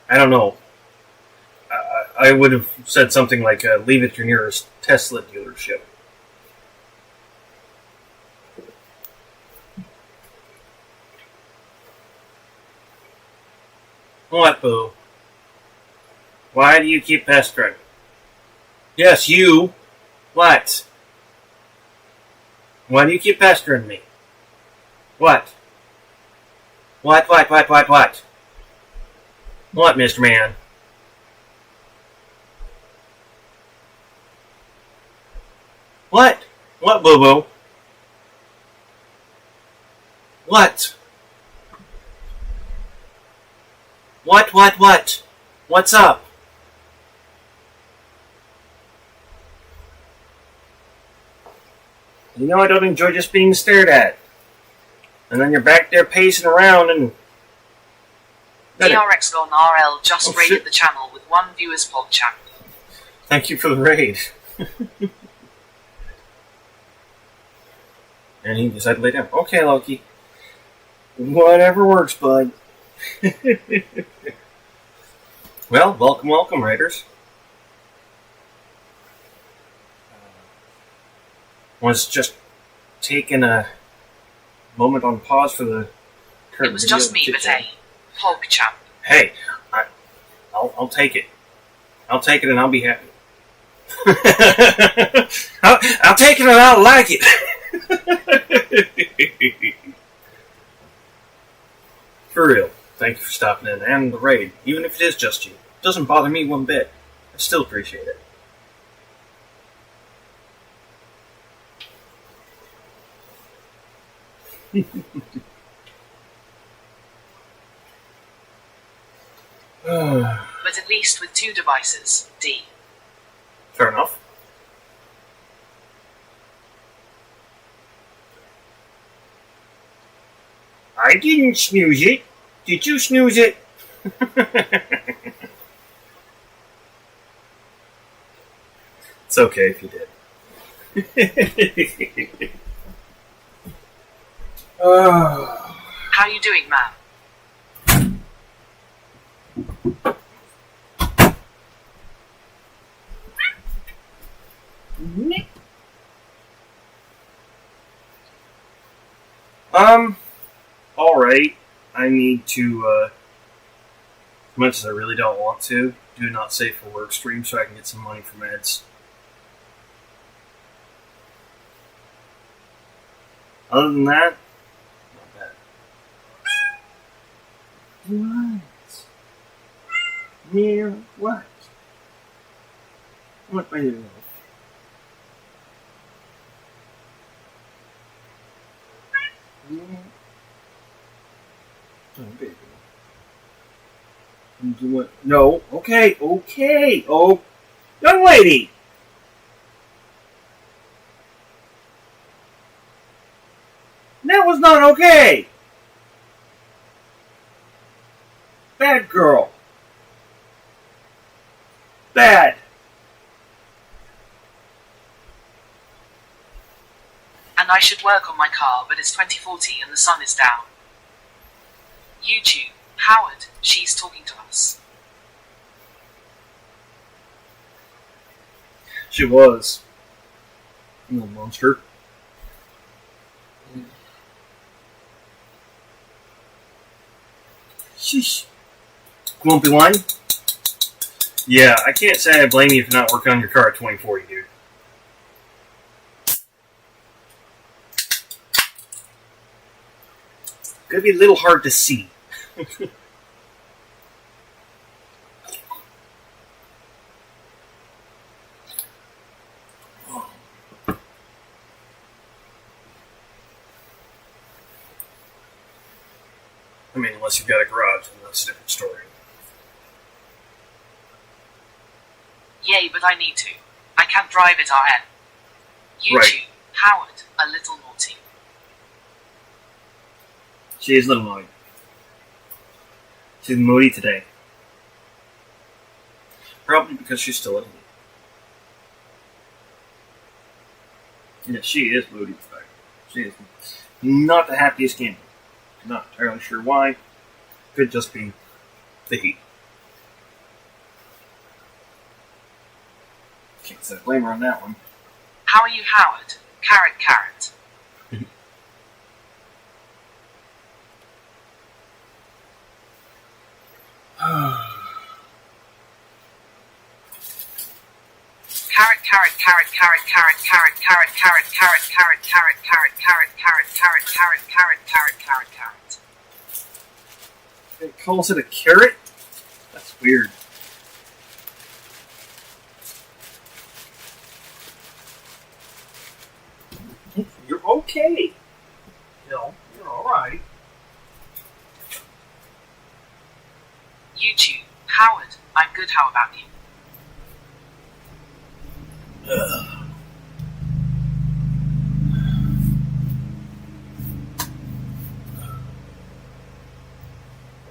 I don't know. I would have said something like, leave it to your nearest Tesla dealership. What, Boo? Why do you keep pestering? Yes, you. What? Why do you keep pestering me? What? What? What, Mr. Man? What? What, Boo-Boo? What? What? What's up? You know I don't enjoy just being stared at. And then you're back there pacing around and... DRX Gone RL just raided the channel with one viewer's PogChamp. Thank you for the raid. And he decided to lay down. Okay, Loki. Whatever works, bud. Well, welcome, Raiders. Was just taking a moment on pause for the current It was just me, but hey, PogChamp. Hey, I'll take it. I'll take it and I'll be happy. I'll take it and I'll like it. For real. Thank you for stopping in and the raid. Even if it is just you. It doesn't bother me one bit. I still appreciate it. But at least with 2 devices, D. Fair enough. I didn't snooze it. Did you snooze it? It's okay if you did. How you doing, ma'am? Alright. I need to, as much as I really don't want to, do a not safe for work stream so I can get some money for meds. Other than that, not bad. What? Yeah, what? What am I doing? Oh, baby. What? No. Okay. Okay. Oh, young lady. That was not okay. Bad girl. Bad. And I should work on my car, but it's 2040 and the sun is down. YouTube. Howard, she's talking to us. She was. You little monster. Sheesh. Grumpy one? Yeah, I can't say I blame you for not working on your car at 2040, dude. Could be a little hard to see. I mean, unless you've got a garage, then that's a different story. Yay, but I need to. I can't drive it, RN. YouTube. Right. Howard, a little naughty. She is a little naughty. She's moody today. Probably because she's still at home. Yeah, she is moody today. She is not the happiest camper. Not entirely sure why. Could just be the heat. Can't say blame her on that one. How are you, Howard? Carrot, carrot. Carrot, carrot, carrot, carrot, carrot, carrot, carrot, carrot, carrot, carrot, carrot, carrot, carrot, carrot, carrot, carrot, carrot, carrot, carrot, carrot. It calls it a carrot? That's weird. You're okay. No, you're alright. YouTube. Howard, I'm good, how about you?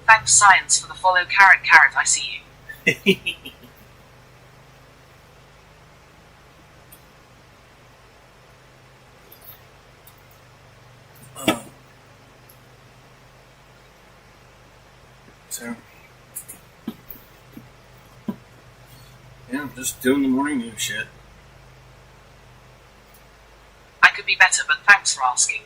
Thanks, science, for the follow carrot, carrot, I see you. So, yeah, I'm just doing the morning news shit. I could be better, but thanks for asking.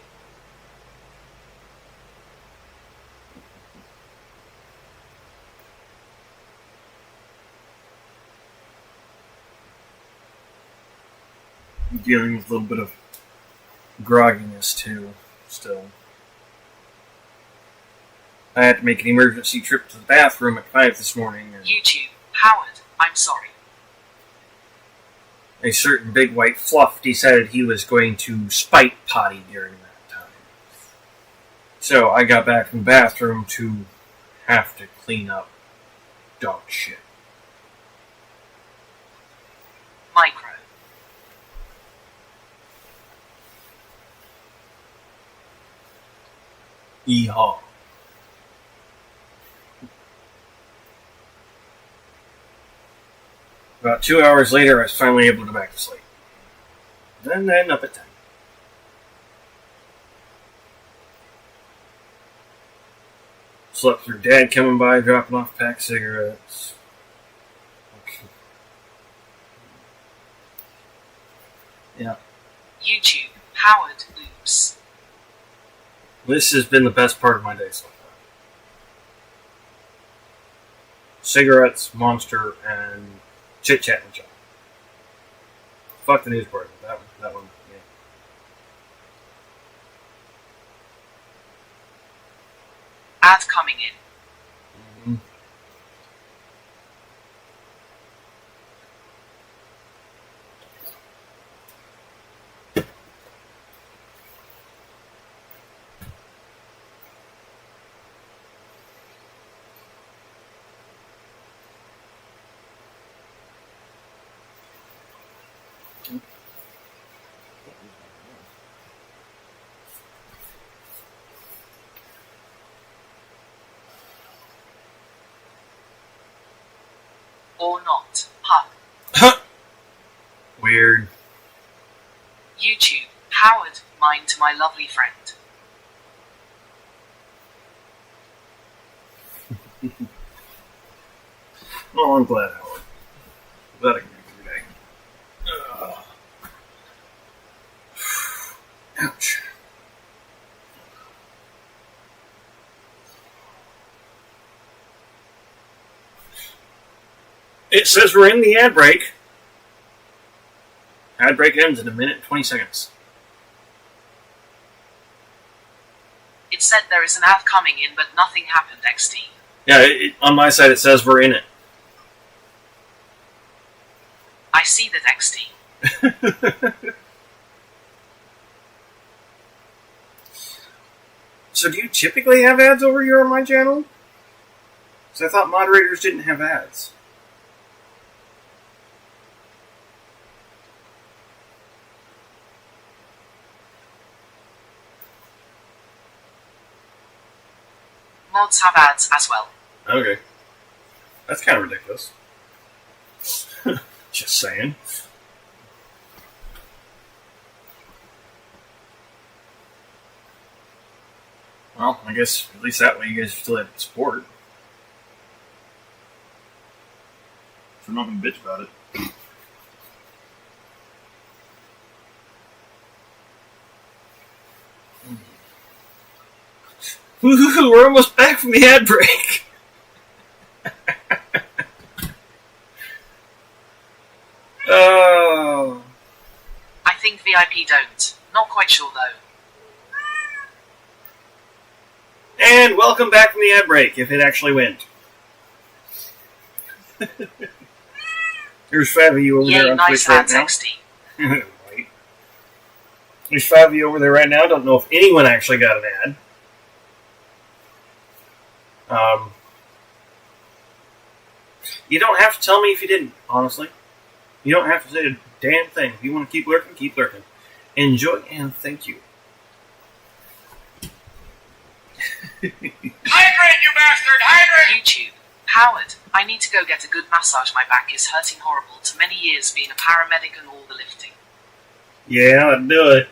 I'm dealing with a little bit of grogginess too, still. I had to make an emergency trip to the bathroom at 5 this morning. And YouTube. Howard, I'm sorry. a certain big white fluff decided he was going to spite potty during that time. So I got back from the bathroom to have to clean up dog shit. Micro. Yeehaw. About 2 hours later, I was finally able to go back to sleep. Then up at 10. Slept through Dad coming by, dropping off packed cigarettes. Yeah. YouTube, Howard Loops. This has been the best part of my day so far. Cigarettes, Monster, and chit-chat with John. Fuck the news part. That one, yeah. Ad coming in. Mm-hmm. Or not. Huh. Weird. YouTube, Howard, mine to my lovely friend. Oh, I'm glad, Howard. Glad I can do today. Ouch. It says we're in the ad break. Ad break ends in 1 minute and 20 seconds. It said there is an ad coming in, but nothing happened, XD. Yeah, on my side it says we're in it. I see that, XD. So do you typically have ads over here on my channel? Because I thought moderators didn't have ads. Mods have ads as well. Okay. That's kind of ridiculous. Just saying. Well, I guess at least that way you guys still have support. So I'm not going to bitch about it. Woohoo! We're almost back from the ad break! Oh. I think VIP don't. Not quite sure though. And welcome back from the ad break, if it actually went. There's 5 of you over there on nice Twitch ads, right XD. now. Right. There's 5 of you over there right now. Don't know if anyone actually got an ad. You don't have to tell me if you didn't, honestly. You don't have to say a damn thing. If you want to keep lurking, keep lurking. Enjoy and thank you. Hydrate, you bastard! Hydrate! YouTube, Howard, I need to go get a good massage. My back is hurting horrible to many years being a paramedic and all the lifting. Yeah, I'll do it.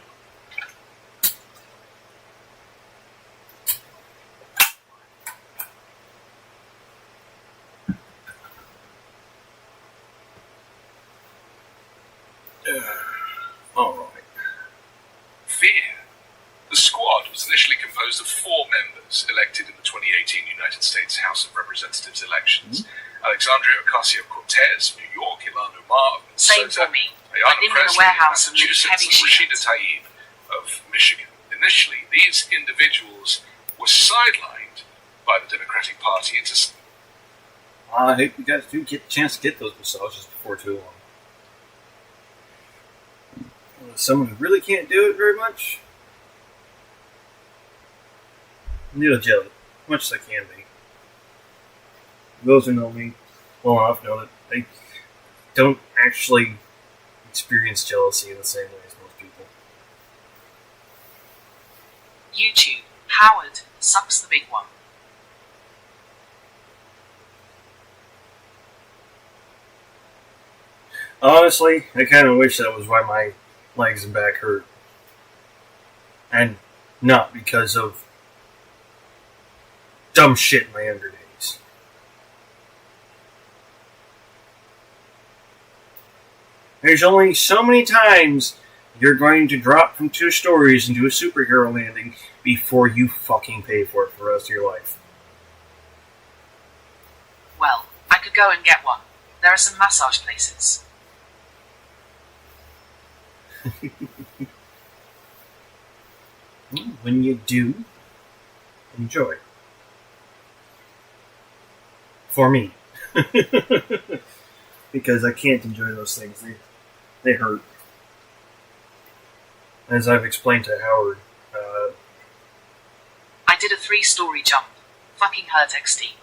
Alright. Fear. The squad was initially composed of 4 members elected in the 2018 United States House of Representatives elections. Alexandria Ocasio-Cortez, New York, Ilhan Omar of Same Minnesota, for me. Ayana I live in a Presley of warehouse and Massachusetts, heavy and Rashida shit. Tlaib of Michigan. Initially, these individuals were sidelined by the Democratic Party into... I hope you guys do get a chance to get those massages before too long. Someone who really can't do it very much, needle gel it as much as I can be. Those who know me well enough know that they don't actually experience jealousy in the same way as most people. YouTube, Howard, sucks the big one. Honestly, I kind of wish that was why my legs and back hurt. And not because of dumb shit in my younger days. There's only so many times you're going to drop from 2 stories into a superhero landing before you fucking pay for it for the rest of your life. Well, I could go and get one. There are some massage places. When you do, enjoy. For me. Because I can't enjoy those things. They hurt. As I've explained to Howard, I did a 3-story jump. Fucking hurt XD.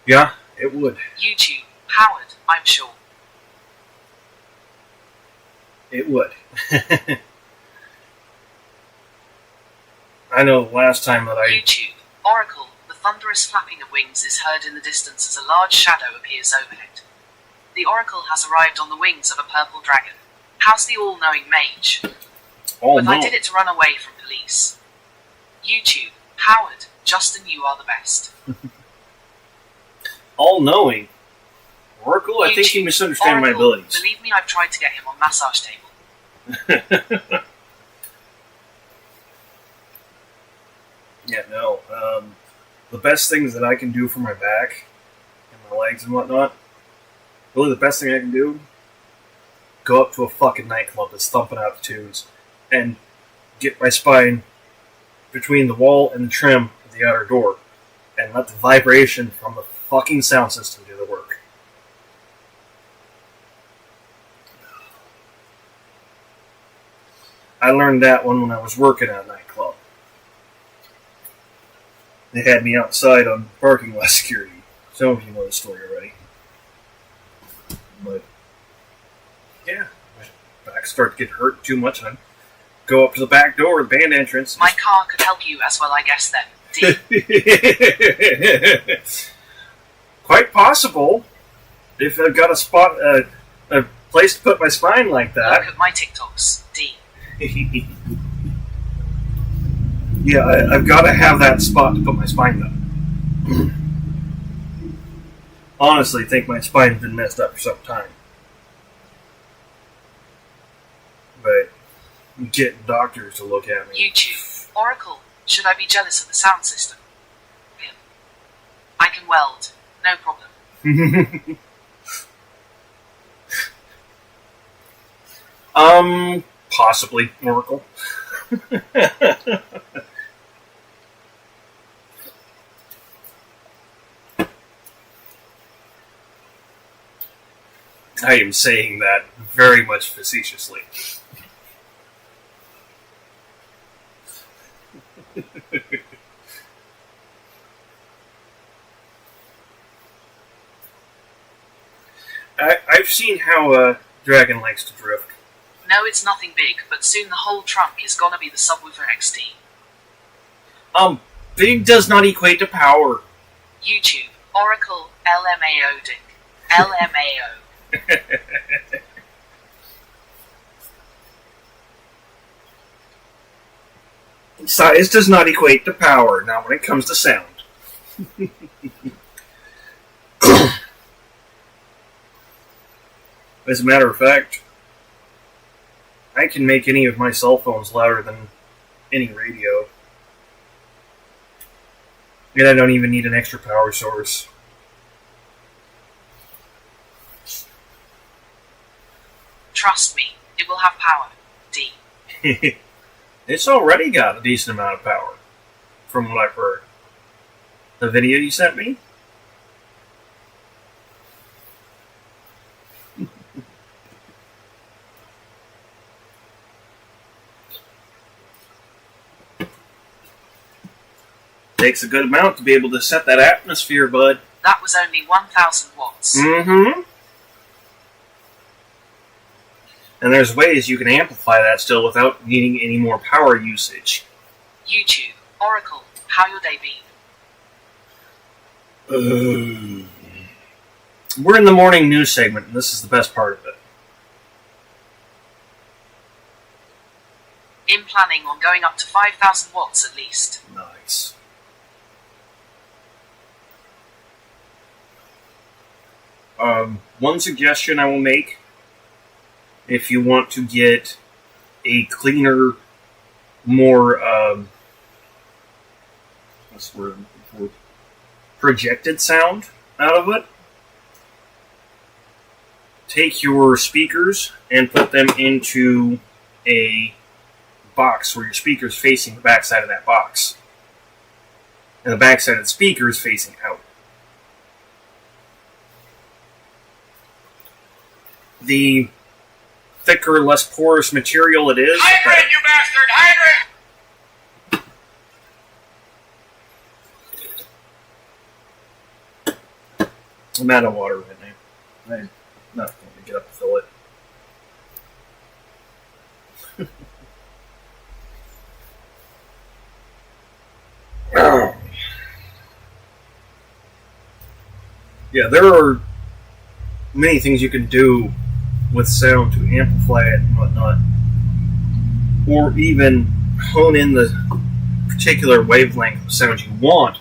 Yeah, it would. YouTube, Howard, I'm sure. It would. I know the last time that YouTube, Oracle, the thunderous flapping of wings is heard in the distance as a large shadow appears overhead. The Oracle has arrived on the wings of a purple dragon. How's the all-knowing mage? But I did it to run away from police. YouTube, Howard, Justin, you are the best. All-knowing? Oracle? I think you misunderstand my abilities. Believe me, I've tried to get him on massage table. Yeah, no. The best things that I can do for my back and my legs and whatnot, really the best thing I can do, go up to a fucking nightclub that's thumping out the tunes and get my spine between the wall and the trim of the outer door and let the vibration from the fucking sound system do the work. I learned that one when I was working at a nightclub. They had me outside on parking lot security. Some of you know the story already. But, yeah, my back started to get hurt too much, and I'd go up to the back door, the band entrance. My car could help you as well, I guess, then. D. Quite possible. If I've got a spot, a place to put my spine like that. Look at my TikToks. D. Yeah, I've got to have that spot to put my spine up. Honestly, I think my spine's been messed up for some time. But getting doctors to look at me. YouTube, Oracle, should I be jealous of the sound system? Yeah. I can weld, no problem. Possibly, Oracle. I am saying that very much facetiously. I've seen how Dragon likes to drift. No, it's nothing big, but soon the whole trunk is gonna be the subwoofer XD. Big does not equate to power. YouTube, Oracle, LMAO Dick. LMAO. Size does not equate to power, not when it comes to sound. As a matter of fact, I can make any of my cell phones louder than any radio. And I don't even need an extra power source. Trust me, it will have power. D. It's already got a decent amount of power, from what I've heard. The video you sent me? Takes a good amount to be able to set that atmosphere, bud. That was only 1,000 watts. Mm-hmm. And there's ways you can amplify that still without needing any more power usage. YouTube, Oracle, how your day been? We're in the morning news segment, and this is the best part of it. In planning on going up to 5,000 watts at least. Nice. One suggestion I will make, if you want to get a cleaner, more, what's the word? Projected sound out of it, take your speakers and put them into a box where your speaker's facing the backside of that box. And the backside of the speaker is facing out. The thicker, less porous material it is... Hydrate, you bastard! Hydrate! I'm out of water right now. I'm not going to get up to fill it. Yeah, there are many things you can do with sound to amplify it and whatnot. Or even hone in the particular wavelength of sound you want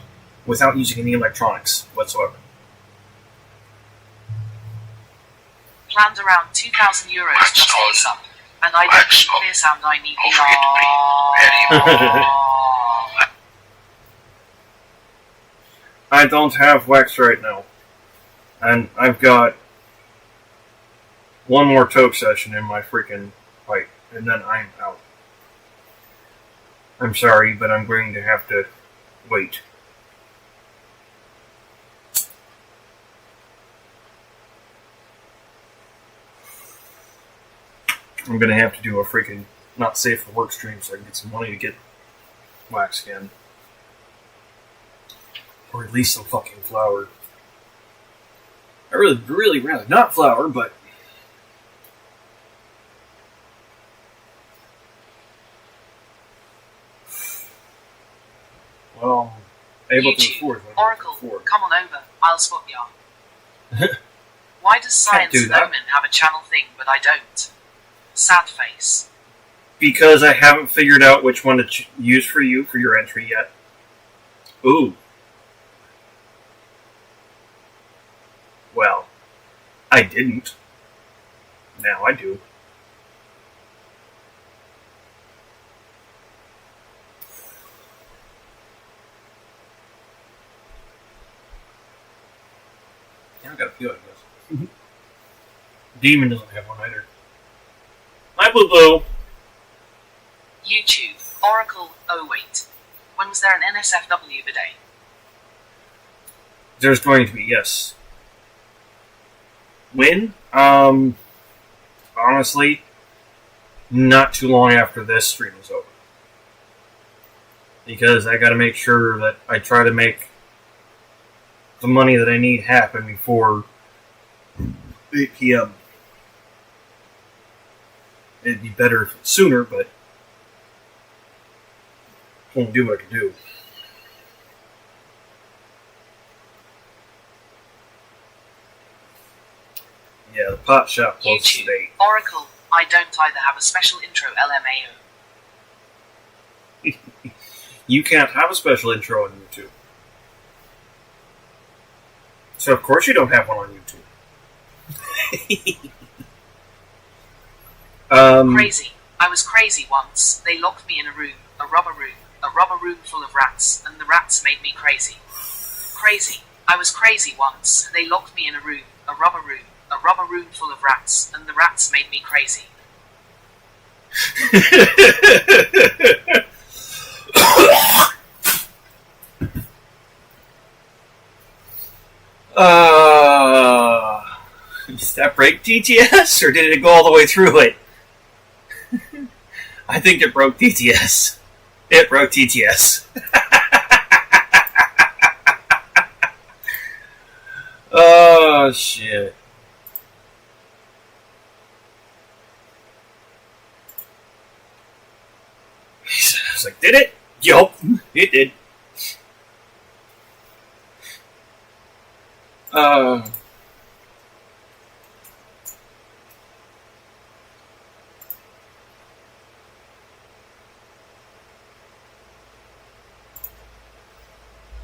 without using any electronics whatsoever. Planned around 2,000 euros just for this up. And I don't need clear sound, I need I don't have wax right now. And I've got one more toke session in my freaking pipe, and then I'm out. I'm sorry, but I'm going to have to wait. I'm going to have to do a freaking not safe for work stream so I can get some money to get wax again. Or at least some fucking flour. I really rather not flour, but... Well, able to afford it. Oracle, come on over. I'll swap ya. Why does Science do and that. Omen have a channel thing, but I don't? Sad face. Because I haven't figured out which one to use for you for your entry yet. Ooh. Well, I didn't. Now I do. Yeah, I got a few, I guess. Demon doesn't have one either. Hi, Blue Blue. YouTube, Oracle, oh wait. When was there an NSFW bidet? There's going to be, yes. When? Honestly, not too long after this stream is over. Because I gotta make sure that I try to make the money that I need happen before 8 p.m. It'd be better sooner, but won't do what I can do. Yeah, the pot shop closes YouTube, today. Oracle, I don't either have a special intro LMAO. You can't have a special intro on YouTube. So of course you don't have one on YouTube. Crazy. I was crazy once. They locked me in a rubber room full of rats, and the rats made me crazy. Crazy. I was crazy once. They locked me in a rubber room full of rats, and the rats made me crazy. Did that break DTS, or did it go all the way through it? I think it broke DTS. It broke TTS. Oh, shit. was like, did it? Yup, it did.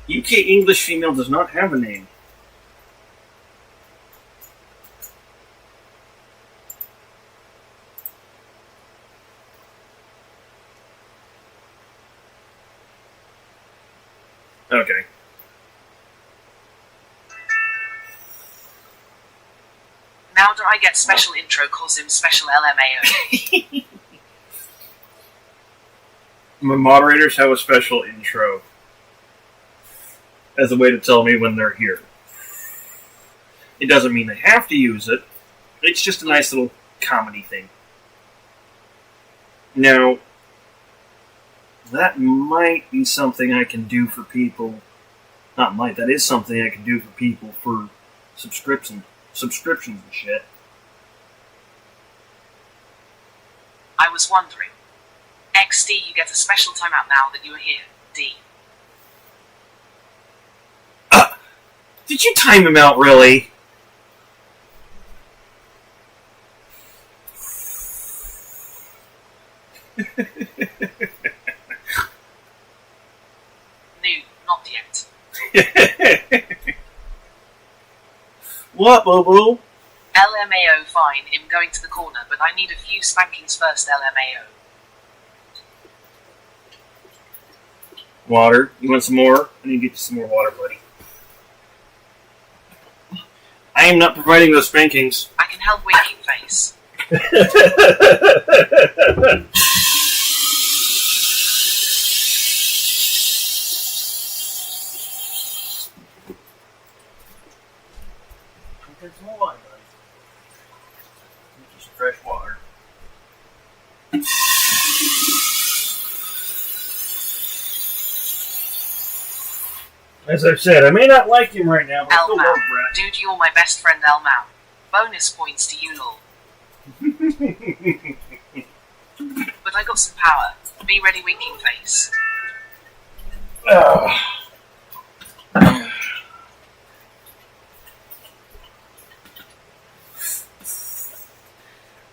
UK English female does not have a name. Okay. Now do I get special intro cause him special LMAO? My moderators have a special intro as a way to tell me when they're here. It doesn't mean they have to use it. It's just a nice little comedy thing. Now, that might be something I can do for people. Not might, that is something I can do for people for subscriptions and shit. I was wondering. XD, you get a special timeout now that you are here. D. Did you time him out, really? No, not yet. What, Bobo? LMAO, fine, him going to the corner, but I need a few spankings first, LMAO. Water. You want some more? I need to get you some more water, buddy. I am not providing those spankings. I can help winking face. Get some more water, buddy. Just fresh water. As I've said, I may not like him right now, but I still love Brett. Dude, you're my best friend, Elmau. Bonus points to you, lol. But I got some power. Be ready, winking face.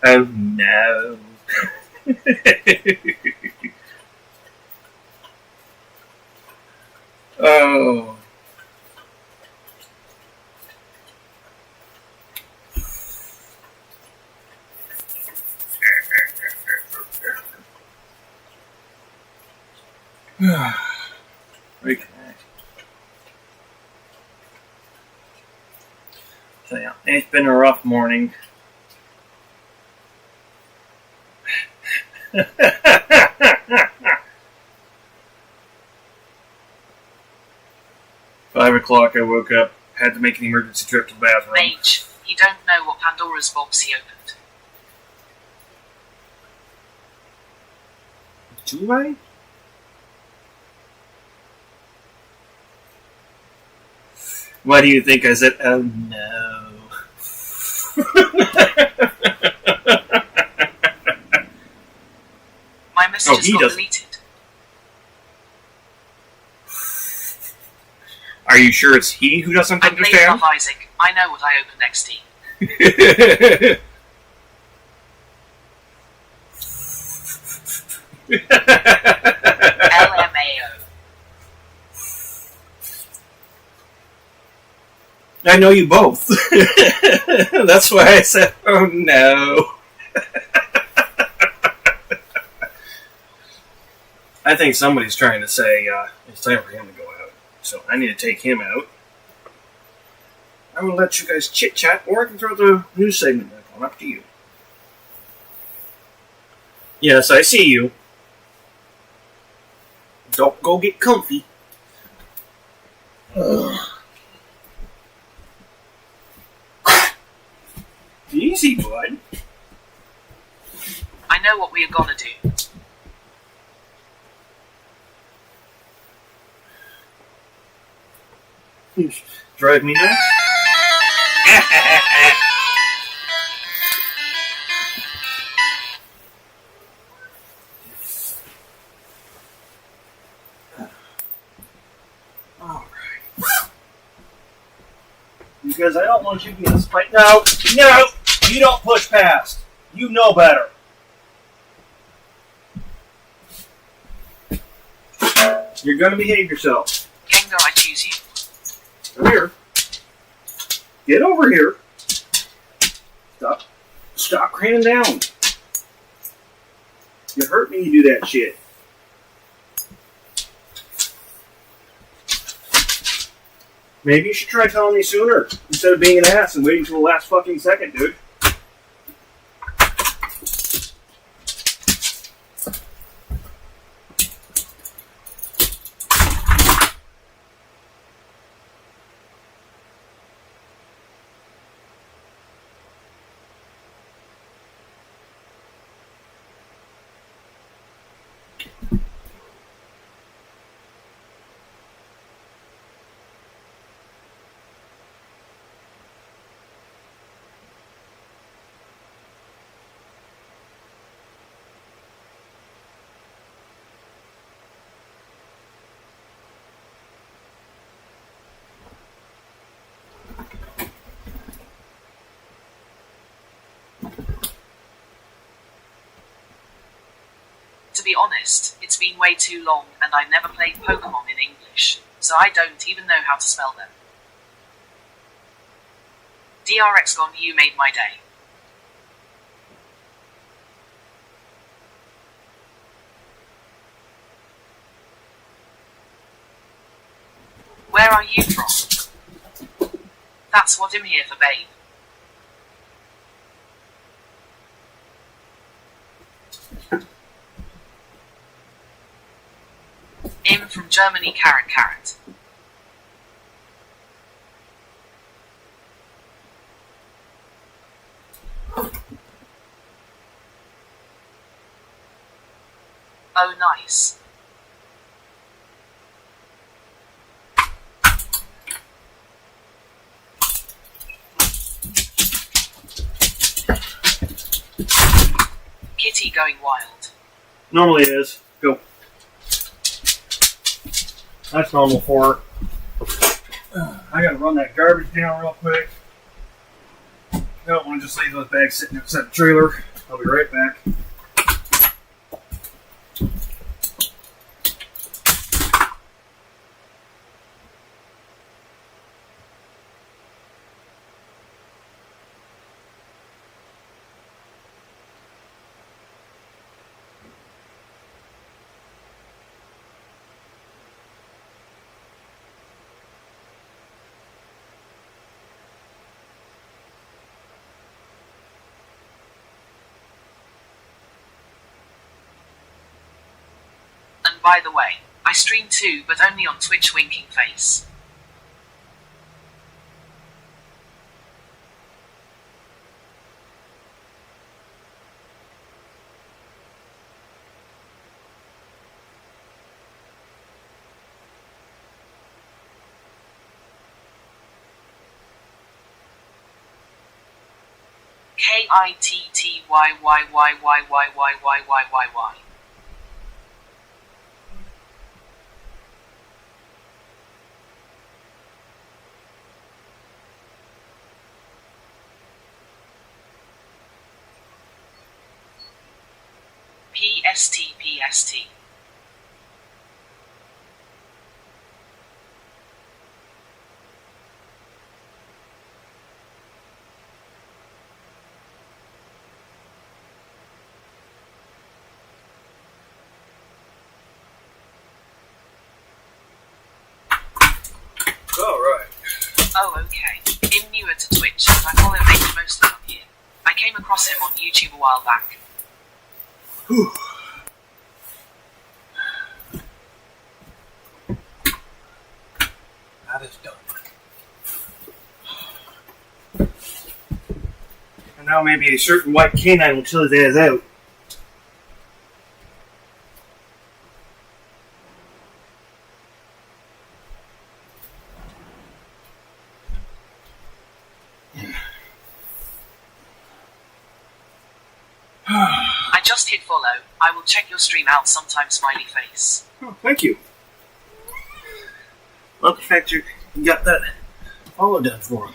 Oh no. Oh. Reconnect. So yeah, it's been a rough morning. 5 o'clock, I woke up, had to make an emergency trip to the bathroom. Mage, you don't know what Pandora's box he opened. Do I? Why do you think I said, oh no? My messages got deleted. Are you sure it's he who doesn't I played understand? Love Isaac. I know what I opened XD. LMAO. I know you both. That's why I said, oh no. I think somebody's trying to say it's time for him to go out. So I need to take him out. I will let you guys chit-chat, or I can throw the news segment back on. Up to you. Yes, I see you. Don't go get comfy. Easy, bud. I know what we are gonna do. Drive me nuts? because I don't want you to get a spike. No! No! You don't push past. You know better. You're gonna behave yourself. Gengar, I choose you. Come here. Get over here. Stop craning down. You hurt me, you do that shit. Maybe you should try telling me sooner, instead of being an ass and waiting till the last fucking second, dude. To be honest, it's been way too long and I never played Pokemon in English, so I don't even know how to spell them. DRXGon, you made my day. Where are you from? That's what I'm here for, babe. I'm from Germany, carrot. Oh, nice. Kitty going wild. Normally it is. Go. That's normal for her. I gotta run that garbage down real quick. I don't want to just leave those bags sitting outside the trailer. I'll be right back. And by the way, I stream too, but only on Twitch winking face. KITTYYYYYYYYYYY. PST. Alright. Oh, okay. I'm newer to Twitch, but I follow Mage mostly on here. I came across him on YouTube a while back. Whew. That is done. And now maybe a certain white canine will chill his ass out. I just hit follow. I will check your stream out sometime, smiley face. Oh, thank you. Love the fact you got that follow done for him.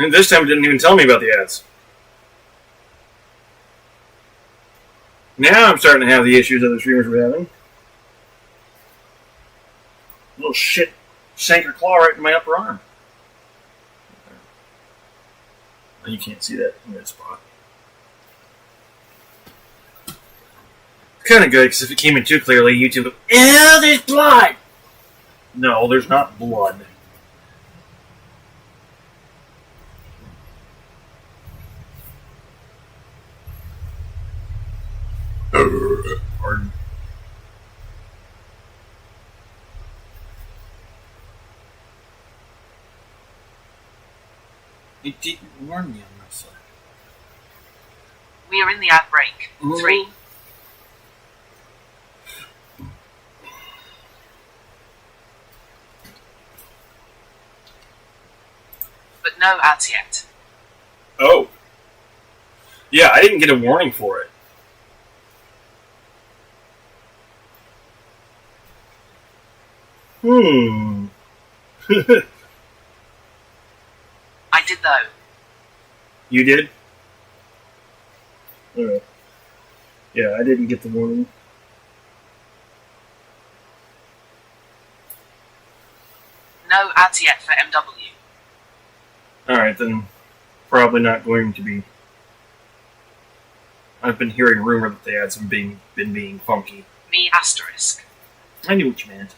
And this time it didn't even tell me about the ads. Now I'm starting to have the issues other streamers were having. Little shit sank her claw right in my upper arm. You can't see that in that spot. Kind of good, because if it came in too clearly, YouTube would, ew, there's blood! No, there's not blood. Pardon. It didn't warn me on my side. We are in the outbreak. 3. But no ads yet. Oh. Yeah, I didn't get a warning for it. I did though. You did? Alright. Yeah, I didn't get the warning. No ads yet for MW. Alright, then probably not going to be. I've been hearing rumor that the ads have been being funky. Me asterisk. I knew what you meant.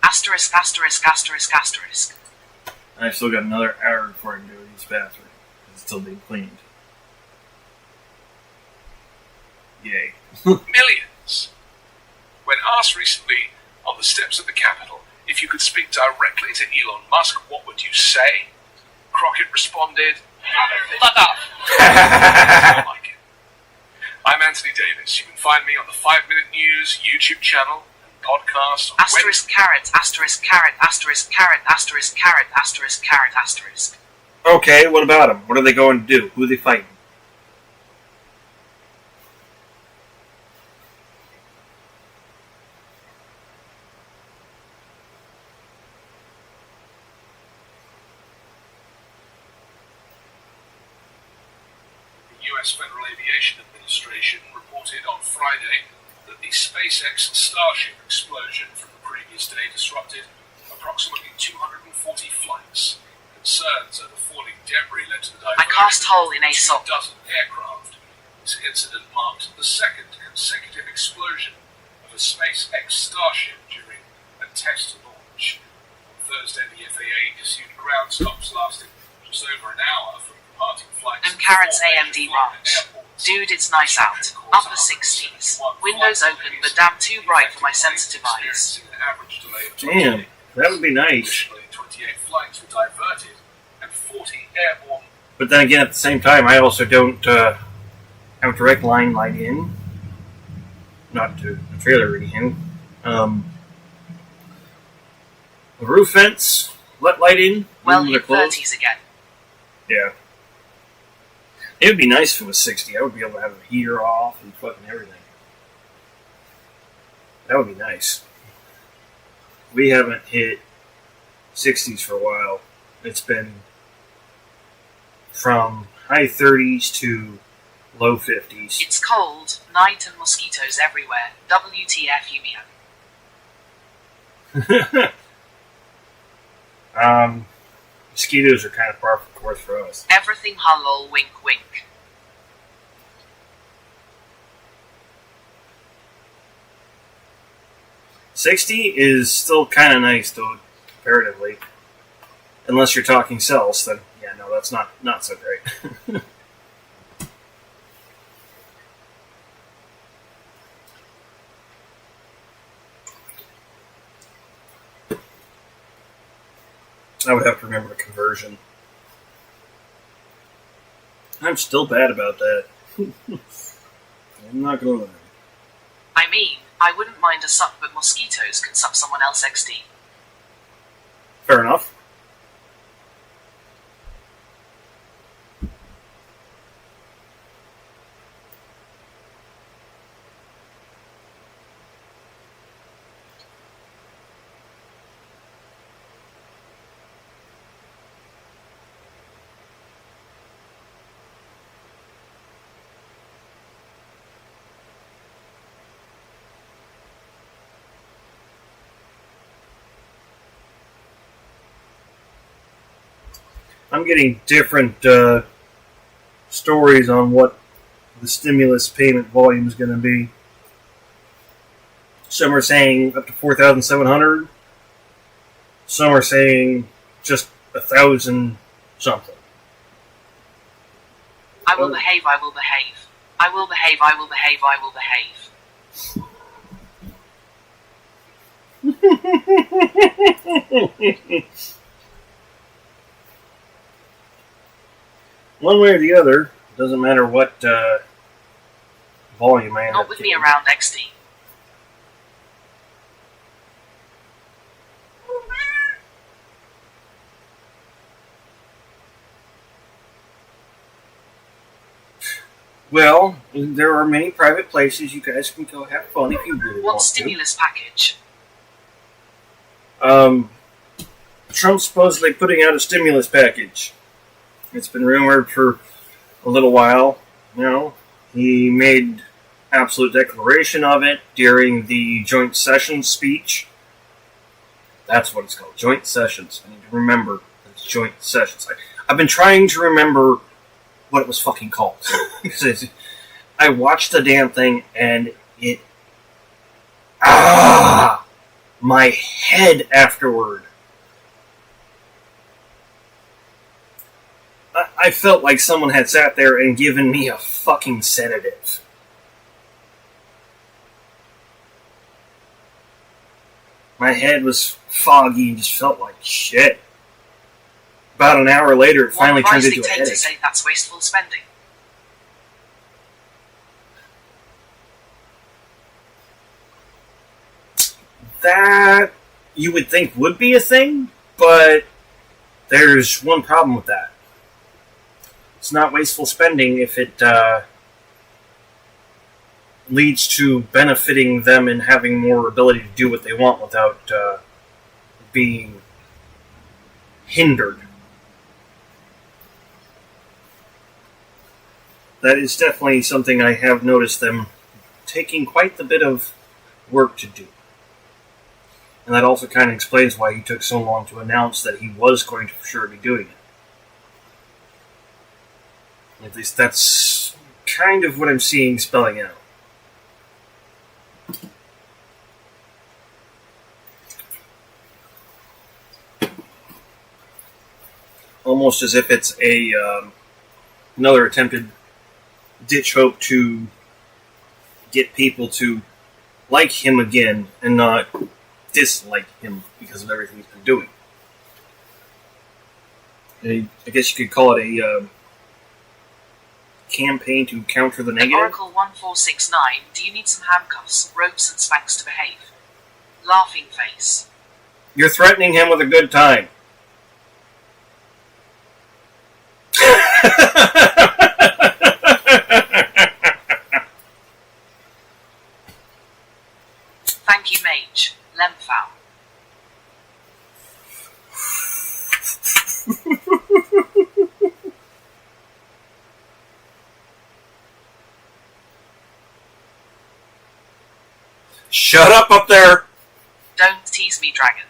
Asterisk, asterisk, asterisk, asterisk. I've still got another hour before I can go to use the bathroom. It's still being cleaned. Yay. Millions. When asked recently on the steps of the Capitol if you could speak directly to Elon Musk, what would you say? Crockett responded, "Fuck off." I like it. I'm Anthony Davis. You can find me on the 5-Minute News YouTube channel and podcast. On Asterisk carrot, asterisk carrot, asterisk carrot, asterisk carrot, asterisk carrot, asterisk. Okay, what about them? What are they going to do? Who are they fighting? The U.S. Federal Aviation Administration reported on Friday that the SpaceX Starship explosion from the previous day disrupted approximately 240 flights. Concerns over falling debris led to the diversion I cast hole in a of 2 sock. dozen aircraft. This incident marked the second consecutive explosion of a SpaceX Starship during a test launch. On Thursday, the FAA issued ground stops lasting just over an hour from departing flights. And carrots AMD rhymes. Dude, it's nice out. Upper 60s. Windows open, but damn too bright for my sensitive eyes. Damn, that would be nice. 28 flights were diverted and 40 airborne. But then again, at the same time, I also don't have a direct line light in. Not to the trailer or anything. The roof vents, let light in. Well, when you they're closed. 30s again. Yeah. It would be nice if it was 60. I would be able to have the heater off and fucking everything. That would be nice. We haven't hit 60s for a while. It's been from high 30s to low 50s. It's cold, night and mosquitoes everywhere. WTF, you mean? Mosquitoes are kind of par for the course for us. Everything hullol, wink wink. $60 is still kind of nice, though, comparatively. Unless you're talking cells, then, yeah, no, that's not so great. I would have to remember the conversion. I'm still bad about that. I'm not gonna lie. I mean, I wouldn't mind a suck, but mosquitoes can suck someone else XD. Fair enough. I'm getting different stories on what the stimulus payment volume is going to be. Some are saying up to 4,700. Some are saying just 1,000 something. I will behave, I will behave. I will behave, I will behave, I will behave. One way or the other, doesn't matter what volume I end Not up with getting. me around XD. Well, there are many private places you guys can go have fun if you really What want stimulus package? to. Trump's supposedly putting out a stimulus package. It's been rumored for a little while. You know, he made absolute declaration of it during the joint sessions speech. That's what it's called, joint sessions. I need to remember it's joint sessions. I've been trying to remember what it was fucking called. I watched the damn thing and it... my head afterward. I felt like someone had sat there and given me a fucking sedative. My head was foggy and just felt like shit. About an hour later, it finally turned into a dictators headache. say that's wasteful spending. That you would think would be a thing, but there's one problem with that. It's not wasteful spending if it leads to benefiting them and having more ability to do what they want without being hindered. That is definitely something I have noticed them taking quite a bit of work to do. And that also kind of explains why he took so long to announce that he was going to for sure be doing it. At least that's kind of what I'm seeing spelling out. Almost as if it's another attempted ditch hope to get people to like him again and not dislike him because of everything he's been doing. I guess you could call it a campaign to counter the negative. Oracle 1469, do you need some handcuffs, ropes and spanks to behave? Laughing face. You're threatening him with a good time. Thank you, Mage. Lemfow. Shut up there! Don't tease me, dragon.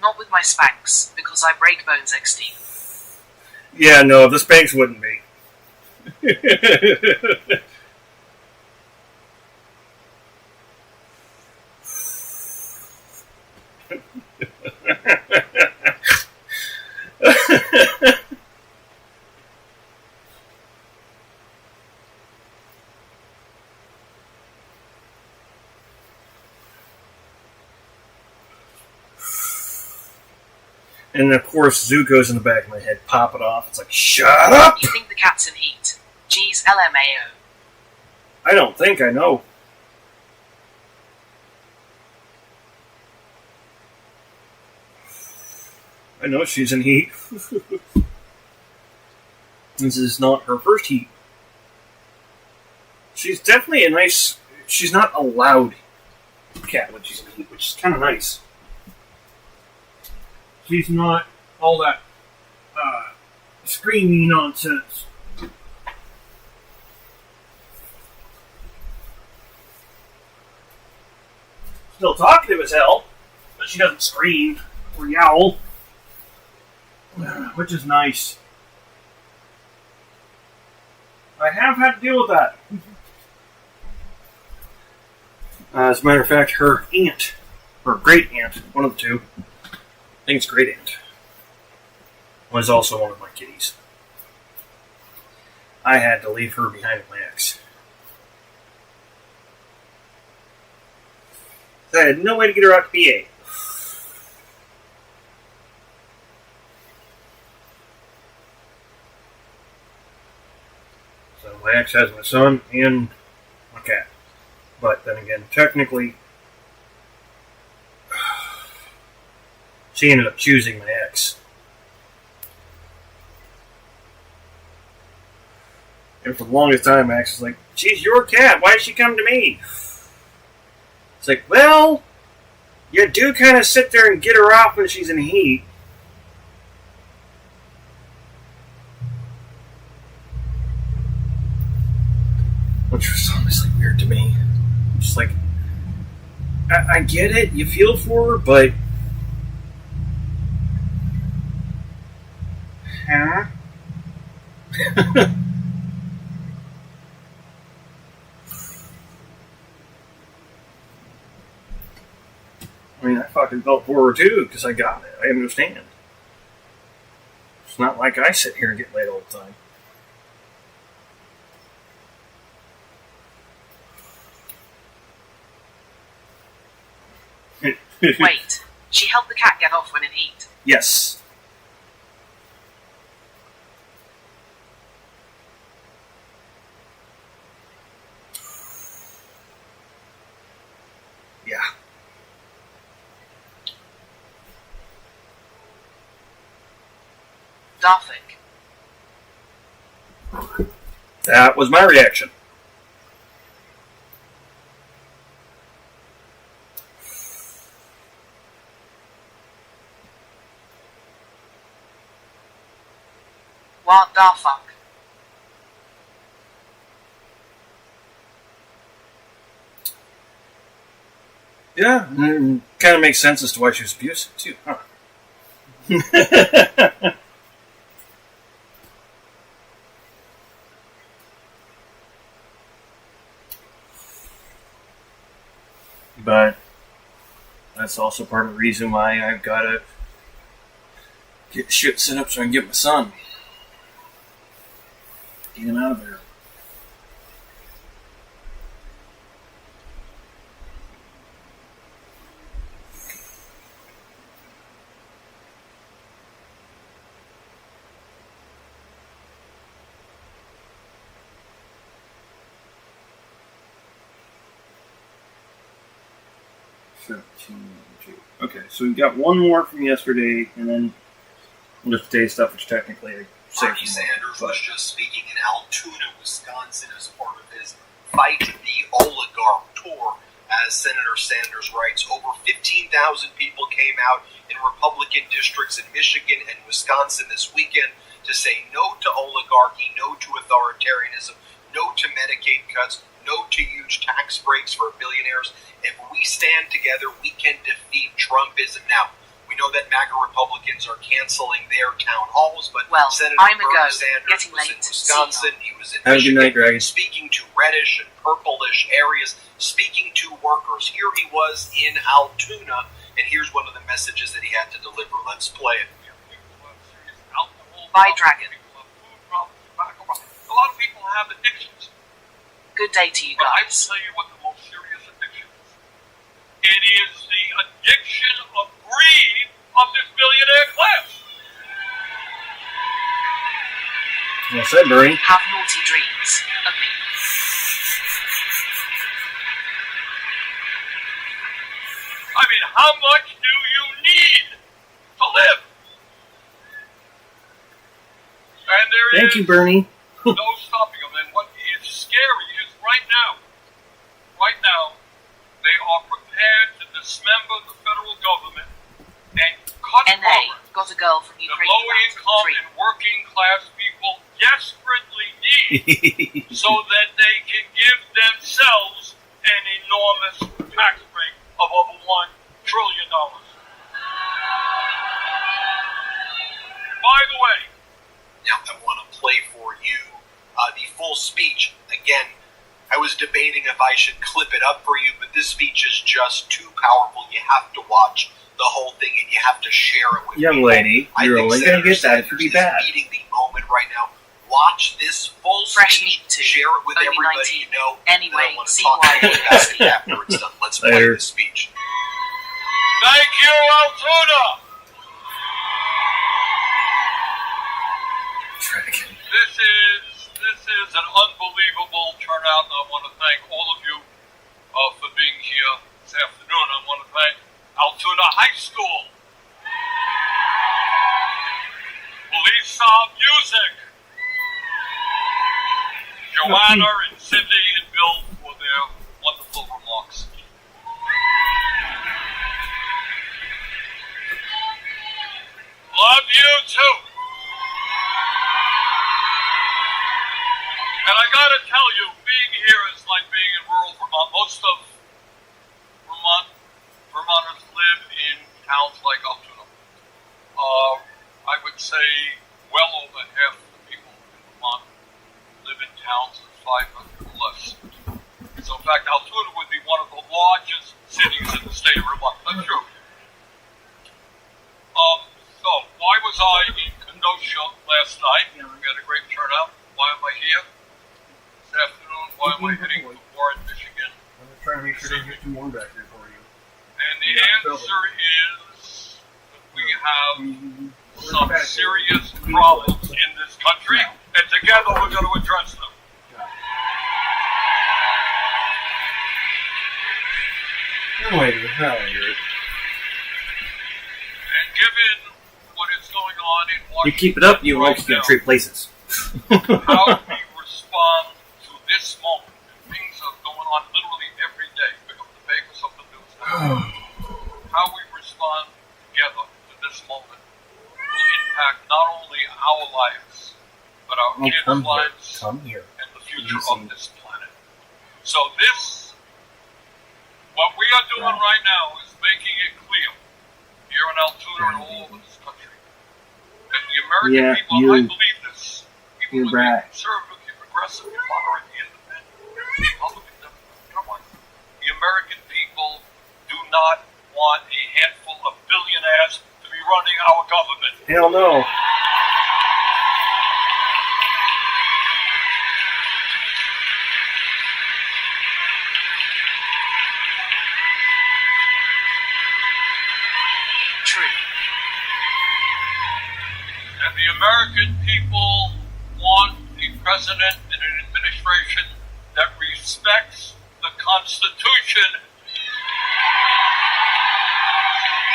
Not with my spanks, because I break bones XD. Yeah, no, the Spanx wouldn't be. And of course, Zuko's in the back of my head, popping off. It's like, shut up! You think the cat's in heat? Geez, LMAO. I don't think I know. I know she's in heat. This is not her first heat. She's definitely a nice... She's not a loud cat when she's in heat, which is kind of nice. She's not all that screamy nonsense. Still talkative as hell, but she doesn't scream or yowl. which is nice. I have had to deal with that. As a matter of fact, her aunt, or great aunt, one of the two, I think it's great aunt, was also one of my kitties. I had to leave her behind with my ex. I had no way to get her out to PA. So my ex has my son and my cat. But then again, technically, she ended up choosing my ex. And for the longest time, my ex was like, "She's your cat. Why did she come to me?" It's like, well, you do kind of sit there and get her off when she's in heat. Which was honestly weird to me. Just like, I get it, you feel for her, but... Huh? I mean, I fucking felt for her too, because I got it. I understand. It's not like I sit here and get laid all the time. Wait, she helped the cat get off when in heat. Yes. Yeah. Darthik. That was my reaction. What the fuck? Yeah, kind of makes sense as to why she was abusive, too, huh? But that's also part of the reason why I've got to get shit set up so I can get my son. Get him out of there. Okay, so we got one more from yesterday, and then just today's stuff, which technically I saved. Bernie Sanders was just speaking in Altoona, Wisconsin, as part of his Fight the Oligarch tour. As Senator Sanders writes, over 15,000 people came out in Republican districts in Michigan and Wisconsin this weekend to say no to oligarchy, no to authoritarianism, no to Medicaid cuts, no to huge tax breaks for billionaires. If we stand together, we can defeat Trumpism. Now, we know that MAGA Republicans are canceling their town halls, but Senator Bernie Sanders was in Wisconsin, he was in Michigan, speaking to reddish and purplish areas, speaking to workers. Here he was in Altoona, and here's one of the messages that he had to deliver. Let's play it. By Dragon. A lot of people have addictions. Good day to you But I will guys. tell you what the most serious addiction is. It is the addiction of greed of this billionaire class. Well said, Bernie. Have naughty dreams of me. I mean, how much do you need to live? And there Thank you, Bernie. no stopping them. And what is scary is right now, they are prepared to dismember the federal government and cut NA programs got a girl from the Ukraine. low-income and working class people desperately need so that they can give themselves an enormous tax break of over $1 trillion. By if I should clip it up for you, but this speech is just too powerful. You have to watch the whole thing, and you have to share it with Young people. lady, I you're think only going to Senator get that if you Sanders be bad. is meeting the moment right now. Watch this full Fresh speech, meat too. share it with Only everybody 19. you know. Anyway, and I want to see talk why to you about it after it's done. Let's play Later. the speech. Thank you, Altoona. Dragon. This is an unbelievable turnout, and I want to thank all of you for being here this afternoon. I want to thank Altoona High School, Lisa Music, Joanna and Cindy and Bill for their wonderful remarks. Love you too. And I gotta tell you, being here is like being in rural Vermont. Most of Vermonters live in towns like Altoona. I would say well over half of the people in Vermont live in towns of 500 or less. So in fact, Altoona would be one of the largest cities in the state of Vermont. That's true. So why was I in Kenosha last night? We had a great turnout. Why am I here? This afternoon, why am I heading to Warren, Michigan? I'm trying to make sure they get some more back there for you. And the answer is that we have some serious problems in this country, and together we're going to address them. Lady, how are you? And given what is going on in You Washington keep it up, you right won't get now, trade places. how we respond to this moment, things are going on literally every day. Pick up the paper, something new is happening. How we respond together to this moment will impact not only our lives, but our Oh, kids' come here. lives Come here. and the future of this planet. So what we are doing right now is making it clear here in Altoona and all over this country that the American people, and I believe this, people who are conservative, progressive, moderate, independent, Republican, Democrat, the American people do not want a handful of billionaires to be running our government. Hell no. True. And the American people want a president and an administration that respects the Constitution.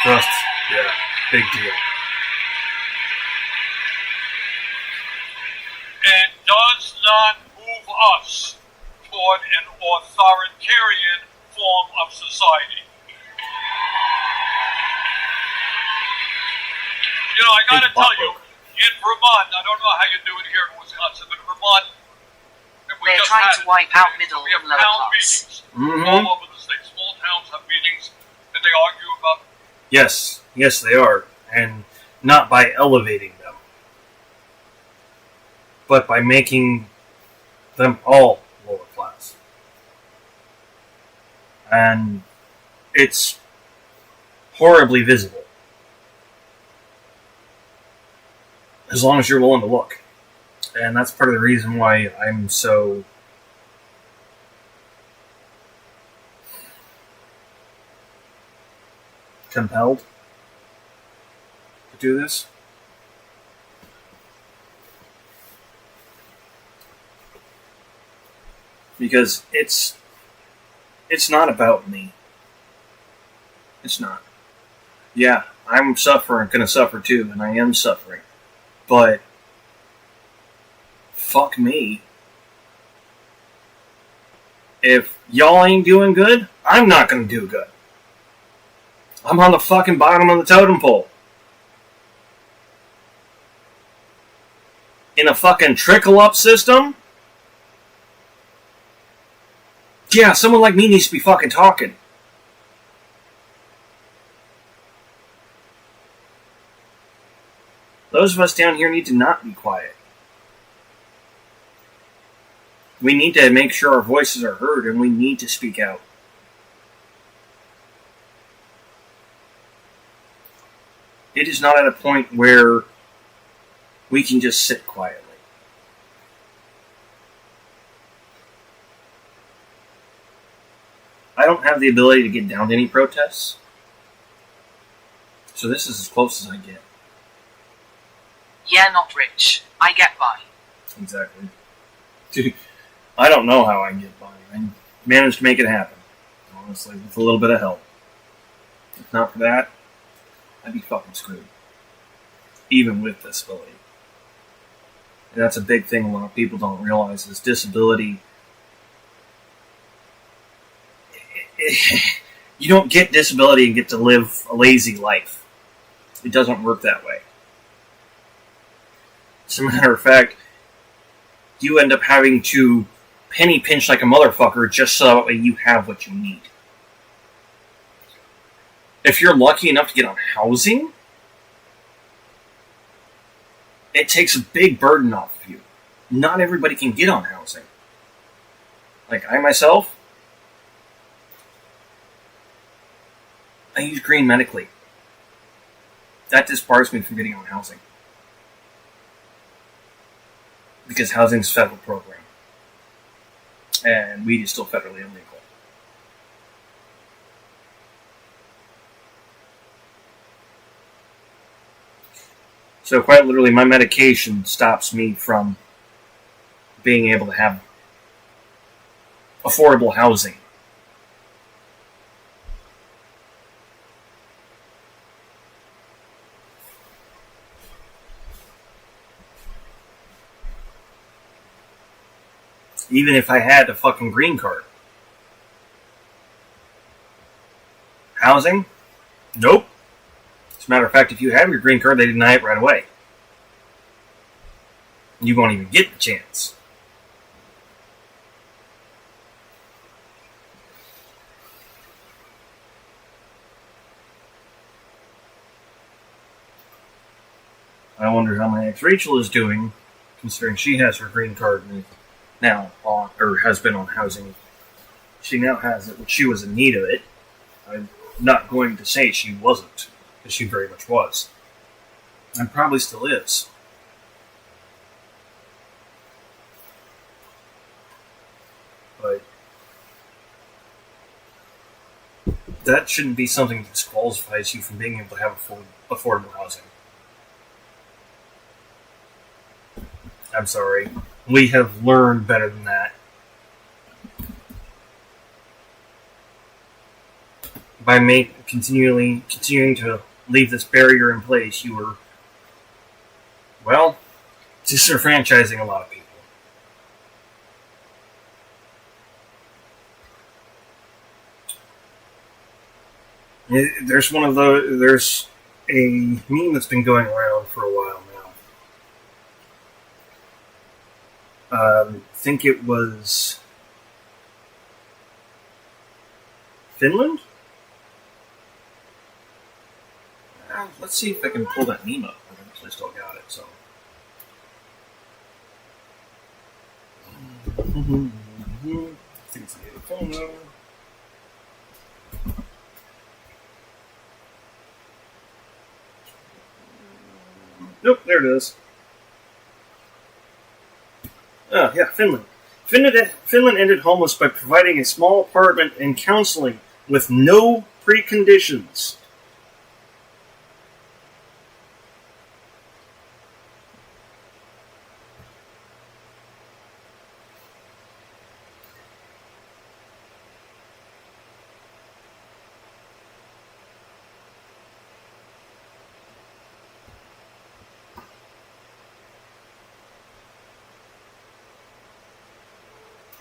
Trust. Yeah. Big deal. And does not move us toward an authoritarian form of society. You know, I gotta tell you, in Vermont, I don't know how you do it here in Wisconsin, but in Vermont, They're trying to wipe out middle we have and lower town class. meetings all over the state. Small towns have meetings that they argue about. Yes. Yes, they are. And not by elevating them, but by making them all lower class. And it's horribly visible. As long as you're willing to look. And that's part of the reason why I'm so compelled to do this. Because it's not about me. It's not. Yeah, I'm suffering, gonna suffer too, and I am suffering. But fuck me. If y'all ain't doing good, I'm not gonna do good. I'm on the fucking bottom of the totem pole. In a fucking trickle-up system? Yeah, someone like me needs to be fucking talking. Those of us down here need to not be quiet. We need to make sure our voices are heard, and we need to speak out. It is not at a point where we can just sit quietly. I don't have the ability to get down to any protests, so this is as close as I get. Yeah, not rich. I get by. Exactly. Dude, I don't know how I can get by. I managed to make it happen, honestly, with a little bit of help. If not for that, I'd be fucking screwed. Even with disability. And that's a big thing a lot of people don't realize is disability. You don't get disability and get to live a lazy life. It doesn't work that way. As a matter of fact, you end up having to penny pinch like a motherfucker just so that way you have what you need. If you're lucky enough to get on housing, it takes a big burden off of you. Not everybody can get on housing. Like I myself, I use Green medically. That disbars me from getting on housing. Because housing is a federal program. And weed is still federally illegal. So quite literally, my medication stops me from being able to have affordable housing. Even if I had a fucking green card. Housing? Nope. As a matter of fact, if you have your green card, they deny it right away. You won't even get the chance. I wonder how my ex Rachel is doing, considering she has her green card now on, or has been on housing. She now has it, but she was in need of it. I'm not going to say she wasn't, because she very much was. And probably still is. But that shouldn't be something that disqualifies you from being able to have affordable housing. I'm sorry. We have learned better than that. By continuing to leave this barrier in place, you were, well, disenfranchising a lot of people. There's a meme that's been going around for a while now. I think it was Finland? Let's see if I can pull that meme up. I've actually still got it, so. I think it's the phone number. Nope, there it is. Oh, yeah, Finland. Finland ended homeless by providing a small apartment and counseling with no preconditions.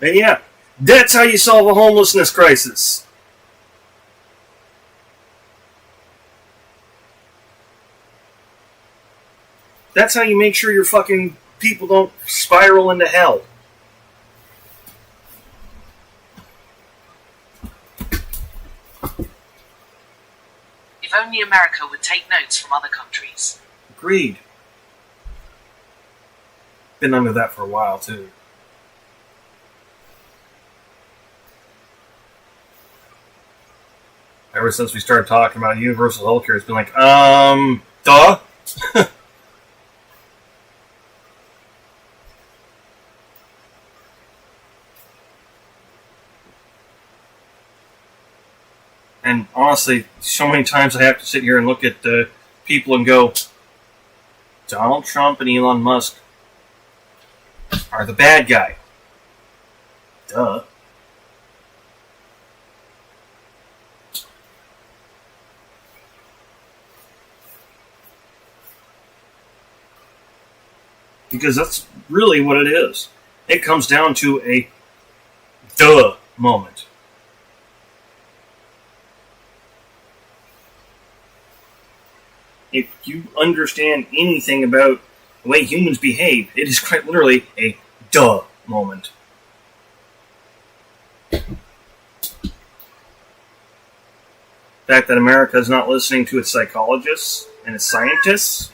And yeah, that's how you solve a homelessness crisis. That's how you make sure your fucking people don't spiral into hell. If only America would take notes from other countries. Agreed. Been under that for a while, too. Ever since we started talking about universal healthcare, it's been like, duh. And honestly, so many times I have to sit here and look at the people and go, Donald Trump and Elon Musk are the bad guy. Duh. Because that's really what it is. It comes down to a duh moment. If you understand anything about the way humans behave, it is quite literally a duh moment. The fact that America is not listening to its psychologists and its scientists,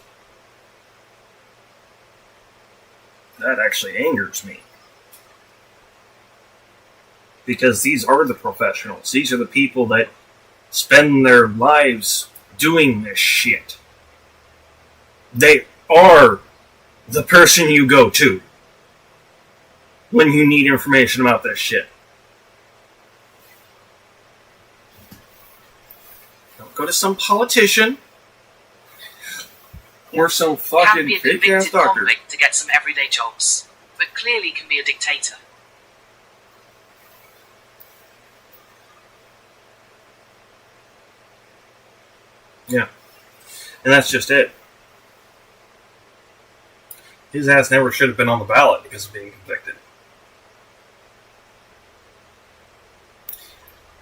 that actually angers me. Because these are the professionals. These are the people that spend their lives doing this shit. They are the person you go to when you need information about this shit. Don't go to some politician or some fucking Can be a fake ass convicted doctor. convict to get some everyday jobs, but clearly can be a dictator. Yeah. And that's just it. His ass never should have been on the ballot because of being convicted.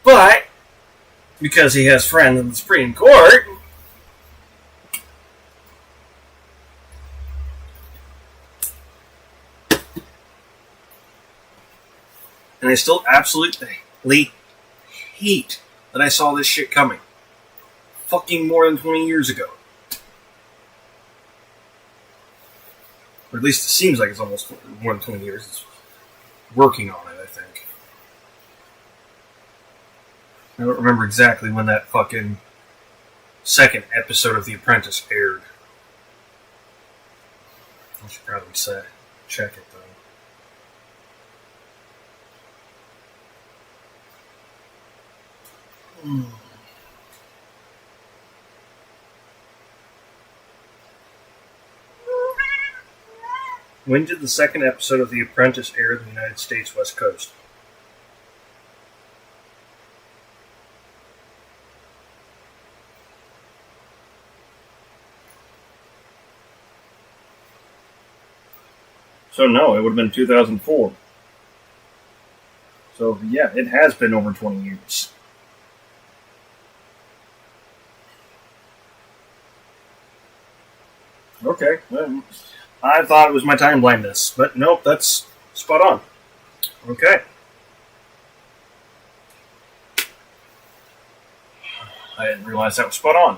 But, because he has friends in the Supreme Court, and I still absolutely hate that I saw this shit coming. Fucking more than 20 years ago. Or at least it seems like it's almost more than 20 years. It's working on it, I think. I don't remember exactly when that fucking second episode of The Apprentice aired. I should probably check it, though. When did the second episode of The Apprentice air in the United States West Coast? So no, it would have been 2004. So yeah, it has been over 20 years. Okay, well, I thought it was my time blindness, but nope, that's spot on. Okay. I didn't realize that was spot on.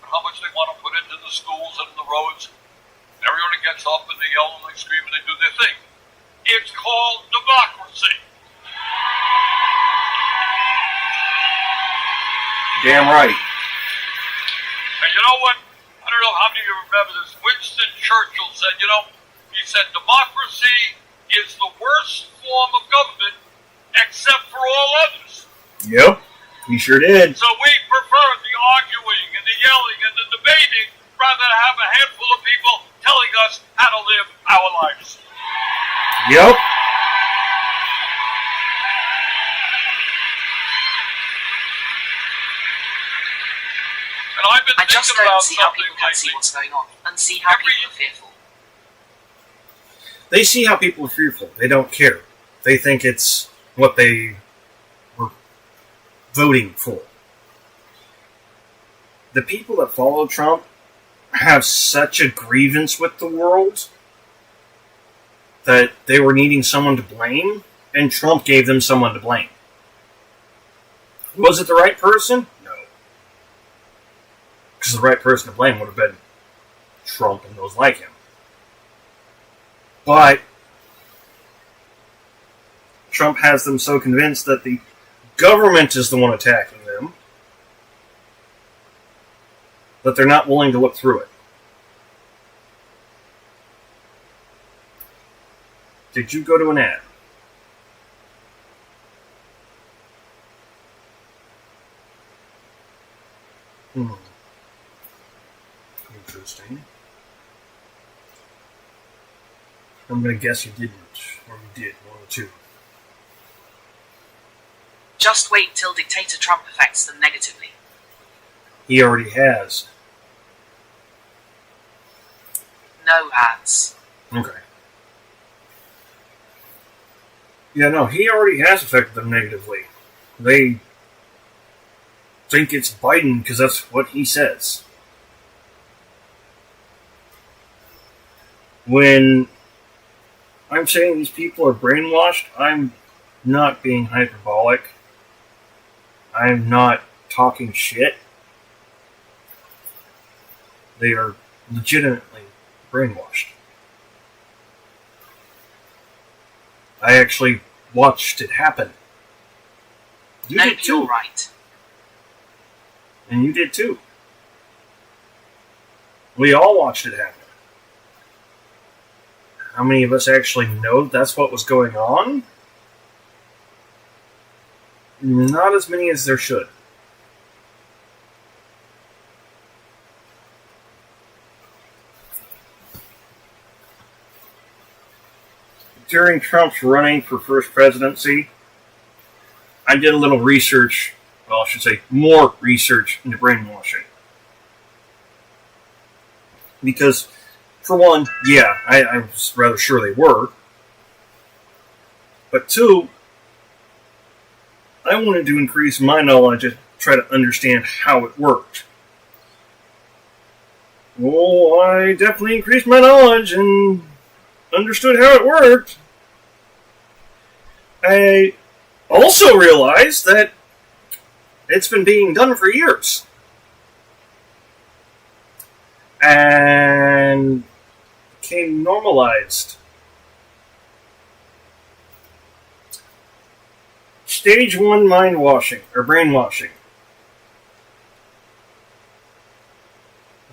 How much they want to put into the schools and the roads. Everyone gets up and they yell and they scream and they do their thing. It's called democracy. Damn right. And you know what? I don't know how many of you remember this. Winston Churchill said, he said, democracy is the worst form of government except for all others. Yep, he sure did. So we prefer the arguing and the yelling and the debating rather than have a handful of people telling us how to live our lives. Yep. And I've been I just thinking don't about see how something people can see lately. what's going on and see how people are fearful. They see how people are fearful. They don't care. They think it's what they were voting for. The people that follow Trump have such a grievance with the world that they were needing someone to blame, and Trump gave them someone to blame. Was it the right person? No. Because the right person to blame would have been Trump and those like him. But Trump has them so convinced that the government is the one attacking them, but they're not willing to look through it. Did you go to an ad? Interesting. I'm going to guess you didn't, or you did, one or two. Just wait till Dictator Trump affects them negatively. He already has. No ads. Okay. Yeah, no, he already has affected them negatively. They think it's Biden because that's what he says. When I'm saying these people are brainwashed, I'm not being hyperbolic. I'm not talking shit. They are legitimately brainwashed. I actually watched it happen. You did too. You're right. And you did too. We all watched it happen. How many of us actually know that's what was going on? Not as many as there should. During Trump's running for first presidency, I did a little research, well, I should say more research into brainwashing. Because, for one, yeah, I was rather sure they were. But two, I wanted to increase my knowledge and try to understand how it worked. Well, I definitely increased my knowledge and understood how it worked. I also realized that it's been being done for years. And became normalized. Stage 1 mind washing, or brainwashing.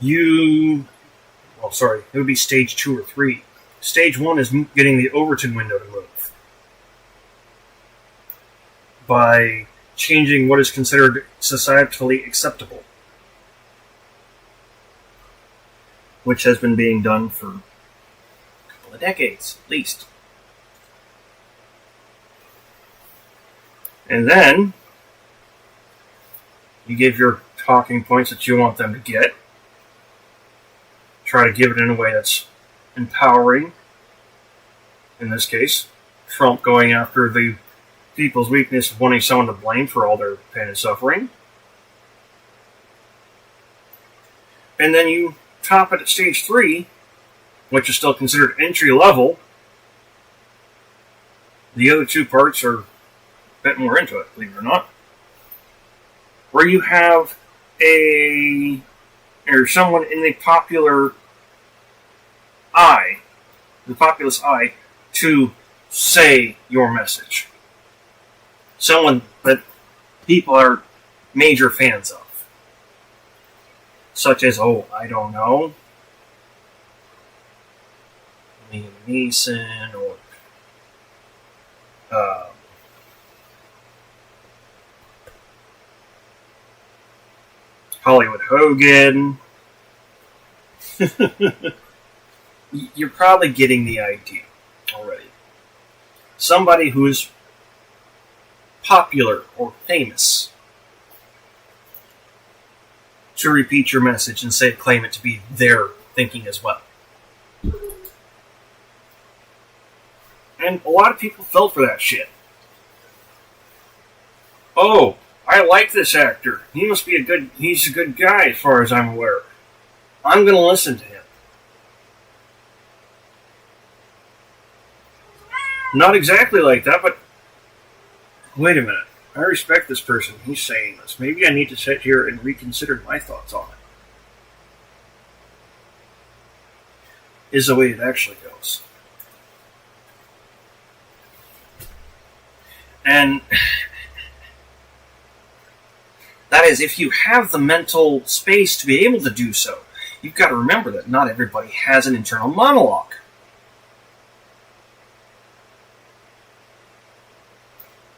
It would be stage 2 or 3. Stage 1 is getting the Overton window to move. By changing what is considered societally acceptable. Which has been being done for a couple of decades, at least. And then, you give your talking points that you want them to get. Try to give it in a way that's empowering. In this case, Trump going after the people's weakness of wanting someone to blame for all their pain and suffering. And then you top it at stage 3, which is still considered entry level. The other two parts are a bit more into it, believe it or not. Where you have someone in the populist eye, to say your message. Someone that people are major fans of. Such as, I don't know, Liam Neeson, or Hollywood Hogan. You're probably getting the idea already. Somebody who is popular or famous to repeat your message and claim it to be their thinking as well. And a lot of people fell for that shit. Oh, I like this actor. He's a good guy as far as I'm aware. I'm going to listen to him. Not exactly like that, but wait a minute. I respect this person. He's saying this. Maybe I need to sit here and reconsider my thoughts on it. Is the way it actually goes. And is if you have the mental space to be able to do so, you've got to remember that not everybody has an internal monologue.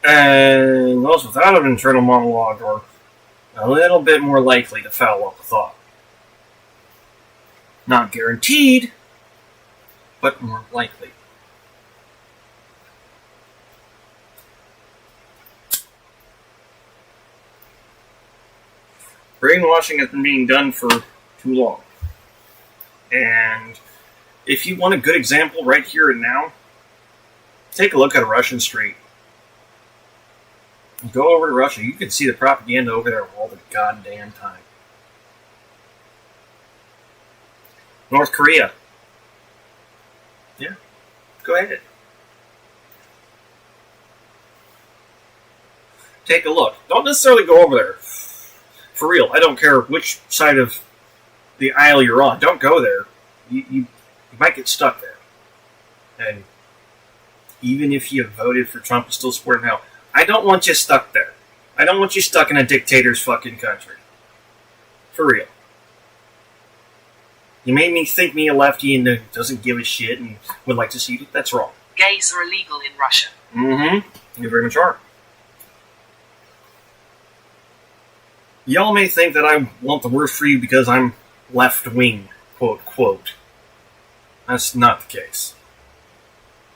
And those without an internal monologue are a little bit more likely to foul up a thought. Not guaranteed, but more likely. Brainwashing has been being done for too long. And if you want a good example right here and now, take a look at a Russian street. Go over to Russia, you can see the propaganda over there all the goddamn time. North Korea. Yeah, go ahead. Take a look. Don't necessarily go over there. For real, I don't care which side of the aisle you're on. Don't go there. You might get stuck there. And even if you voted for Trump and still support him now, I don't want you stuck there. I don't want you stuck in a dictator's fucking country. For real. You made me think me a lefty and doesn't give a shit and would like to see it. That's wrong. Gays are illegal in Russia. Mm-hmm. You very much are. Y'all may think that I want the worst for you because I'm left-wing, quote, quote. That's not the case.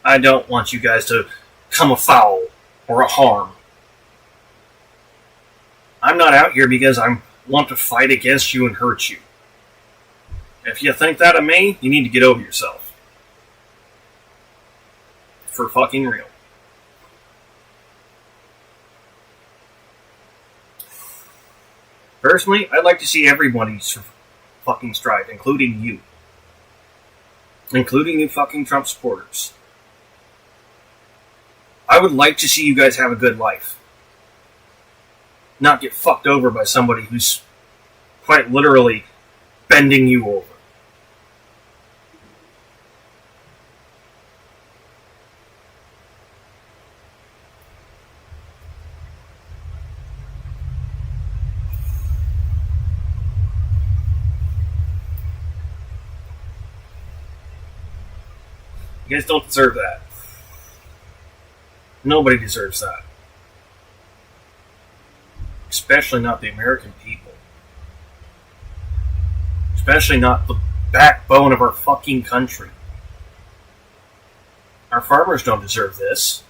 I don't want you guys to come afoul or a harm. I'm not out here because I want to fight against you and hurt you. If you think that of me, you need to get over yourself. For fucking real. Personally, I'd like to see everybody fucking strive, including you. Including you fucking Trump supporters. I would like to see you guys have a good life. Not get fucked over by somebody who's quite literally bending you over. You guys don't deserve that. Nobody deserves that. Especially not the American people. Especially not the backbone of our fucking country. Our farmers don't deserve this.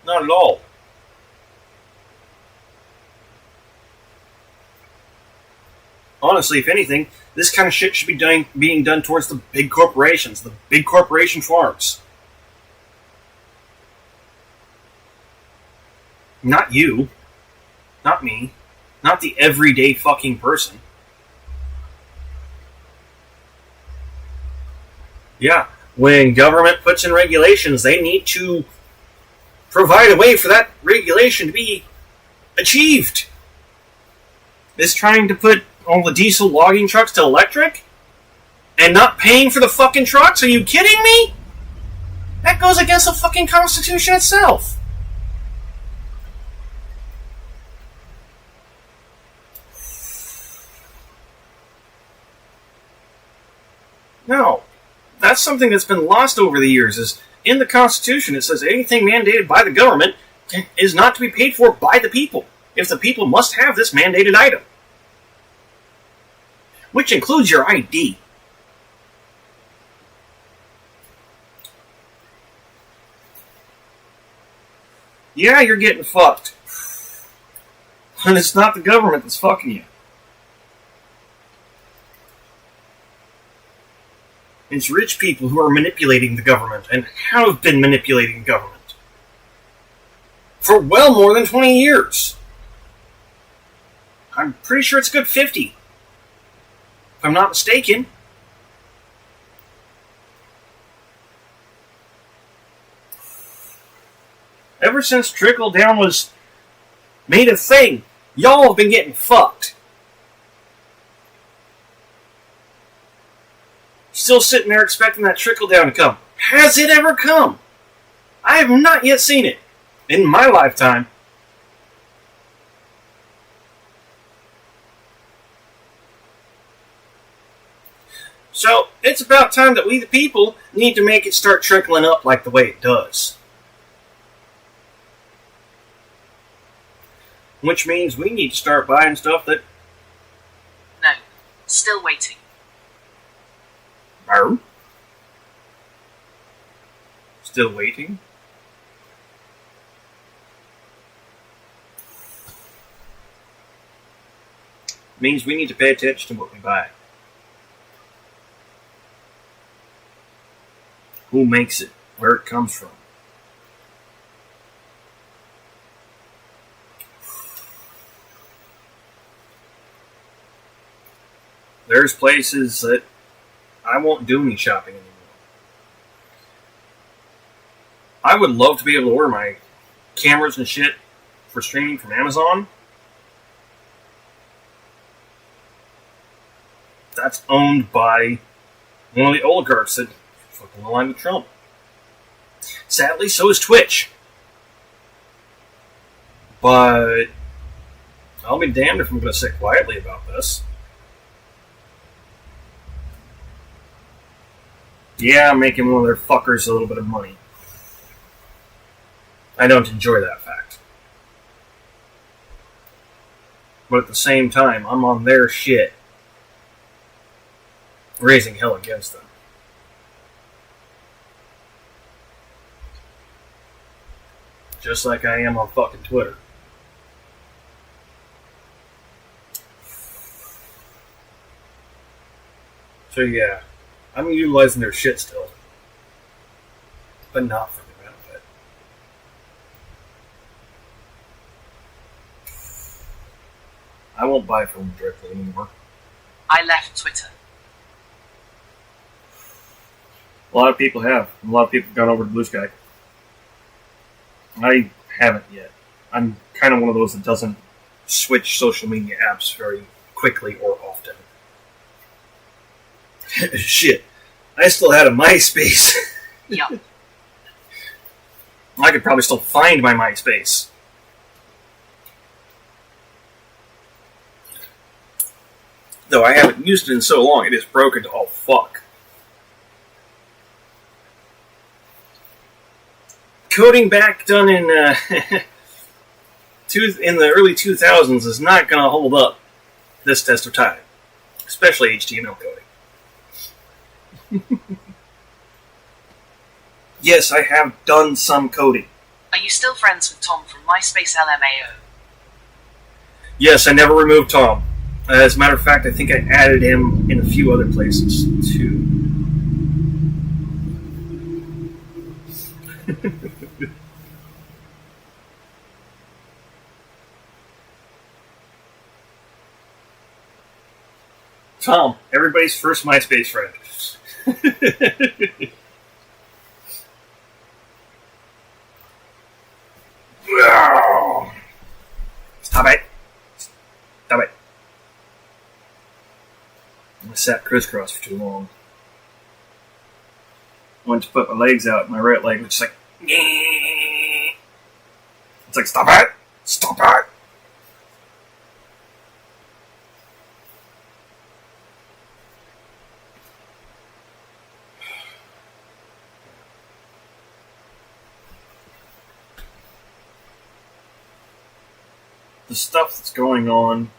Not at all. Honestly, if anything, this kind of shit should be being done towards the big corporations, the big corporation farms. Not you. Not me. Not the everyday fucking person. Yeah, when government puts in regulations, they need to provide a way for that regulation to be achieved. Is trying to put all the diesel logging trucks to electric? And not paying for the fucking trucks? Are you kidding me? That goes against the fucking Constitution itself. No. That's something that's been lost over the years. Is in the Constitution, it says anything mandated by the government is not to be paid for by the people, if the people must have this mandated item. Which includes your ID. Yeah, you're getting fucked. And it's not the government that's fucking you. It's rich people who are manipulating the government and have been manipulating the government for well more than 20 years. I'm pretty sure it's a good 50. If I'm not mistaken. Ever since trickle down was made a thing, y'all have been getting fucked. Still sitting there expecting that trickle down to come. Has it ever come? I have not yet seen it in my lifetime. So, it's about time that we, the people, need to make it start trickling up like the way it does. Which means we need to start buying stuff that... No. Still waiting. Are? Still waiting? Means we need to pay attention to what we buy. Who makes it? Where it comes from? There's places that I won't do any shopping anymore. I would love to be able to order my cameras and shit for streaming from Amazon. That's owned by one of the oligarchs that fucking aligned with Trump. Sadly, so is Twitch. But I'll be damned if I'm going to sit quietly about this. Yeah, I'm making one of their fuckers a little bit of money. I don't enjoy that fact. But at the same time, I'm on their shit, raising hell against them. Just like I am on fucking Twitter. So yeah, I'm utilizing their shit still. But not for the benefit. I won't buy from them directly anymore. I left Twitter. A lot of people have. A lot of people have gone over to Blue Sky. I haven't yet. I'm kind of one of those that doesn't switch social media apps very quickly or often. Shit. I still had a MySpace. Yeah. I could probably still find my MySpace. Though I haven't used it in so long, it is broken to all fuck. Coding back done in in the early 2000s is not going to hold up this test of time, especially HTML coding. Yes, I have done some coding. Are you still friends with Tom from MySpace LMAO? Yes, I never removed Tom. As a matter of fact, I think I added him in a few other places too. Tom, everybody's first MySpace friend. Stop it. Stop it. I sat crisscross for too long. I went to put my legs out, and my right leg was just like... It's like, stop it! Stop it! The stuff that's going on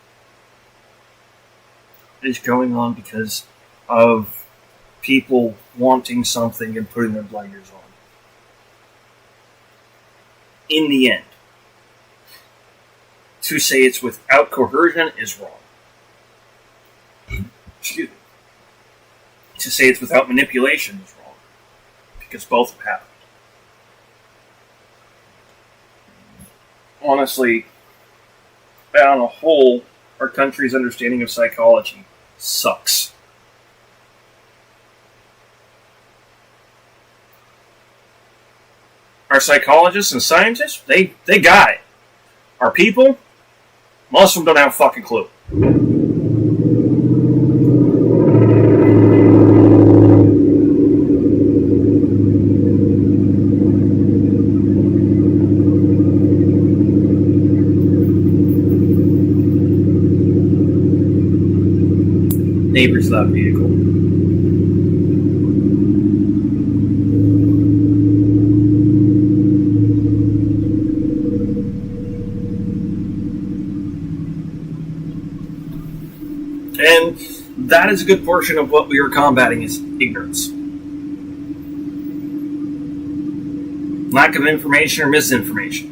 is going on because of people wanting something and putting their blinders on. In the end, to say it's without coercion is wrong. Excuse me. To say it's without manipulation is wrong, because both have happened. Honestly, on a whole, our country's understanding of psychology sucks. Our psychologists and scientists, they got it. Our people, most of them don't have a fucking clue. Neighbors that vehicle. And that is a good portion of what we are combating is ignorance. Lack of information or misinformation.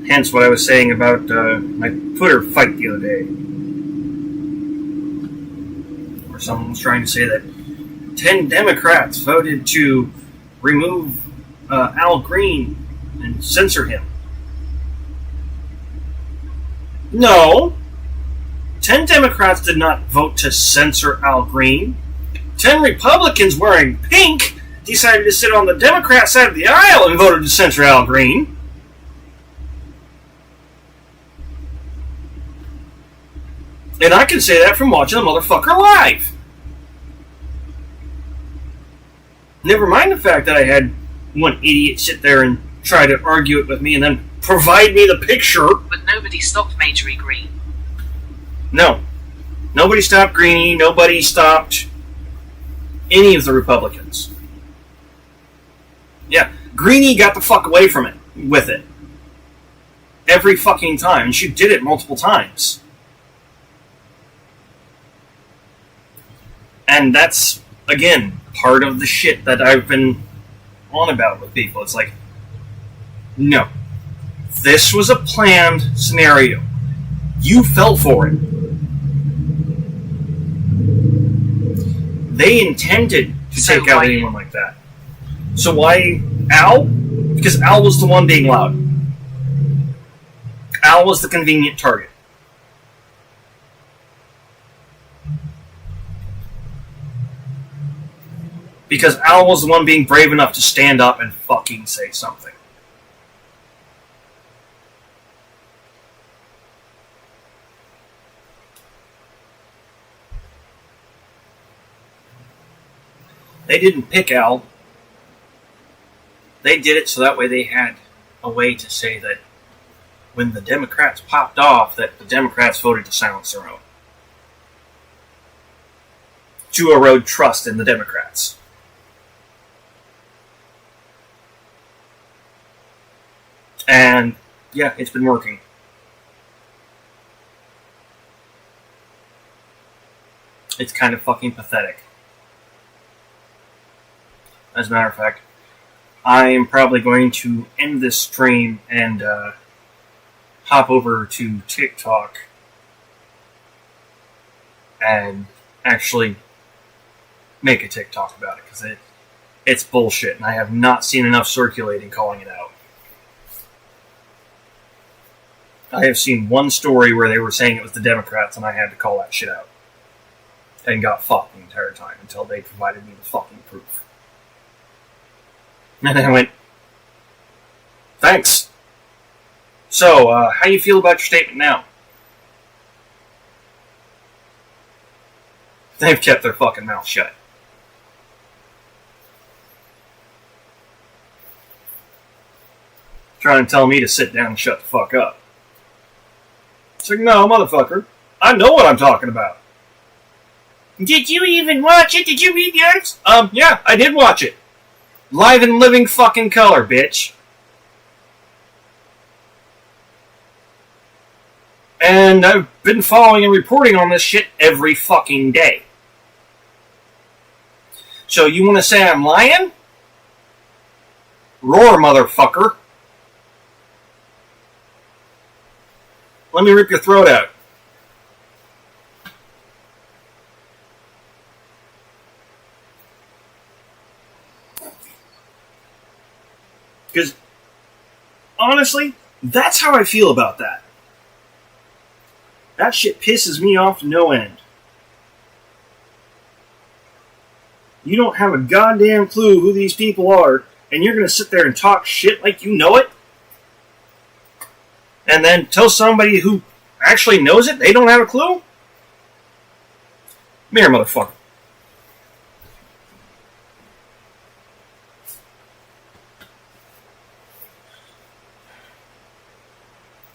Hence what I was saying about my Twitter fight the other day. Where someone was trying to say that 10 Democrats voted to remove Al Green and censor him. No. 10 Democrats did not vote to censor Al Green. 10 Republicans wearing pink decided to sit on the Democrat side of the aisle and voted to censor Al Green. And I can say that from watching the motherfucker live. Never mind the fact that I had one idiot sit there and try to argue it with me and then provide me the picture. But nobody stopped Majorie Green. No. Nobody stopped Greenie. Nobody stopped any of the Republicans. Yeah, Greenie got the fuck away from it with it. Every fucking time. And she did it multiple times. And that's, again, part of the shit that I've been on about with people. It's like, no. This was a planned scenario. You fell for it. They intended to take out anyone like that. So why Al? Because Al was the one being loud. Al was the convenient target. Because Al was the one being brave enough to stand up and fucking say something. They didn't pick Al. They did it so that way they had a way to say that when the Democrats popped off, that the Democrats voted to silence their own. To erode trust in the Democrats. And, yeah, it's been working. It's kind of fucking pathetic. As a matter of fact, I am probably going to end this stream and hop over to TikTok and actually make a TikTok about it, because it's bullshit, and I have not seen enough circulating calling it out. I have seen one story where they were saying it was the Democrats, and I had to call that shit out. And got fucked the entire time until they provided me the fucking proof. And I went, thanks. So, how you feel about your statement now? They've kept their fucking mouth shut. Trying to tell me to sit down and shut the fuck up. It's like, no, motherfucker. I know what I'm talking about. Did you even watch it? Did you read the articles? Yeah, I did watch it. Live in living fucking color, bitch. And I've been following and reporting on this shit every fucking day. So you want to say I'm lying? Roar, motherfucker. Let me rip your throat out. Because, honestly, that's how I feel about that. That shit pisses me off to no end. You don't have a goddamn clue who these people are, and you're going to sit there and talk shit like you know it? And then tell somebody who actually knows it they don't have a clue? Come here, motherfucker.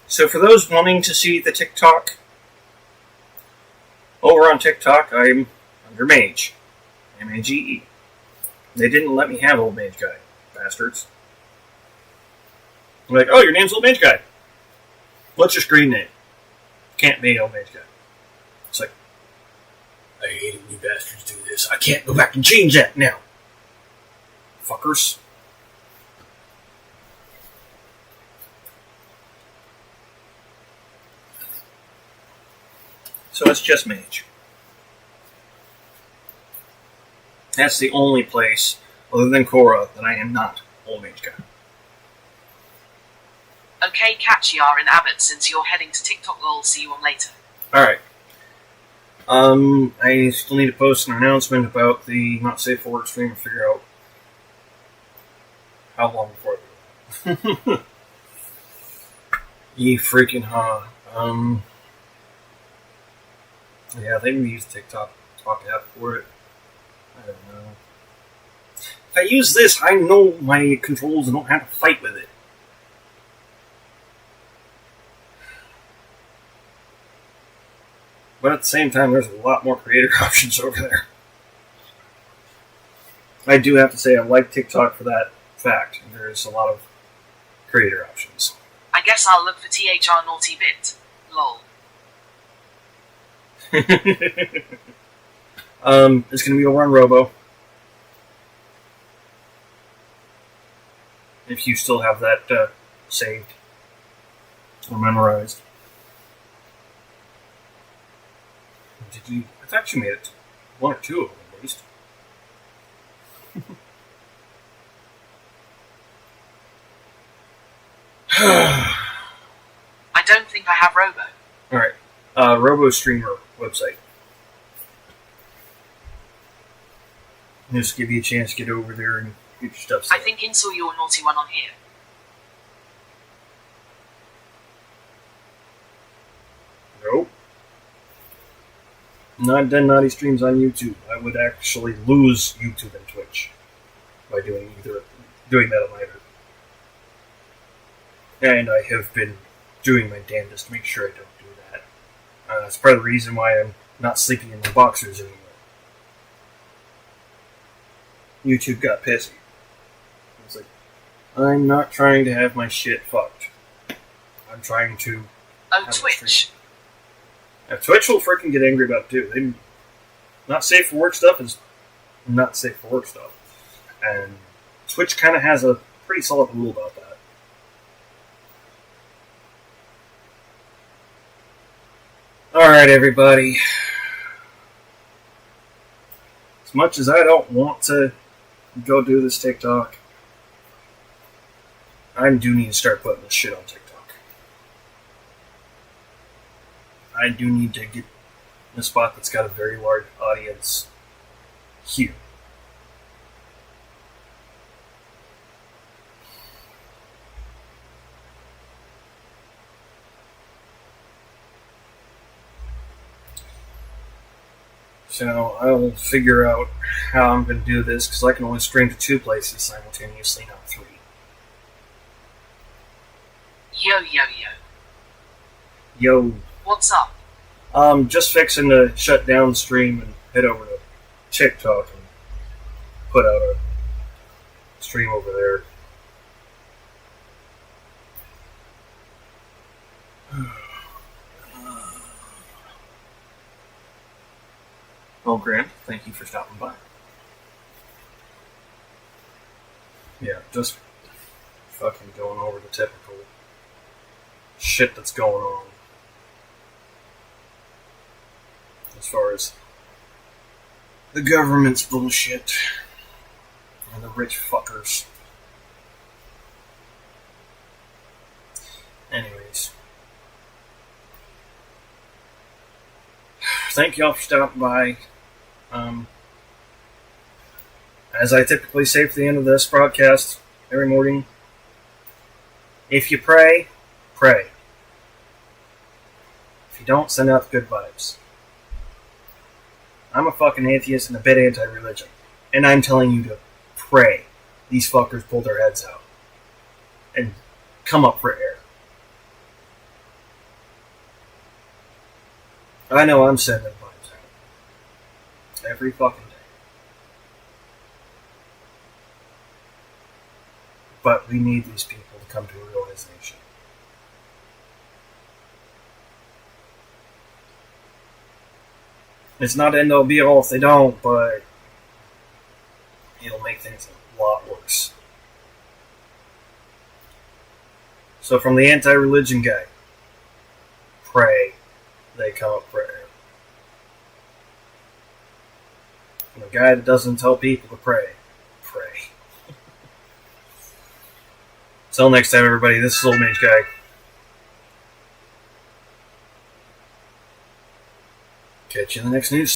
So for those wanting to see the TikTok, over on TikTok, I'm under Mage. M-A-G-E. They didn't let me have Old Mage Guy, bastards. I'm like, oh, your name's Old Mage Guy. What's your screen name? Can't be Old Mage Guy. It's like, I hate it when you bastards do this. I can't go back and change that now. Fuckers. So it's just Mage. That's the only place, other than Korra, that I am not Old Mage Guy. Okay, catch ya in Abbott since you're heading to TikTok lol. See you on later. Alright. I still need to post an announcement about the Not Safe for Work stream and figure out how long before I do it. Ye freaking ha. Yeah, they can use TikTok Talk app for it. I don't know. If I use this, I know my controls and don't have to fight with it. But at the same time, there's a lot more creator options over there. I do have to say I like TikTok for that fact. There's a lot of creator options. I guess I'll look for THR Naughty Bit. Lol. It's going to be over on Robo. If you still have that saved or memorized. Did you? I thought you made it one or two of them at least. I don't think I have Robo. Alright. Robo Streamer website. Just give you a chance to get over there and get your stuff set. I think install your naughty one on here. Nope. Not done naughty streams on YouTube. I would actually lose YouTube and Twitch by doing that on either. And I have been doing my damnedest to make sure I don't do that. That's part of the reason why I'm not sleeping in my boxers anymore. YouTube got pissy. It's like, I'm not trying to have my shit fucked. I'm trying to. Oh, Twitch. Now, Twitch will freaking get angry about it too. They not safe for work stuff is not safe for work stuff. And Twitch kind of has a pretty solid rule about that. Alright, everybody. As much as I don't want to go do this TikTok, I do need to start putting this shit on TikTok. I do need to get in a spot that's got a very large audience here. So I'll figure out how I'm going to do this, because I can only stream to 2 places simultaneously, not 3. Yo, yo, yo. Yo. What's up? Just fixing to shut down the stream and head over to TikTok and put out a stream over there. Well, Grant, thank you for stopping by. Yeah, just fucking going over the typical shit that's going on. As far as the government's bullshit and the rich fuckers. Anyways. Thank y'all for stopping by. As I typically say for the end of this broadcast every morning, if you pray, pray. If you don't, send out the good vibes. I'm a fucking atheist and a bit anti-religion, and I'm telling you to pray these fuckers pull their heads out and come up for air. I know I'm sending vibes out every fucking day. But we need these people to come to a realization. It's not end all be all if they don't, but it'll make things a lot worse. So from the anti-religion guy, pray they come up prayer. From the guy that doesn't tell people to pray, pray. Till next time, everybody, this is Old Mage Guy. Catch you in the next news.